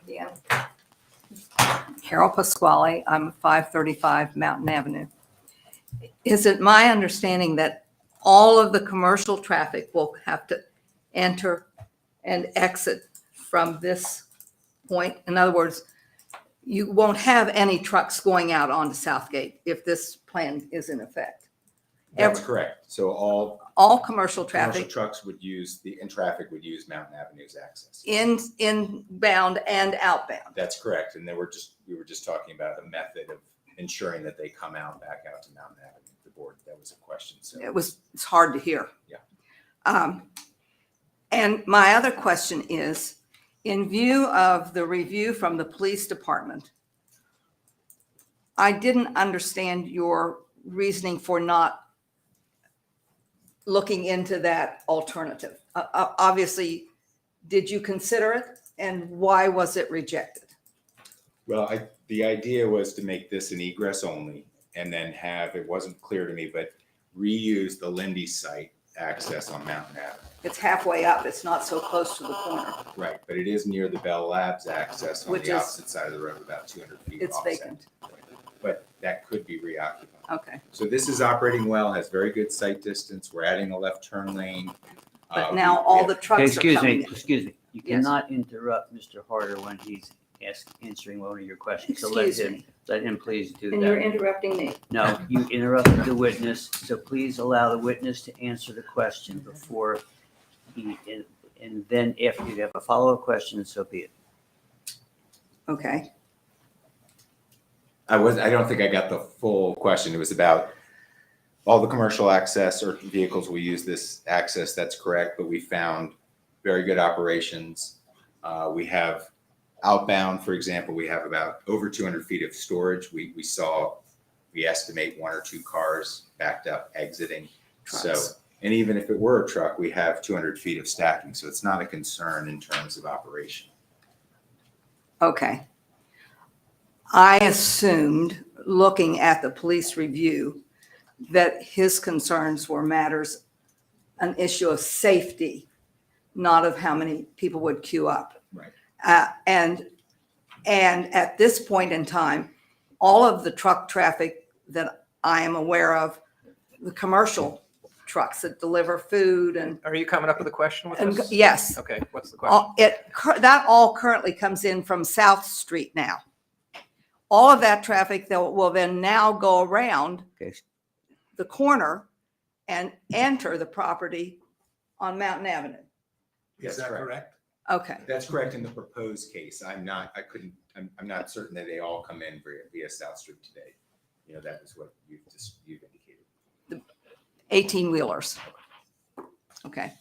Yeah. Carol Pasquale, I'm 535 Mountain Avenue. Is it my understanding that all of the commercial traffic will have to enter and exit from this point? In other words, you won't have any trucks going out onto Southgate if this plan is in effect. That's correct. So all Commercial traffic commercial trucks would use traffic would use Mountain Avenue's access. inbound and outbound. That's correct. And then we were just talking about a method of ensuring that they come back out to Mountain Avenue. The board, that was a question. So It's hard to hear. Yeah. And my other question is, in view of the review from the police department, I didn't understand your reasoning for not looking into that alternative. Obviously, did you consider it, and why was it rejected? Well, the idea was to make this an egress only, and then it wasn't clear to me, but reuse the Lindy site access on Mountain Avenue. It's halfway up. It's not so close to the corner. Right, but it is near the Bell Labs access on Which the is- opposite side of the road, about 200 feet It's offset. vacant. But that could be reoccupied. Okay. So this is operating well, has very good sight distance. We're adding a left turn lane. But now all the Okay, trucks are excuse coming me, in. excuse me. You Yes. cannot interrupt Mr. Harder when he's answering one of your questions. So Excuse let him please do And you're that. interrupting me. No, you interrupted the witness, so please allow the witness to answer the question before and then if you have a follow-up question, so be it. Okay. I don't think I got the full question. It was about all the commercial access or vehicles will use this access. That's correct, but we found very good operations. We have outbound, for example, we have about over 200 feet of storage. We estimate 1 or 2 cars backed up exiting. Trucks. So, and even if it were a truck, we have 200 feet of stacking. So it's not a concern in terms of operation. Okay. I assumed, looking at the police review, that his concerns were an issue of safety, not of how many people would queue up. Right. And at this point in time, all of the truck traffic that I am aware of, the commercial trucks that deliver food and. Are you coming up with a question with us? Yes. Okay, what's the question? That all currently comes in from South Street now. All of that traffic that will then now go around Okay. the corner and enter the property on Mountain Avenue. Is that correct? Okay. That's correct in the proposed case. I'm not certain that they all come in via South Street today. You know, that is what you've indicated. 18-wheelers. Okay.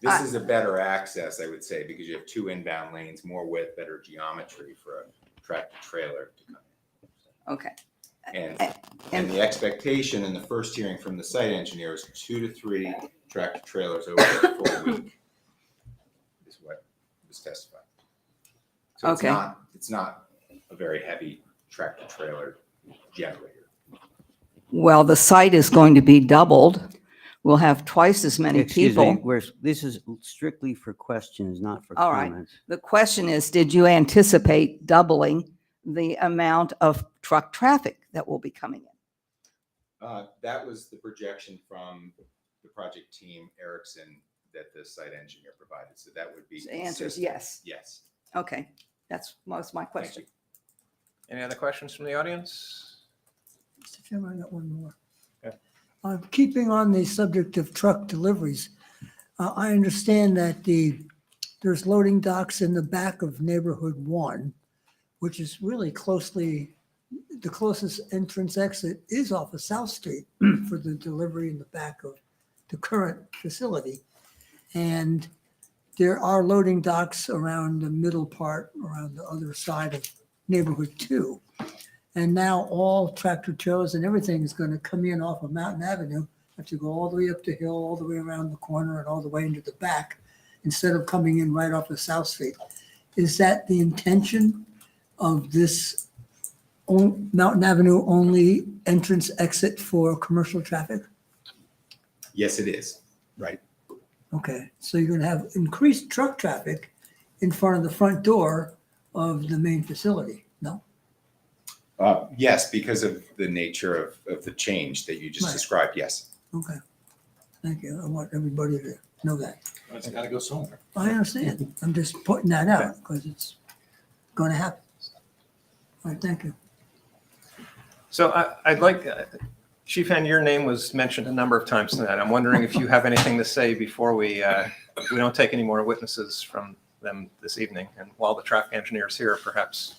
This is a better access, I would say, because you have 2 inbound lanes, more width, better geometry for a tractor trailer to come in. Okay. And the expectation in the first hearing from the site engineer is 2 to 3 tractor trailers over a full week is what was testified. So it's not a very heavy tractor trailer generator. Well, the site is going to be doubled. We'll have twice as many Excuse people. me, this is strictly for questions, not for All right. comments. The question is, did you anticipate doubling the amount of truck traffic that will be coming in? That was the projection from the project team, Erickson, that the site engineer provided. So that would be. The answer is consistent. yes. Yes. Okay. That's most my question. Any other questions from the audience? Mr. Chairman, I got one more. Okay. Keeping on the subject of truck deliveries, I understand that there's loading docks in the back of neighborhood 1, which is really the closest entrance exit is off of South Street for the delivery in the back of the current facility. And there are loading docks around the middle part, around the other side of neighborhood 2. And now all tractor trailers and everything is going to come in off of Mountain Avenue, have to go all the way up the hill, all the way around the corner and all the way into the back, instead of coming in right off of South Street. Is that the intention of this Mountain Avenue only entrance exit for commercial traffic? Yes, it is. Right. Okay, so you're gonna have increased truck traffic in front of the front door of the main facility, no? Yes, because of the nature of the change that you just Right. described, yes. Okay, thank you. I want everybody to know that. It's got to go somewhere. I understand. I'm just putting that out because it's gonna happen. All right, thank you. So I'd like, Chief Hen, your name was mentioned a number of times tonight. I'm wondering if you have anything to say before we don't take any more witnesses from them this evening. And while the traffic engineer is here, perhaps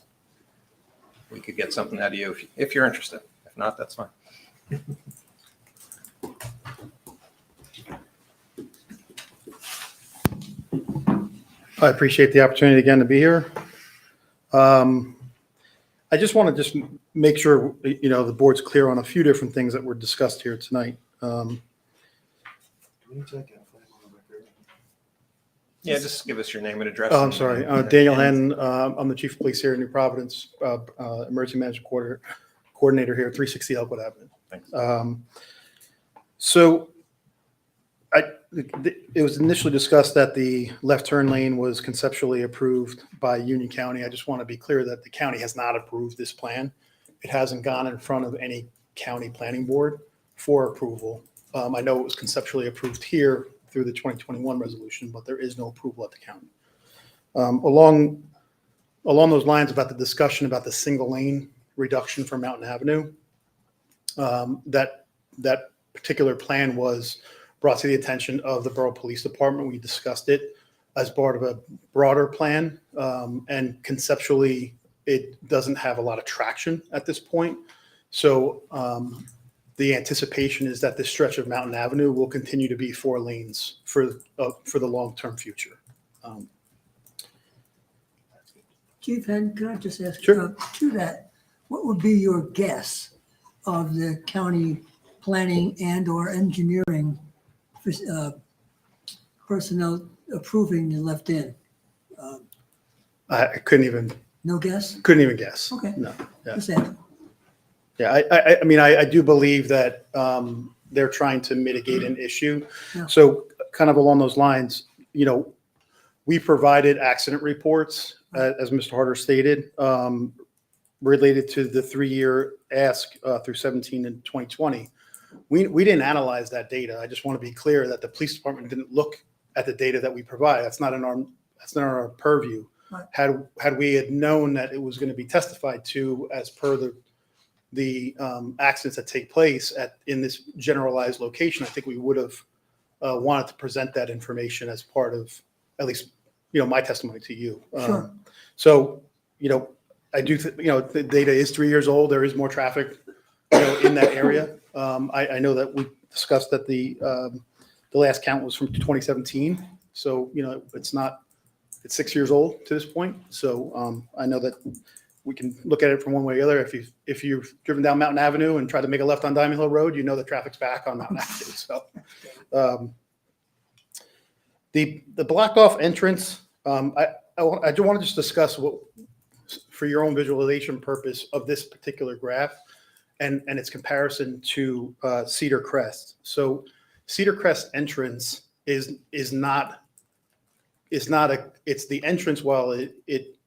we could get something out of you if you're interested. If not, that's fine. I appreciate the opportunity again to be here. I just want to just make sure, the board's clear on a few different things that were discussed here tonight. Yeah, just give us your name and address. Oh, I'm and- sorry. and- Daniel Henn, I'm the chief of police here in New Providence, emergency management coordinator here, 360 Elkwood Avenue. Thanks. So it was initially discussed that the left turn lane was conceptually approved by Union County. I just want to be clear that the county has not approved this plan. It hasn't gone in front of any county planning board for approval. I know it was conceptually approved here through the 2021 resolution, but there is no approval at the county. Along those lines about the discussion about the single lane reduction for Mountain Avenue, that particular plan was brought to the attention of the Borough Police Department. We discussed it as part of a broader plan, and conceptually, it doesn't have a lot of traction at this point. So the anticipation is that this stretch of Mountain Avenue will continue to be 4 lanes for the long-term future. Chief Henn, can I just ask Sure. to that, what would be your guess of the county planning and or engineering personnel approving the left in? I couldn't even No guess? Okay. No. Yeah. Just ask. Yeah, I mean, I do believe that they're trying to mitigate an issue. Yeah. So kind of along those lines, we provided accident reports, as Mr. Harder stated, related to the 3-year ask through 17 and 2020. We didn't analyze that data. I just want to be clear that the police department didn't look at the data that we provide. That's not in our purview. Right. Had we had known that it was going to be testified to as per the accidents that take place in this generalized location, I think we would have wanted to present that information as part of at least my testimony to you. Sure. So I do the data is 3 years old. There is more traffic in that area. I know that we discussed that the last count was from 2017. So it's 6 years old to this point. So I know that we can look at it from one way or the other. If you've driven down Mountain Avenue and tried to make a left on Diamond Hill Road, the traffic's back on Mountain Avenue. So the blocked off entrance, I do want to just discuss what, for your own visualization purpose of this particular graph and its comparison to Cedar Crest. So Cedar Crest entrance is not it's the entrance while it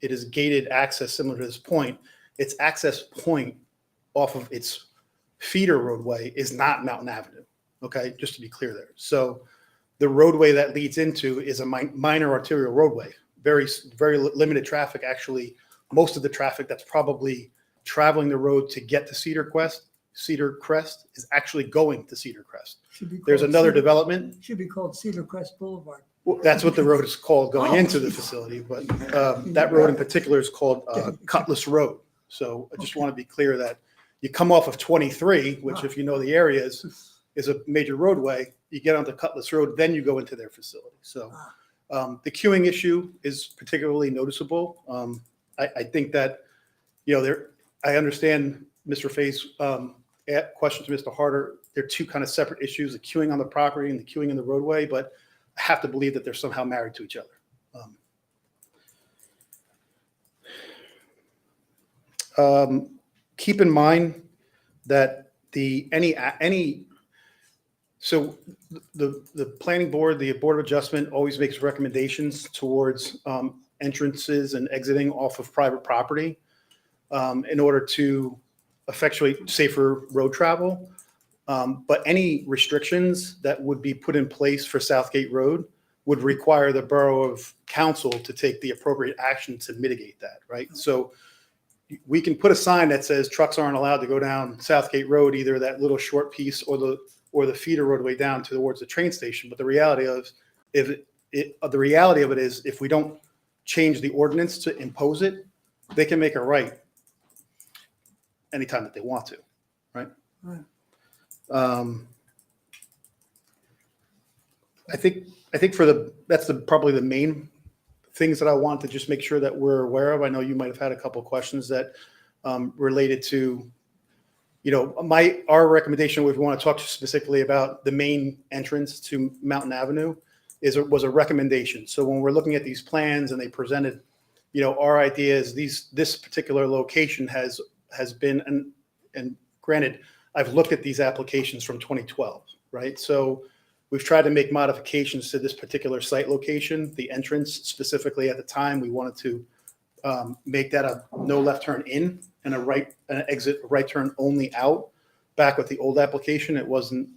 is gated access similar to this point. Its access point off of its feeder roadway is not Mountain Avenue. Okay, just to be clear there. So the roadway that leads into is a minor arterial roadway, very limited traffic. Actually, most of the traffic that's probably traveling the road to get to Cedar Crest is actually going to Cedar Crest. Should be There's called another Cedar- development. Should be called Cedar Crest Boulevard. Well, that's what the road is called going Oh, into the geez. facility, but that road in particular is called Cutlass Road. So I just want to be clear that you come off of 23, which if you know the area is a major roadway, you get onto Cutlass Road, then you go into their facility. So the queuing issue is particularly noticeable. I think that, I understand Mr. Fay's question to Mr. Harder. They're two kind of separate issues, the queuing on the property and the queuing in the roadway, but I have to believe that they're somehow married to each other. Keep in mind that the planning board, the Board of Adjustment always makes recommendations towards entrances and exiting off of private property in order to effectuate safer road travel. But any restrictions that would be put in place for Southgate Road would require the Borough of Council to take the appropriate action to mitigate that, right? So we can put a sign that says trucks aren't allowed to go down Southgate Road, either that little short piece or the feeder roadway down towards the train station. But the reality of it is, if we don't change the ordinance to impose it, they can make it right anytime that they want to, right? Right. I think that's probably the main things that I want to just make sure that we're aware of. I know you might have had a couple of questions that related to, our recommendation, if we want to talk specifically about the main entrance to Mountain Avenue, was a recommendation. So when we're looking at these plans and they presented, our idea is this particular location has been, and granted, I've looked at these applications from 2012, right? So we've tried to make modifications to this particular site location, the entrance specifically. At the time, we wanted to make that a no left turn in and an exit right turn only out. Back with the old application, it wasn't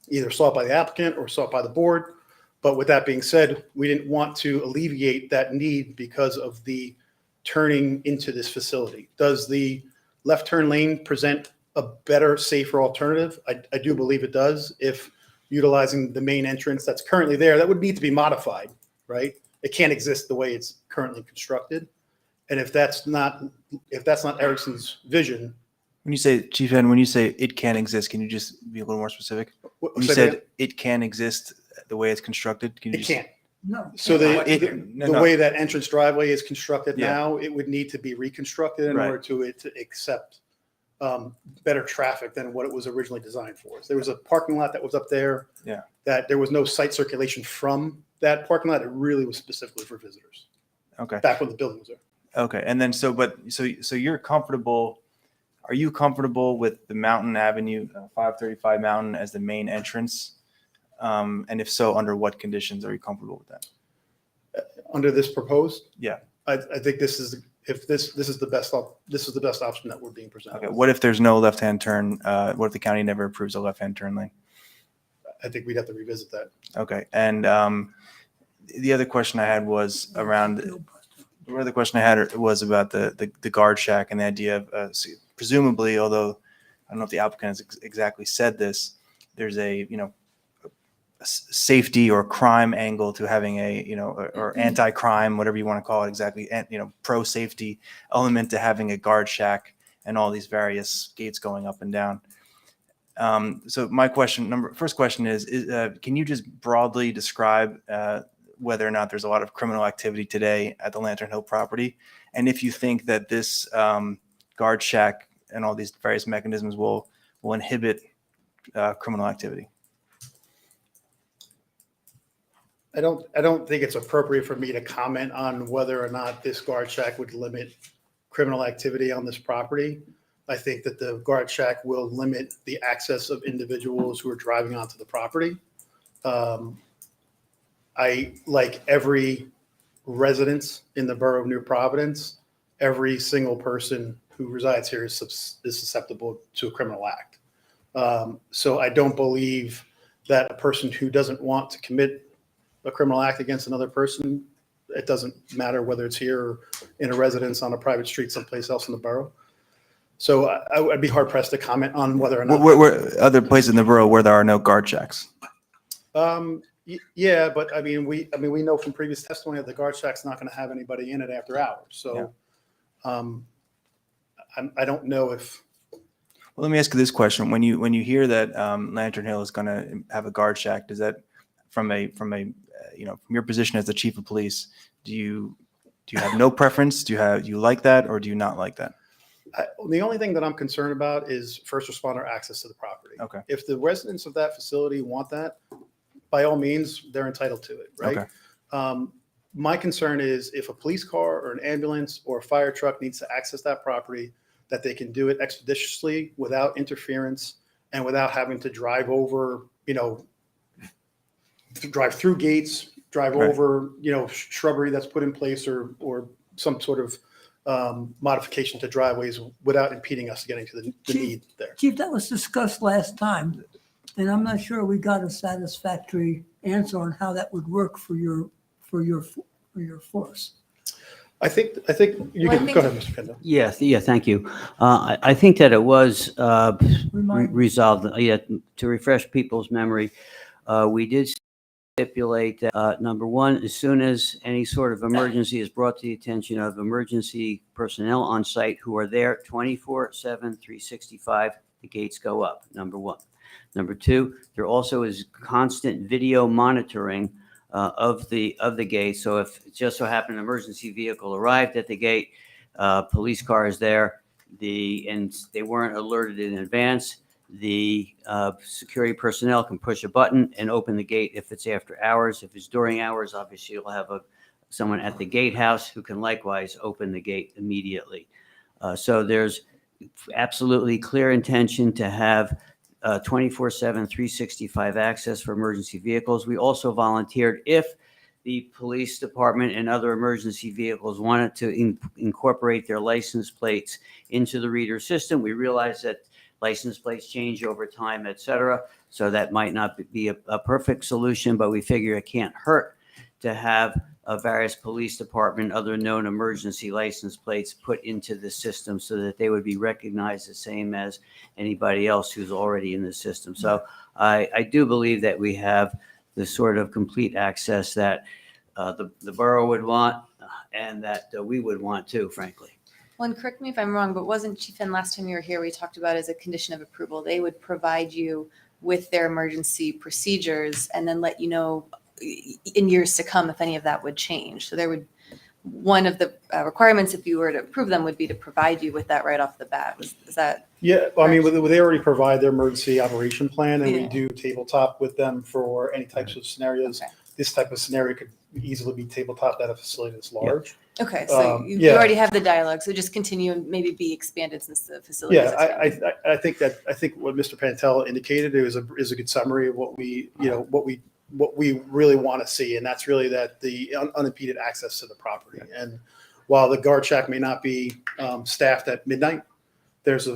either sought by the applicant or sought by the board. But with that being said, we didn't want to alleviate that need because of the turning into this facility. Does the left turn lane present a better, safer alternative? I do believe it does. If utilizing the main entrance that's currently there, that would need to be modified, right? It can't exist the way it's currently constructed. And if that's not Erickson's vision. When you say, Chief Ed, when you say it can exist, can you just be a little more specific? When you said it can exist the way it's constructed, can you It can't. No. So the No. way that entrance driveway is constructed Yeah. now, it would need to be reconstructed in Right. order to accept better traffic than what it was originally designed for. So there was a parking lot that was up there. Yeah. That there was no site circulation from that parking lot. It really was specifically for visitors. Okay. Back when the building was there. Okay. And then, so you're comfortable, are you comfortable with the Mountain Avenue, 535 Mountain as the main entrance? And if so, under what conditions are you comfortable with that? Under this proposed? Yeah. I think this is the best option that we're being presented. Okay. What if there's no left-hand turn? What if the county never approves a left-hand turn lane? I think we'd have to revisit that. Okay. And the other question I had was around, the other question I had was about the guard shack and the idea of presumably, although I don't know if the applicant has exactly said this, there's a safety or crime angle to having or anti-crime, whatever you want to call it exactly, and pro-safety element to having a guard shack and all these various gates going up and down. So my first question is can you just broadly describe whether or not there's a lot of criminal activity today at the Lantern Hill property? And if you think that this guard shack and all these various mechanisms will inhibit criminal activity? I don't think it's appropriate for me to comment on whether or not this guard shack would limit criminal activity on this property. I think that the guard shack will limit the access of individuals who are driving onto the property. I, like every resident in the Borough of New Providence, every single person who resides here is susceptible to a criminal act. So I don't believe that a person who doesn't want to commit a criminal act against another person It doesn't matter whether it's here or in a residence on a private street someplace else in the borough. So I'd be hard pressed to comment on whether or not. Where other places in the borough where there are no guard checks? Yeah, but I mean, we know from previous testimony that the guard shack's not going to have anybody in it after hours. So, I don't know if. Well, let me ask you this question: when you hear that Lantern Hill is going to have a guard shack, does that, from your position as the chief of police, do you have no preference? Do you like that, or do you not like that? The only thing that I'm concerned about is first responder access to the property. Okay. If the residents of that facility want that, by all means, they're entitled to it, right? Okay. My concern is if a police car or an ambulance or a fire truck needs to access that property, that they can do it expeditiously without interference and without having to drive over, drive through gates, drive Right. over, shrubbery that's put in place or some sort of modification to driveways without impeding us getting to the need there. Chief, that was discussed last time, and I'm not sure we got a satisfactory answer on how that would work for your force. I think you Well, I can think- go ahead, Mr. Kendall. Yeah, thank you. I think that it was resolved. Yeah, to refresh people's memory, we did stipulate that, number one, as soon as any sort of emergency is brought to the attention of emergency personnel on site who are there 24/7, 365, the gates go up, number one. Number two, there also is constant video monitoring of the gate. So if it just so happened an emergency vehicle arrived at the gate, police car is there, and they weren't alerted in advance, the security personnel can push a button and open the gate if it's after hours. If it's during hours, obviously you'll have someone at the gatehouse who can likewise open the gate immediately. So there's absolutely clear intention to have 24/7, 365 access for emergency vehicles. We also volunteered if the police department and other emergency vehicles wanted to incorporate their license plates into the reader system. We realize that license plates change over time, et cetera. So that might not be a perfect solution, but we figure it can't hurt to have various police department, other known emergency license plates put into the system so that they would be recognized the same as anybody else who's already in the system. So I do believe that we have the sort of complete access that the borough would want and that we would want too, frankly. Well, and correct me if I'm wrong, but wasn't Chief N last time you were here, we talked about as a condition of approval, they would provide you with their emergency procedures and then let you know in years to come if any of that would change. So there would, one of the requirements if you were to approve them would be to provide you with that right off the bat. Is that? Yeah, well, I mean, they already provide their emergency operation plan, and we Yeah. do tabletop with them for any types of scenarios. Okay. This type of scenario could easily be tabletop at a facility that's large. Okay, so you Yeah. already have the dialogue, so just continue and maybe be expanded since the facility. Yeah, I think what Mr. Pantel indicated is a good summary of what we really want to see, and that's really that the unimpeded access to the property. And while the guard shack may not be staffed at midnight, there's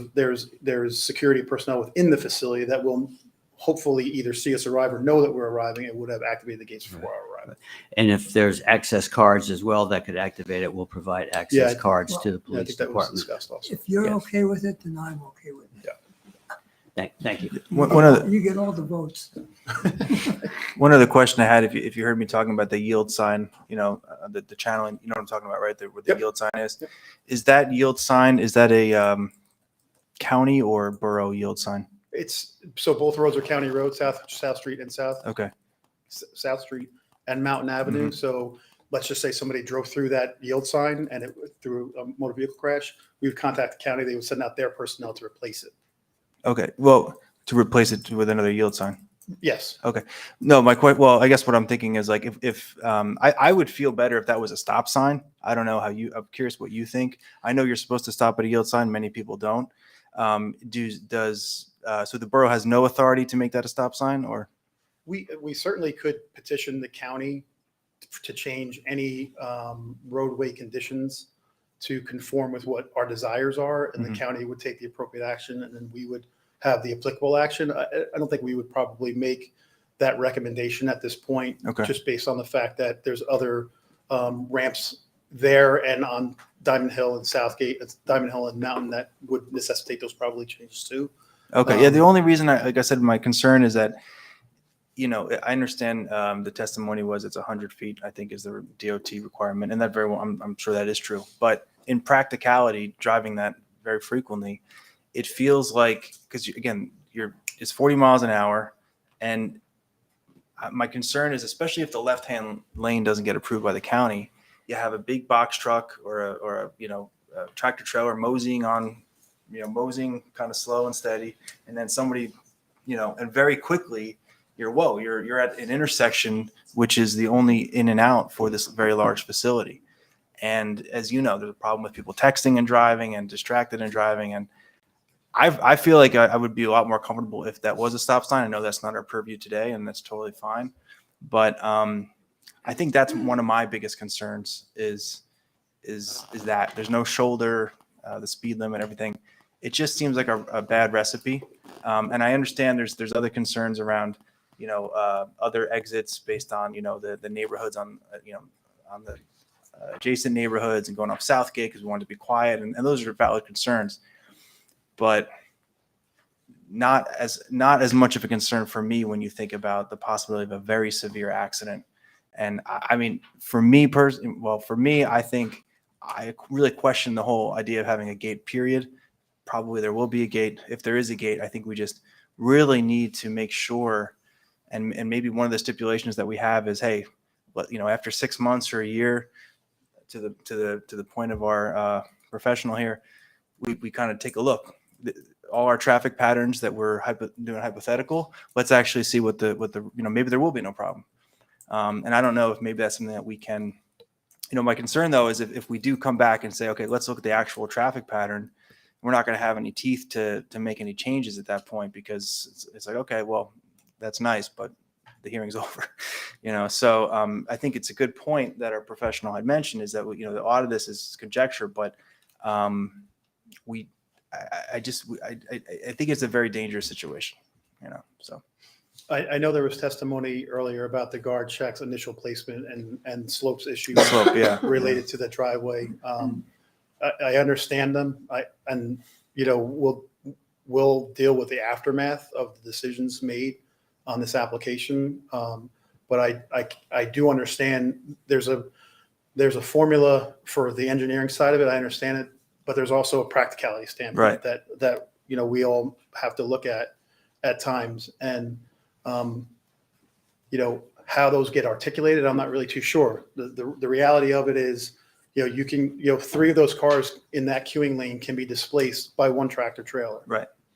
security personnel within the facility that will hopefully either see us arrive or know that we're arriving and would have activated the gates before our arrival. And if there's access cards as well that could activate it, we'll provide access cards to the I police think that was department. discussed also. If you're Yes. okay with it, then I'm okay with it. Thank you. One other You get all the votes. One other question I had, if you heard me talking about the yield sign, the channeling, you know what I'm talking about, right? Where the Yep. yield sign is. Yep. Is that yield sign, is that a county or borough yield sign? So both roads are county roads, South Street and Okay. South Street and Mountain Avenue. So let's just say somebody drove through that yield sign and it through a motor vehicle crash, we would contact the county. They would send out their personnel to replace it. Okay. Well, to replace it with another yield sign. Yes. Okay. No, well, I guess what I'm thinking is like if I would feel better if that was a stop sign. I don't know I'm curious what you think. I know you're supposed to stop at a yield sign. Many people don't. So the borough has no authority to make that a stop sign, or? We certainly could petition the county to change any roadway conditions to conform with what our desires are, and the county would take the appropriate action, and then we would have the applicable action. I don't think we would probably make that recommendation at this point, Okay. just based on the fact that there's other ramps there and on Diamond Hill and Southgate, Diamond Hill and Mountain that would necessitate those probably changes too. Okay, yeah, the only reason like I said, my concern is that, I understand the testimony was it's 100 feet, I think is the DOT requirement, and that very well, I'm sure that is true. But in practicality, driving that very frequently, it feels like, because again, it's 40 miles an hour, and my concern is, especially if the left-hand lane doesn't get approved by the county, you have a big box truck or a tractor trailer moseying kind of slow and steady, and then somebody, and very quickly you're at an intersection which is the only in and out for this very large facility. And as you know, there's a problem with people texting and driving and distracted and driving. And I feel like I would be a lot more comfortable if that was a stop sign. I know that's not our purview today, and that's totally fine. But I think that's one of my biggest concerns is that there's no shoulder, the speed limit, everything. It just seems like a bad recipe. And I understand there's other concerns around, other exits based on, the neighborhoods on the adjacent neighborhoods and going up Southgate because we want to be quiet. And those are valid concerns, but not as much of a concern for me when you think about the possibility of a very severe accident. And I mean, for me, I think I really question the whole idea of having a gate, period. Probably there will be a gate. If there is a gate, I think we just really need to make sure, and maybe one of the stipulations that we have is, hey, after 6 months or a year, to the point of our professional here, we kind of take a look. All our traffic patterns that we're doing hypothetical, let's actually see what the maybe there will be no problem. And I don't know if maybe that's something that we can, my concern though is if we do come back and say, okay, let's look at the actual traffic pattern, we're not going to have any teeth to make any changes at that point, because it's like, okay, well, that's nice, but the hearing's over, So I think it's a good point that our professional had mentioned, is that, a lot of this is conjecture, but I think it's a very dangerous situation, so. I know there was testimony earlier about the guard checks, initial placement and slopes issues related to the driveway. I understand them. We'll deal with the aftermath of the decisions made on this application. But I do understand there's a formula for the engineering side of it. I understand it, but there's also a practicality standpoint that we all have to look at times. And how those get articulated, I'm not really too sure. The reality of it is, you can, 3 of those cars in that queuing lane can be displaced by one tractor trailer.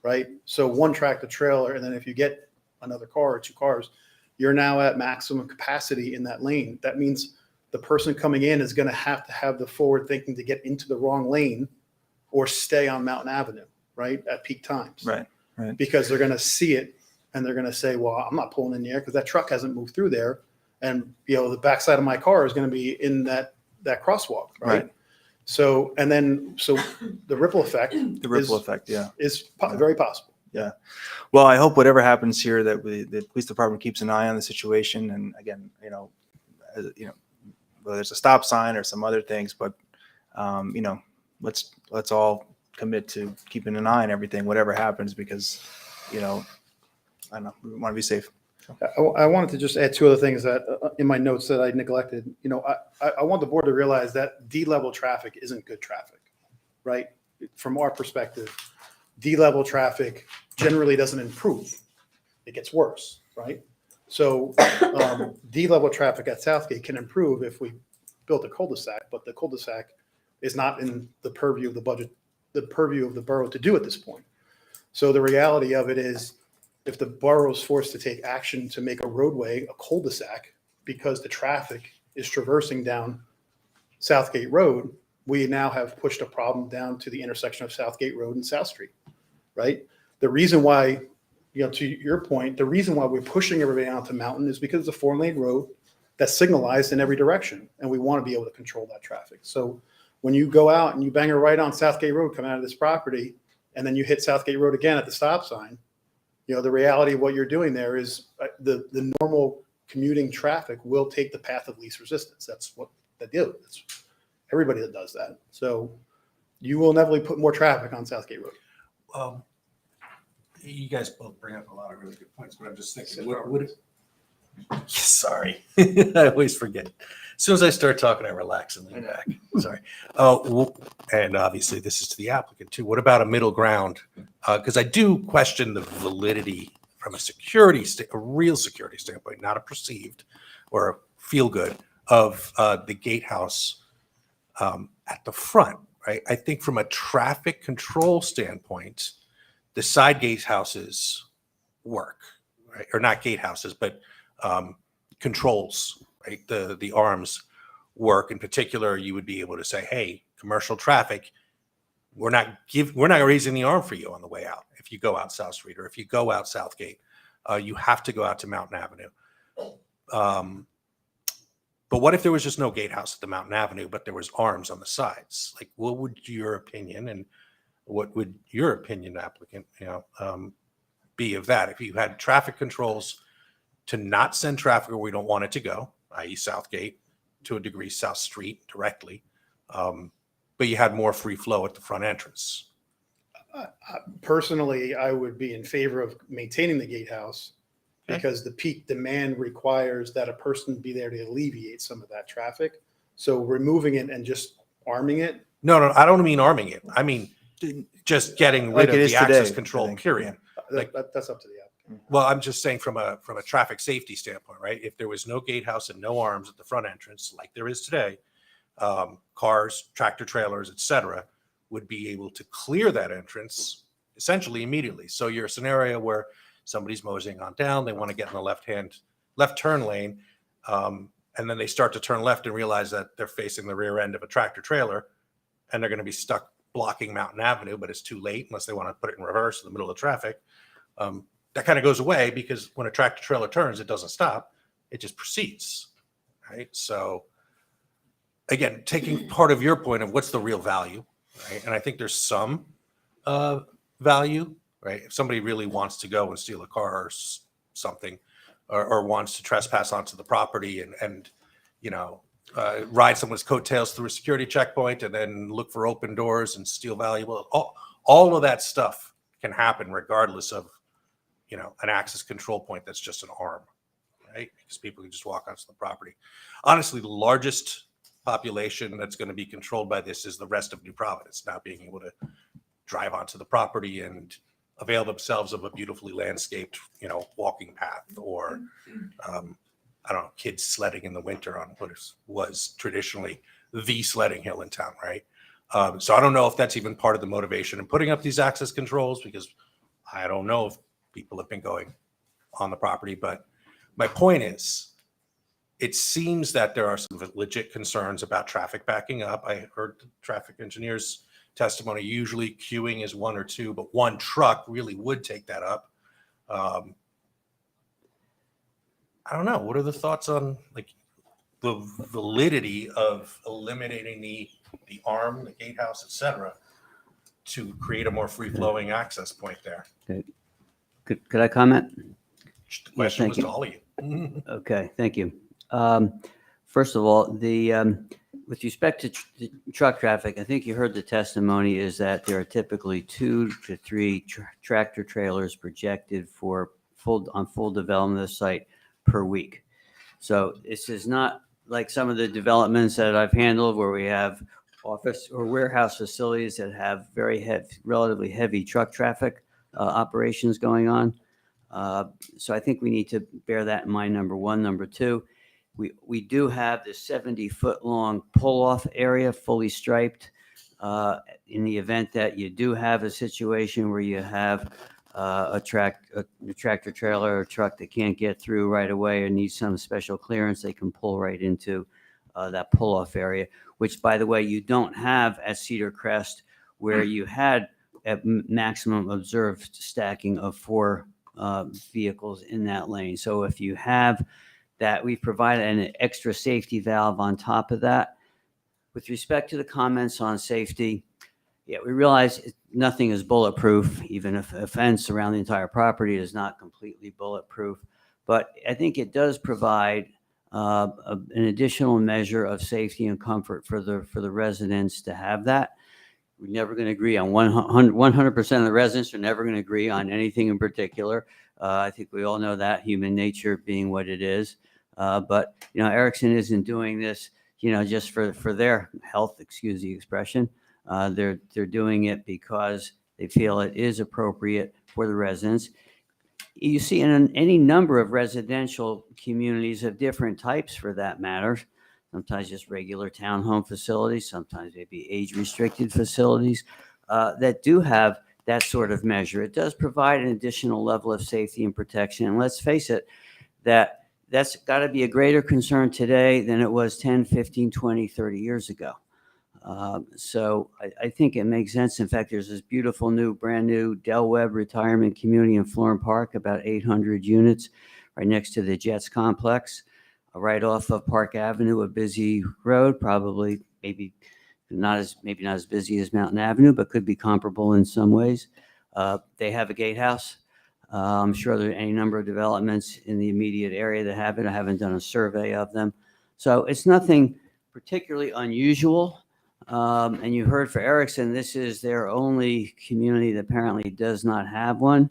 Right. So one tractor trailer, and then if you get another car or 2 cars, you're now at maximum capacity in that lane. That means the person coming in is going to have the forward thinking to get into the wrong lane or stay on Mountain Avenue, right, at peak times. Right. Because they're going to see it and they're going to say, well, I'm not pulling in the air because that truck hasn't moved through there. And, the backside of my car is going to be in that crosswalk. Right. So the ripple effect. Is very possible. Yeah. Well, I hope whatever happens here that the police department keeps an eye on the situation. And again, whether there's a stop sign or some other things, but let's all commit to keeping an eye on everything, whatever happens, because, I don't know, we want to be safe. I wanted to just add 2 other things that in my notes that I neglected. I want the board to realize that D-level traffic isn't good traffic, right? From our perspective, D-level traffic generally doesn't improve. It gets worse, right? So D-level traffic at Southgate can improve if we built a cul-de-sac, but the cul-de-sac is not in the purview of the budget, the purview of the borough to do at this point. So the reality of it is, if the borough is forced to take action to make a roadway a cul-de-sac because the traffic is traversing down Southgate Road, we now have pushed a problem down to the intersection of Southgate Road and South Street, right? The reason why, to your point, the reason why we're pushing everybody onto Mountain is because it's a 4-lane road that's signalized in every direction, and we want to be able to control that traffic. So when you go out and you bang a right on Southgate Road coming out of this property, and then you hit Southgate Road again at the stop sign, the reality of what you're doing there is the normal commuting traffic will take the path of least resistance. That's what that do it. It's everybody that does that. So you will inevitably put more traffic on Southgate Road. You guys both bring up a lot of really good points, but I'm just thinking, sorry, I always forget. As soon as I start talking, I relax and lean back. Sorry. And obviously this is to the applicant too. What about a middle ground? Because I do question the validity from a a real security standpoint, not a perceived or a feel good of the gatehouse at the front, right? I think from a traffic control standpoint, the side gatehouses work, right? Or not gatehouses, but controls, right? The arms work. In particular, you would be able to say, "Hey, commercial traffic, we're not raising the arm for you on the way out. If you go out South Street or if you go out Southgate, you have to go out to Mountain Avenue." But what if there was just no gatehouse at the Mountain Avenue, but there was arms on the sides? Like, what would your opinion and what would your opinion, applicant, be of that? If you had traffic controls to not send traffic where we don't want it to go, i.e. Southgate, to a degree South Street directly, but you had more free flow at the front entrance. Personally, I would be in favor of maintaining the gatehouse because the peak demand requires that a person be there to alleviate some of that traffic. So removing it and just arming it. No, I don't mean arming it. I mean just getting rid Like of it is the access today, control, I think. period. That's up to the applicant. Well, I'm just saying from a traffic safety standpoint, right? If there was no gatehouse and no arms at the front entrance, like there is today, cars, tractor trailers, et cetera, would be able to clear that entrance essentially immediately. So your scenario where somebody's moseying on down, they want to get in the left turn lane, and then they start to turn left and realize that they're facing the rear end of a tractor trailer, and they're going to be stuck blocking Mountain Avenue, but it's too late unless they want to put it in reverse in the middle of traffic. That kind of goes away because when a tractor trailer turns, it doesn't stop. It just proceeds, right? So again, taking part of your point of what's the real value, right? And I think there's some value, right? If somebody really wants to go and steal a car or something, or wants to trespass onto the property and ride someone's coattails through a security checkpoint and then look for open doors and steal valuable, all of that stuff can happen regardless of, an access control point that's just an arm, right? Because people can just walk onto the property. Honestly, the largest population that's going to be controlled by this is the rest of New Providence, not being able to drive onto the property and avail themselves of a beautifully landscaped, walking path, or I don't know, kids sledding in the winter on what was traditionally the sledding hill in town, right? So I don't know if that's even part of the motivation in putting up these access controls, because I don't know if people have been going on the property. But my point is, it seems that there are some legit concerns about traffic backing up. I heard the traffic engineer's testimony. Usually queuing is one or two, but one truck really would take that up. I don't know. What are the thoughts on the validity of eliminating the arm, the gatehouse, et cetera, to create a more free-flowing access point there? Okay. Could I comment? The question was thank to all of you. Okay, thank you. First of all, with respect to truck traffic, I think you heard the testimony is that there are typically 2 to 3 tractor trailers projected for full development of the site per week. So this is not like some of the developments that I've handled where we have office or warehouse facilities that have relatively heavy truck traffic operations going on. So I think we need to bear that in mind, number one. Number two, we do have the 70-foot long pull-off area fully striped. In the event that you do have a situation where you have a tractor trailer or truck that can't get through right away or needs some special clearance, they can pull right into that pull-off area, which, by the way, you don't have at Cedar Crest, where you had a maximum observed stacking of 4 vehicles in that lane. So if you have that, we've provided an extra safety valve on top of that. With respect to the comments on safety, yeah, we realize nothing is bulletproof, even if a fence around the entire property is not completely bulletproof. But I think it does provide an additional measure of safety and comfort for the residents to have that. We're never going to agree on 100% of the residents are never going to agree on anything in particular. I think we all know that, human nature being what it is. But, Erickson isn't doing this, just for their health, excuse the expression. They're doing it because they feel it is appropriate for the residents. You see in any number of residential communities of different types, for that matter, sometimes just regular townhome facilities, sometimes maybe age-restricted facilities that do have that sort of measure. It does provide an additional level of safety and protection. And let's face it, that's got to be a greater concern today than it was 10, 15, 20, 30 years ago. So I think it makes sense. In fact, there's this beautiful brand new Del Webb retirement community in Florham Park, about 800 units right next to the Jets complex, right off of Park Avenue, a busy road, probably maybe not as busy as Mountain Avenue, but could be comparable in some ways. They have a gatehouse. I'm sure there are any number of developments in the immediate area that have it. I haven't done a survey of them. So it's nothing particularly unusual. And you heard for Erickson, this is their only community that apparently does not have one.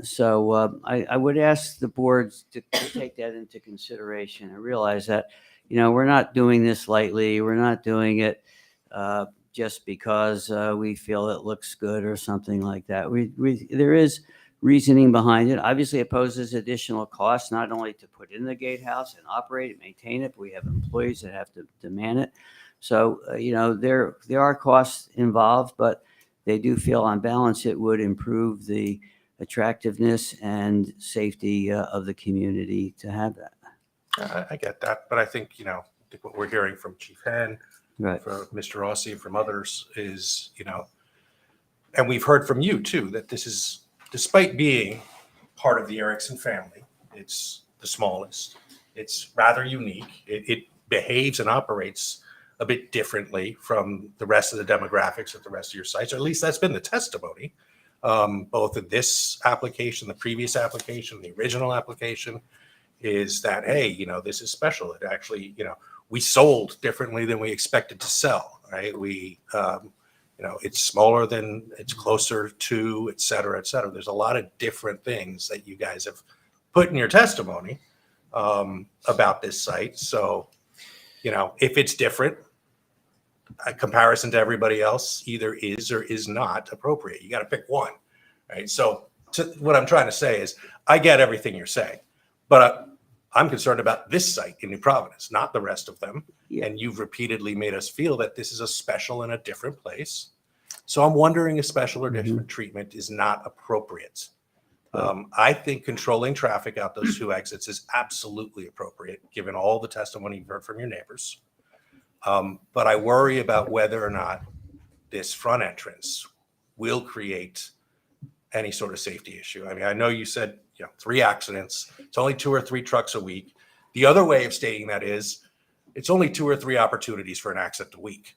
So I would ask the boards to take that into consideration and realize that, we're not doing this lightly. We're not doing it just because we feel it looks good or something like that. There is reasoning behind it. Obviously, it poses additional costs, not only to put in the gatehouse and operate it, maintain it, but we have employees that have to man it. So, there are costs involved, but they do feel on balance it would improve the attractiveness and safety of the community to have that. I get that, but I think, what we're hearing from Chief Henn, Right. from Mr. Rossi, from others is, and we've heard from you too, that this is, despite being part of the Erickson family, it's the smallest, it's rather unique. It behaves and operates a bit differently from the rest of the demographics at the rest of your sites, or at least that's been the testimony, both in this application, the previous application, the original application, is that, hey, this is special. It actually, we sold differently than we expected to sell, right? We, it's smaller than, it's closer to, et cetera, et cetera. There's a lot of different things that you guys have put in your testimony about this site. So, if it's different, a comparison to everybody else either is or is not appropriate. You got to pick one, right? So what I'm trying to say is I get everything you're saying, but I'm concerned about this site in New Providence, not the rest of them. Yeah. And you've repeatedly made us feel that this is a special and a different place. So I'm wondering if special or different treatment is not appropriate. I think controlling traffic out those two exits is absolutely appropriate, given all the testimony you've heard from your neighbors. But I worry about whether or not this front entrance will create any sort of safety issue. I mean, I know you said 3 accidents. It's only 2 or 3 trucks a week. The other way of stating that is it's only 2 or 3 opportunities for an accident a week,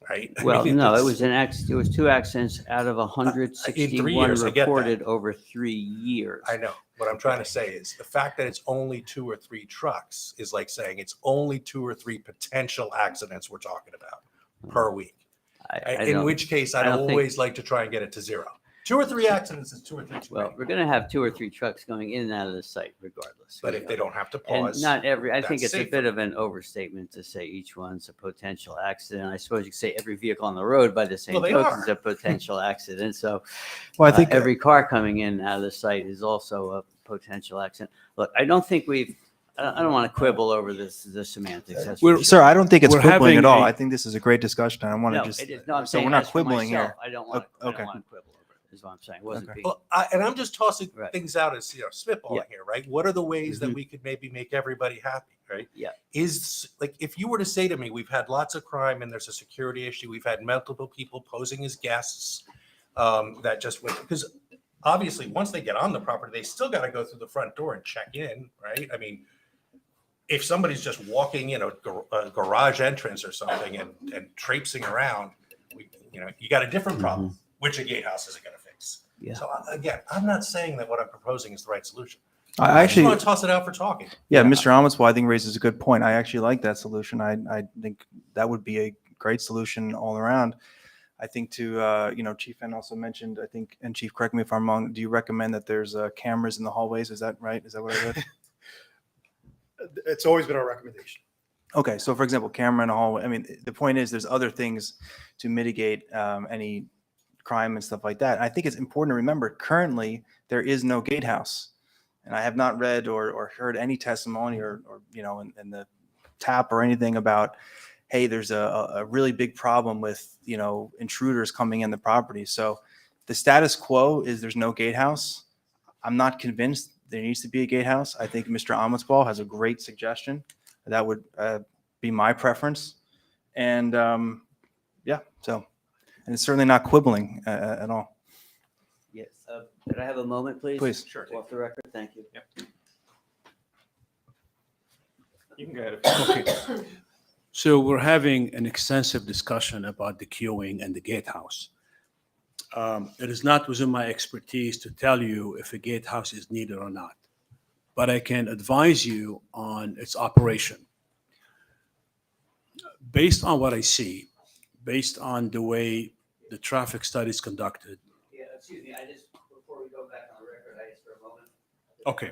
right? Well, no, it was 2 accidents out of 161 years, I get that. reported over 3 years. I know. What I'm trying to say is the fact that it's only 2 or 3 trucks is like saying it's only 2 or 3 potential accidents we're talking about per week. In which case, I'd always like to try and get it to 0. 2 or 3 accidents is 2 or 3 too many. Well, we're going to have 2 or 3 trucks going in and out of the site regardless. But if they don't have to And pause, not every, I think that's it's a bit of an overstatement to say each one's a potential accident. I suppose you could say every vehicle on the road by the same Well, they token is are. a potential accident. So Well, I think every car coming in and out of the site is also a potential accident. Look, I don't think I don't want to quibble over the semantics. That's for sure. Sir, I don't think it's We're quibbling having at all. a- I think this is a great discussion. I want to No, just, it is. No, I'm so saying we're not as for quibbling myself, here. I don't want to Okay. quibble over it, is what I'm saying. It wasn't being. Well, and I'm just tossing Right. things out as spitballing Yeah. here, right? What are the ways that Mhm. we could maybe make everybody happy, right? Yeah. Is like if you were to say to me, we've had lots of crime and there's a security issue. We've had multiple people posing as guests that just went because obviously once they get on the property, they still got to go through the front door and check in, right? I mean, if somebody's just walking in a garage entrance or something and traipsing around, you got a different problem, which a gatehouse isn't going to fix. Yeah. So again, I'm not saying that what I'm proposing is the right solution. I just actually, want to toss it out for talking. yeah, Mr. Amitswell, I think raises a good point. I actually like that solution. I think that would be a great solution all around. I think Chief Henn also mentioned, I think, and Chief, correct me if I'm wrong, do you recommend that there's cameras in the hallways? Is that right? Is that what I read? It's always been our recommendation. Okay, so for example, camera in a hallway. I mean, the point is there's other things to mitigate any crime and stuff like that. I think it's important to remember currently there is no gatehouse. And I have not read or heard any testimony or in the TAP or anything about, hey, there's a really big problem with, intruders coming in the property. So the status quo is there's no gatehouse. I'm not convinced there needs to be a gatehouse. I think Mr. Amitsball has a great suggestion. That would be my preference. And and it's certainly not quibbling at all. Yes. Could I have a moment, please? Please. Sure. Off the record, thank you. Yep. You can go ahead. Okay. So we're having an extensive discussion about the queuing and the gatehouse. It is not within my expertise to tell you if a gatehouse is needed or not, but I can advise you on its operation. Based on what I see, based on the way the traffic study is conducted. Yeah, excuse me, before we go back on the record, I asked for a moment. Okay.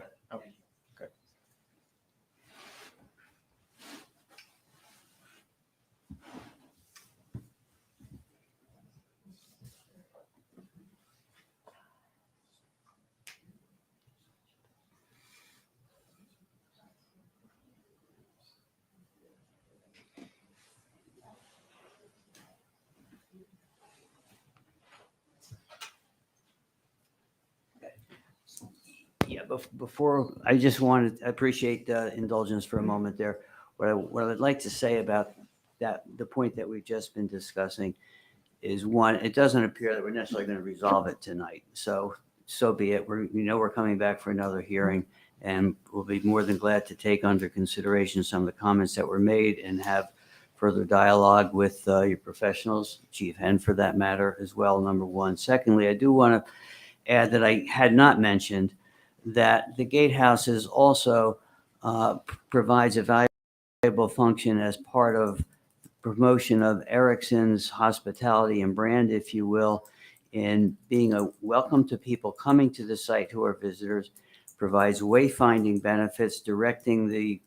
Yeah, before, I appreciate the indulgence for a moment there. What I'd like to say about the point that we've just been discussing is, one, it doesn't appear that we're necessarily going to resolve it tonight. So be it. We're coming back for another hearing, and we'll be more than glad to take under consideration some of the comments that were made and have further dialogue with your professionals, Chief Henn for that matter as well, number one. Secondly, I do want to add that I had not mentioned that the gatehouses also provides a valuable function as part of promotion of Erickson's hospitality and brand, if you will, in being a welcome to people coming to the site who are visitors, provides wayfinding benefits, directing the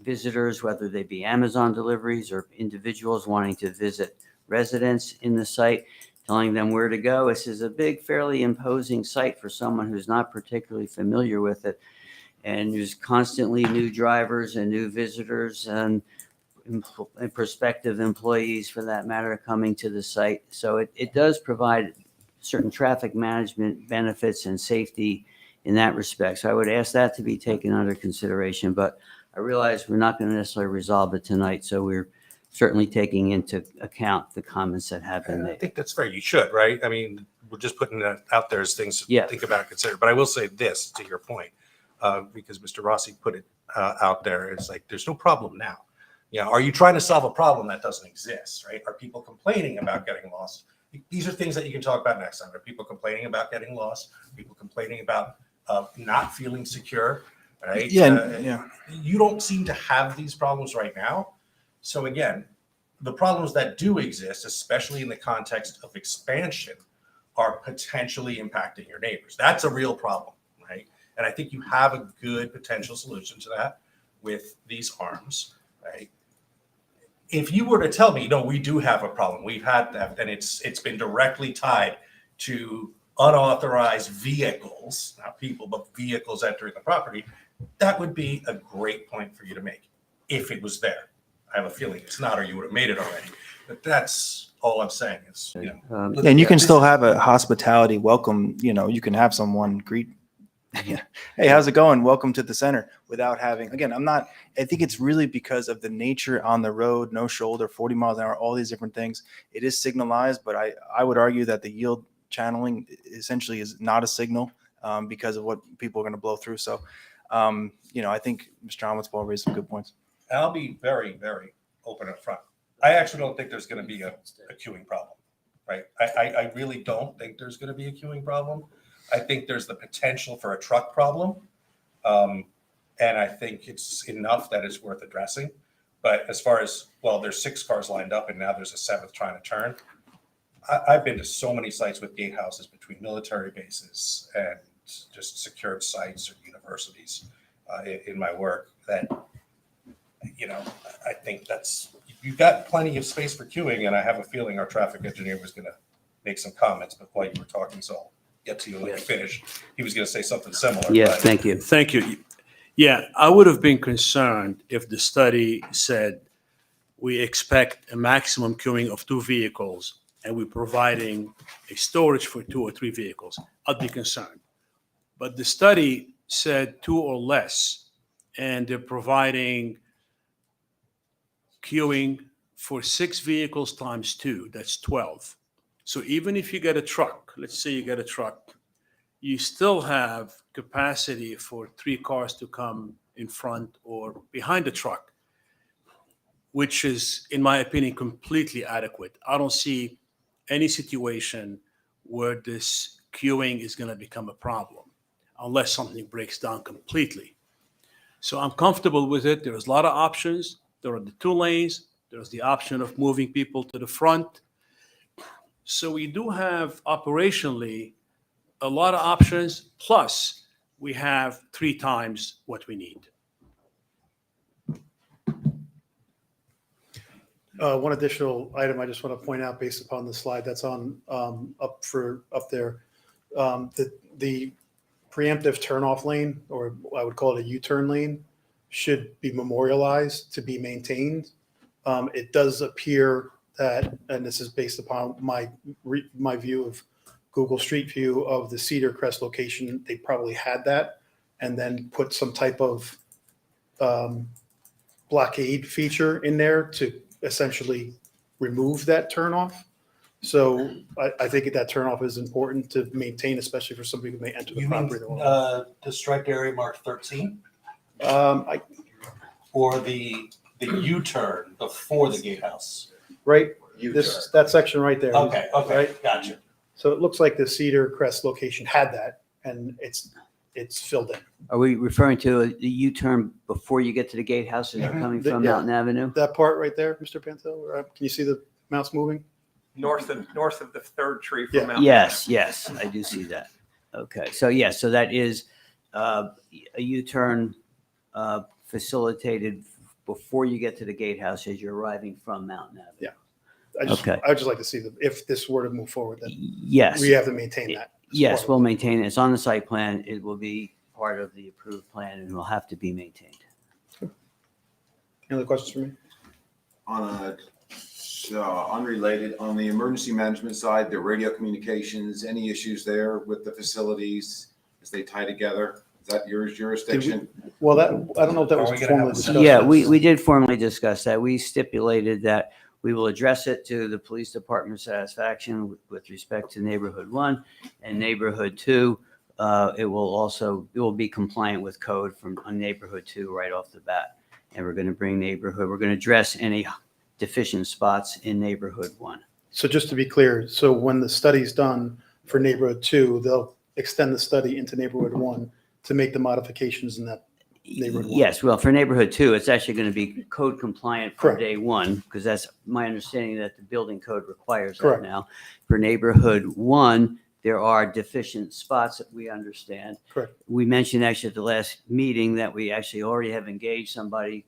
visitors, whether they be Amazon deliveries or individuals wanting to visit residents in the site, telling them where to go. This is a big, fairly imposing site for someone who's not particularly familiar with it. And there's constantly new drivers and new visitors and prospective employees, for that matter, coming to the site. So it does provide certain traffic management benefits and safety in that respect. So I would ask that to be taken under consideration. But I realize we're not going to necessarily resolve it tonight. So we're certainly taking into account the comments that have been I made. think that's fair. You should, right? I mean, we're just putting that out there as things to Yeah. think about and consider. But I will say this to your point, because Mr. Rossi put it out there. It's like, there's no problem now. Are you trying to solve a problem that doesn't exist, right? Are people complaining about getting lost? These are things that you can talk about next time. Are people complaining about getting lost? People complaining about not feeling secure, right? Yeah. You don't seem to have these problems right now. So again, the problems that do exist, especially in the context of expansion, are potentially impacting your neighbors. That's a real problem, right? And I think you have a good potential solution to that with these arms, right? If you were to tell me, no, we do have a problem, we've had that, and it's been directly tied to unauthorized vehicles, not people, but vehicles entering the property, that would be a great point for you to make if it was there. I have a feeling it's not, or you would have made it already. But that's all I'm saying is, And you can still have a hospitality welcome. You can have someone greet, hey, how's it going? Welcome to the center, without having, again, I think it's really because of the nature on the road, no shoulder, 40 miles an hour, all these different things. It is signalized, but I would argue that the yield channeling essentially is not a signal because of what people are going to blow through. So, I think Mr. Amitsball raised some good points. I'll be very, very open up front. I actually don't think there's going to be a queuing problem, right? I really don't think there's going to be a queuing problem. I think there's the potential for a truck problem, And I think it's enough that it's worth addressing. But as far as, well, there's 6 cars lined up and now there's a 7th trying to turn. I've been to so many sites with gatehouses between military bases and just secured sites or universities in my work that, I think you've got plenty of space for queuing, and I have a feeling our traffic engineer was going to make some comments, but while you were talking, so I'll get to you when you finish. He was going to say something similar. Yes, but- thank you. Thank you. Yeah, I would have been concerned if the study said we expect a maximum queuing of 2 vehicles and we're providing a storage for 2 or 3 vehicles. I'd be concerned. But the study said 2 or less, and they're providing queuing for 6 vehicles times 2, that's 12. So even if you get a truck, let's say you get a truck, you still have capacity for 3 cars to come in front or behind the truck, which is, in my opinion, completely adequate. I don't see any situation where this queuing is going to become a problem unless something breaks down completely. So I'm comfortable with it. There's a lot of options. There are the 2 lanes. There's the option of moving people to the front. So we do have operationally a lot of options, plus we have 3 times what we need. One additional item I just want to point out based upon the slide that's on up there. The preemptive turnoff lane, or I would call it a U-turn lane, should be memorialized to be maintained. It does appear that, and this is based upon my view of Google Street View of the Cedar Crest location, they probably had that and then put some type of blockade feature in there to essentially remove that turnoff. So I think that turnoff is important to maintain, especially for somebody who may enter the property. the striped area marked 13 I, or the U-turn before the gatehouse? right, U-turn. that section right there. Okay, Right? gotcha. So it looks like the Cedar Crest location had that, and it's filled in. Are we referring to the U-turn before you get to the gatehouse and you're coming from Yeah. Mountain Avenue? That part right there, Mr. Pantel, can you see the mouse moving? North of the 3rd tree Yeah. from Mountain. Yes, I do see that. Okay, so yes, so that is a U-turn facilitated before you get to the gatehouse as you're arriving from Mountain Avenue. Yeah. Okay. I'd just like to see if this were to move forward, then Yes. we have to maintain that. as Yes, part of we'll it. maintain it. It's on the site plan. It will be part of the approved plan and will have to be maintained. Any other questions for me? On unrelated, on the emergency management side, the radio communications, any issues there with the facilities as they tie together? Is that your jurisdiction? Well, I don't know if that Are was we gonna formally have a- discussed. Yeah, we did formally discuss that. We stipulated that we will address it to the police department's satisfaction with respect to neighborhood 1 and neighborhood 2. It will be compliant with code on neighborhood 2 right off the bat. And we're going to address any deficient spots in neighborhood 1. So just to be clear, so when the study's done for neighborhood 2, they'll extend the study into neighborhood 1 to make the modifications in that neighborhood 1. Yes, well, for neighborhood 2, it's actually going to be code compliant for Correct. day 1, because that's my understanding that the building code requires that Correct. now. For neighborhood 1, there are deficient spots that we understand. Correct. We mentioned actually at the last meeting that we actually already have engaged somebody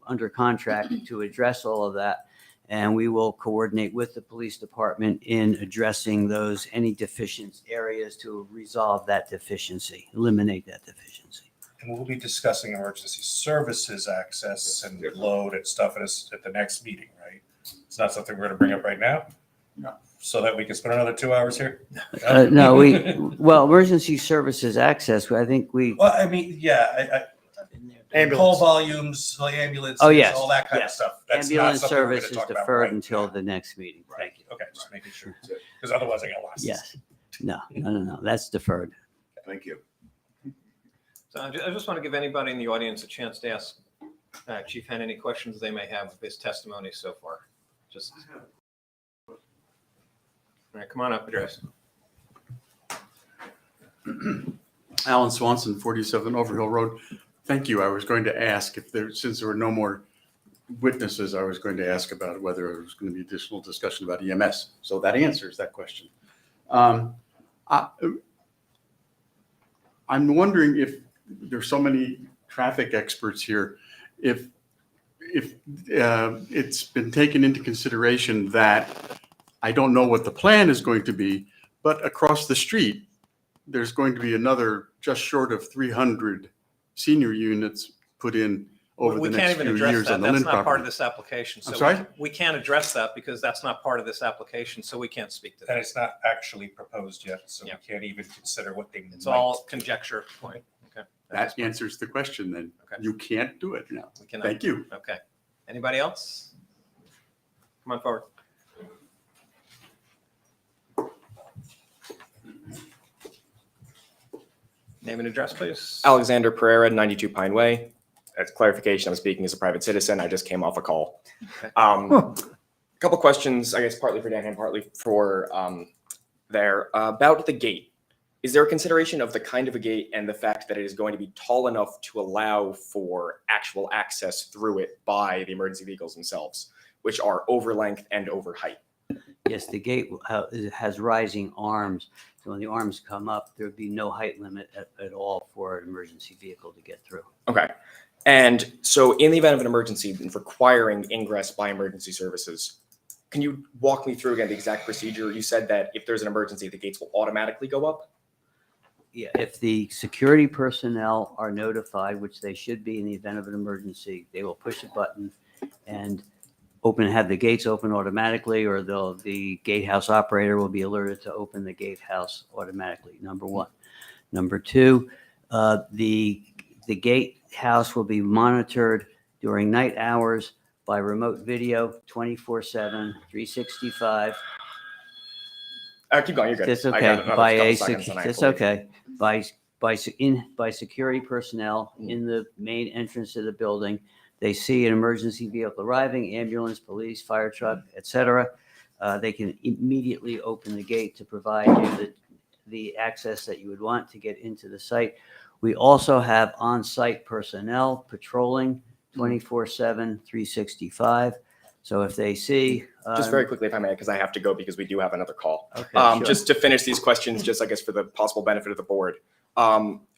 under contract to address all of that. And we will coordinate with the police department in addressing any deficient areas to resolve that deficiency, eliminate that deficiency. And we'll be discussing emergency services access and load and stuff at the next meeting, right? It's not something we're going to bring up right now? No. So that we can spend another 2 hours here? No, emergency services access, I think Well, I mean, yeah, call volumes, like ambulances, Oh, yes, all that kind of yes. stuff. That's not ambulance something we're going service to is talk about deferred right until now. the next meeting. Right, Thank you. okay, just making sure, because otherwise I get lost. Yes. No, that's deferred. Thank you. So I just want to give anybody in the audience a chance to ask Chief Henn any questions they may have of his testimony so far. Just. All right, come on up, address. Alan Swanson, 47 Overhill Road. Thank you. I was going to ask if there, since there were no more witnesses, I was going to ask about whether there was going to be additional discussion about EMS. So that answers that question. I'm wondering if there's so many traffic experts here, if it's been taken into consideration that I don't know what the plan is going to be, but across the street, there's going to be another just short of 300 senior units put in over We the can't next even few address years that. on the That's Lynn not part of property. this application. I'm So sorry? we can't address that because that's not part of this application, so we can't speak to And that. it's not actually proposed yet, so Yeah. we can't even consider what they It's might. all conjecture at this point. Okay. That answers the question then. Okay. You can't do it now. We cannot. Thank you. Okay. Anybody else? Come on forward. Name and address, please. Alexander Pereira, 92 Pine Way. As clarification, I'm speaking as a private citizen. I just came off a call. A couple questions, I guess, partly for Dan and partly for there about the gate. Is there a consideration of the kind of a gate and the fact that it is going to be tall enough to allow for actual access through it by the emergency vehicles themselves, which are over length and over height? Yes, the gate has rising arms. So when the arms come up, there would be no height limit at all for an emergency vehicle to get through. Okay. And so in the event of an emergency requiring ingress by emergency services, can you walk me through again the exact procedure? You said that if there's an emergency, the gates will automatically go up? Yeah, if the security personnel are notified, which they should be in the event of an emergency, they will push a button and have the gates open automatically, or the gatehouse operator will be alerted to open the gatehouse automatically, number one. Number two, the gatehouse will be monitored during night hours by remote video, 24/7, 365. Keep going, you're good. That's I got okay. another By couple a, seconds and I that's believe- okay. By security personnel in the main entrance of the building, they see an emergency vehicle arriving, ambulance, police, fire truck, etc. They can immediately open the gate to provide you the access that you would want to get into the site. We also have on-site personnel patrolling 24/7, 365. So if they see, Just very quickly, if I may, because I have to go because we do have another call. Okay, sure. Just to finish these questions, just I guess for the possible benefit of the board.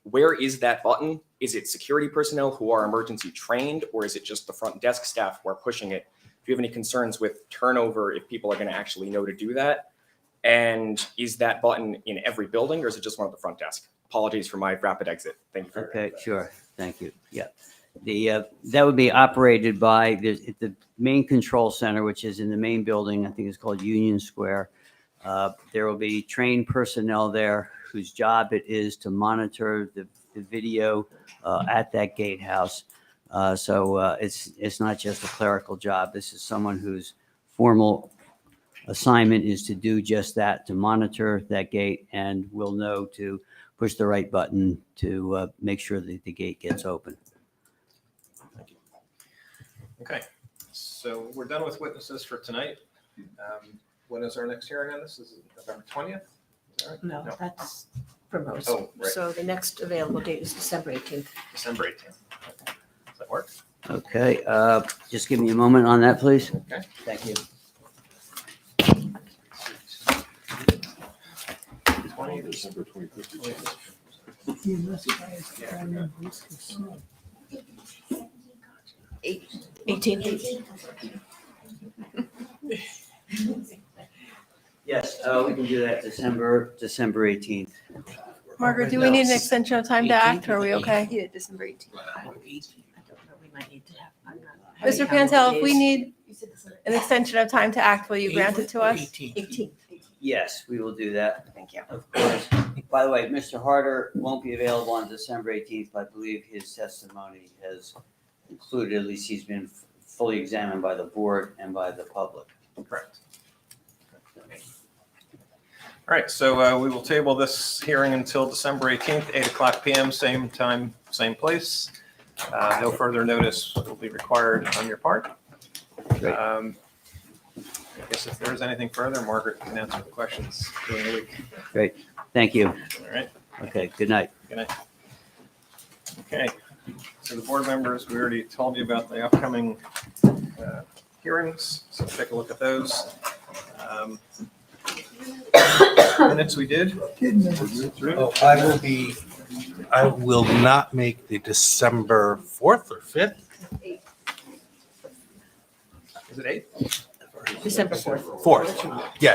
Where is that button? Is it security personnel who are emergency trained, or is it just the front desk staff who are pushing it? If you have any concerns with turnover, if people are going to actually know to do that, and is that button in every building, or is it just one at the front desk? Apologies for my rapid exit. Thank you for okay, sure. Thank you. Yeah. That would be operated by the main control center, which is in the main building. I think it's called Union Square. There will be trained personnel there whose job it is to monitor the video at that gatehouse. So it's not just a clerical job. This is someone whose formal assignment is to do just that, to monitor that gate, and will know to push the right button to make sure that the gate gets open. Okay, so we're done with witnesses for tonight. When is our next hearing on this? Is it November 20th? Is that right? No, that's proposed. Oh, right. So the next available date is December 18th. December 18th. Okay. Does that work? Okay, just give me a moment on that, please. Okay. Thank you. 20, December 25th. 18th. Yes, we can do that December 18th. Margaret, do we need an extension of time to act, or are we okay? Yeah, December 18th. I don't know, we might need to have, I'm not. Mr. Pantel, if we need an extension of time to act, will you grant it to us? 18th. Yes, we will do that. Thank you. Of course. By the way, Mr. Harder won't be available on December 18th, but I believe his testimony has included, at least he's been fully examined by the board and by the public. Correct. All right, so we will table this hearing until December 18th, 8:00 p.m., same time, same place. No further notice will be required on your part. Great. I guess if there is anything further, Margaret can answer the questions during the week. Great, thank you. All right. Okay, good night. Good night. Okay, so the board members, we already told you about the upcoming hearings, so take a look at those. Minutes we did. Oh, I will not make the December 4th or 5th. Is it 8? December 4th. 4th, yeah.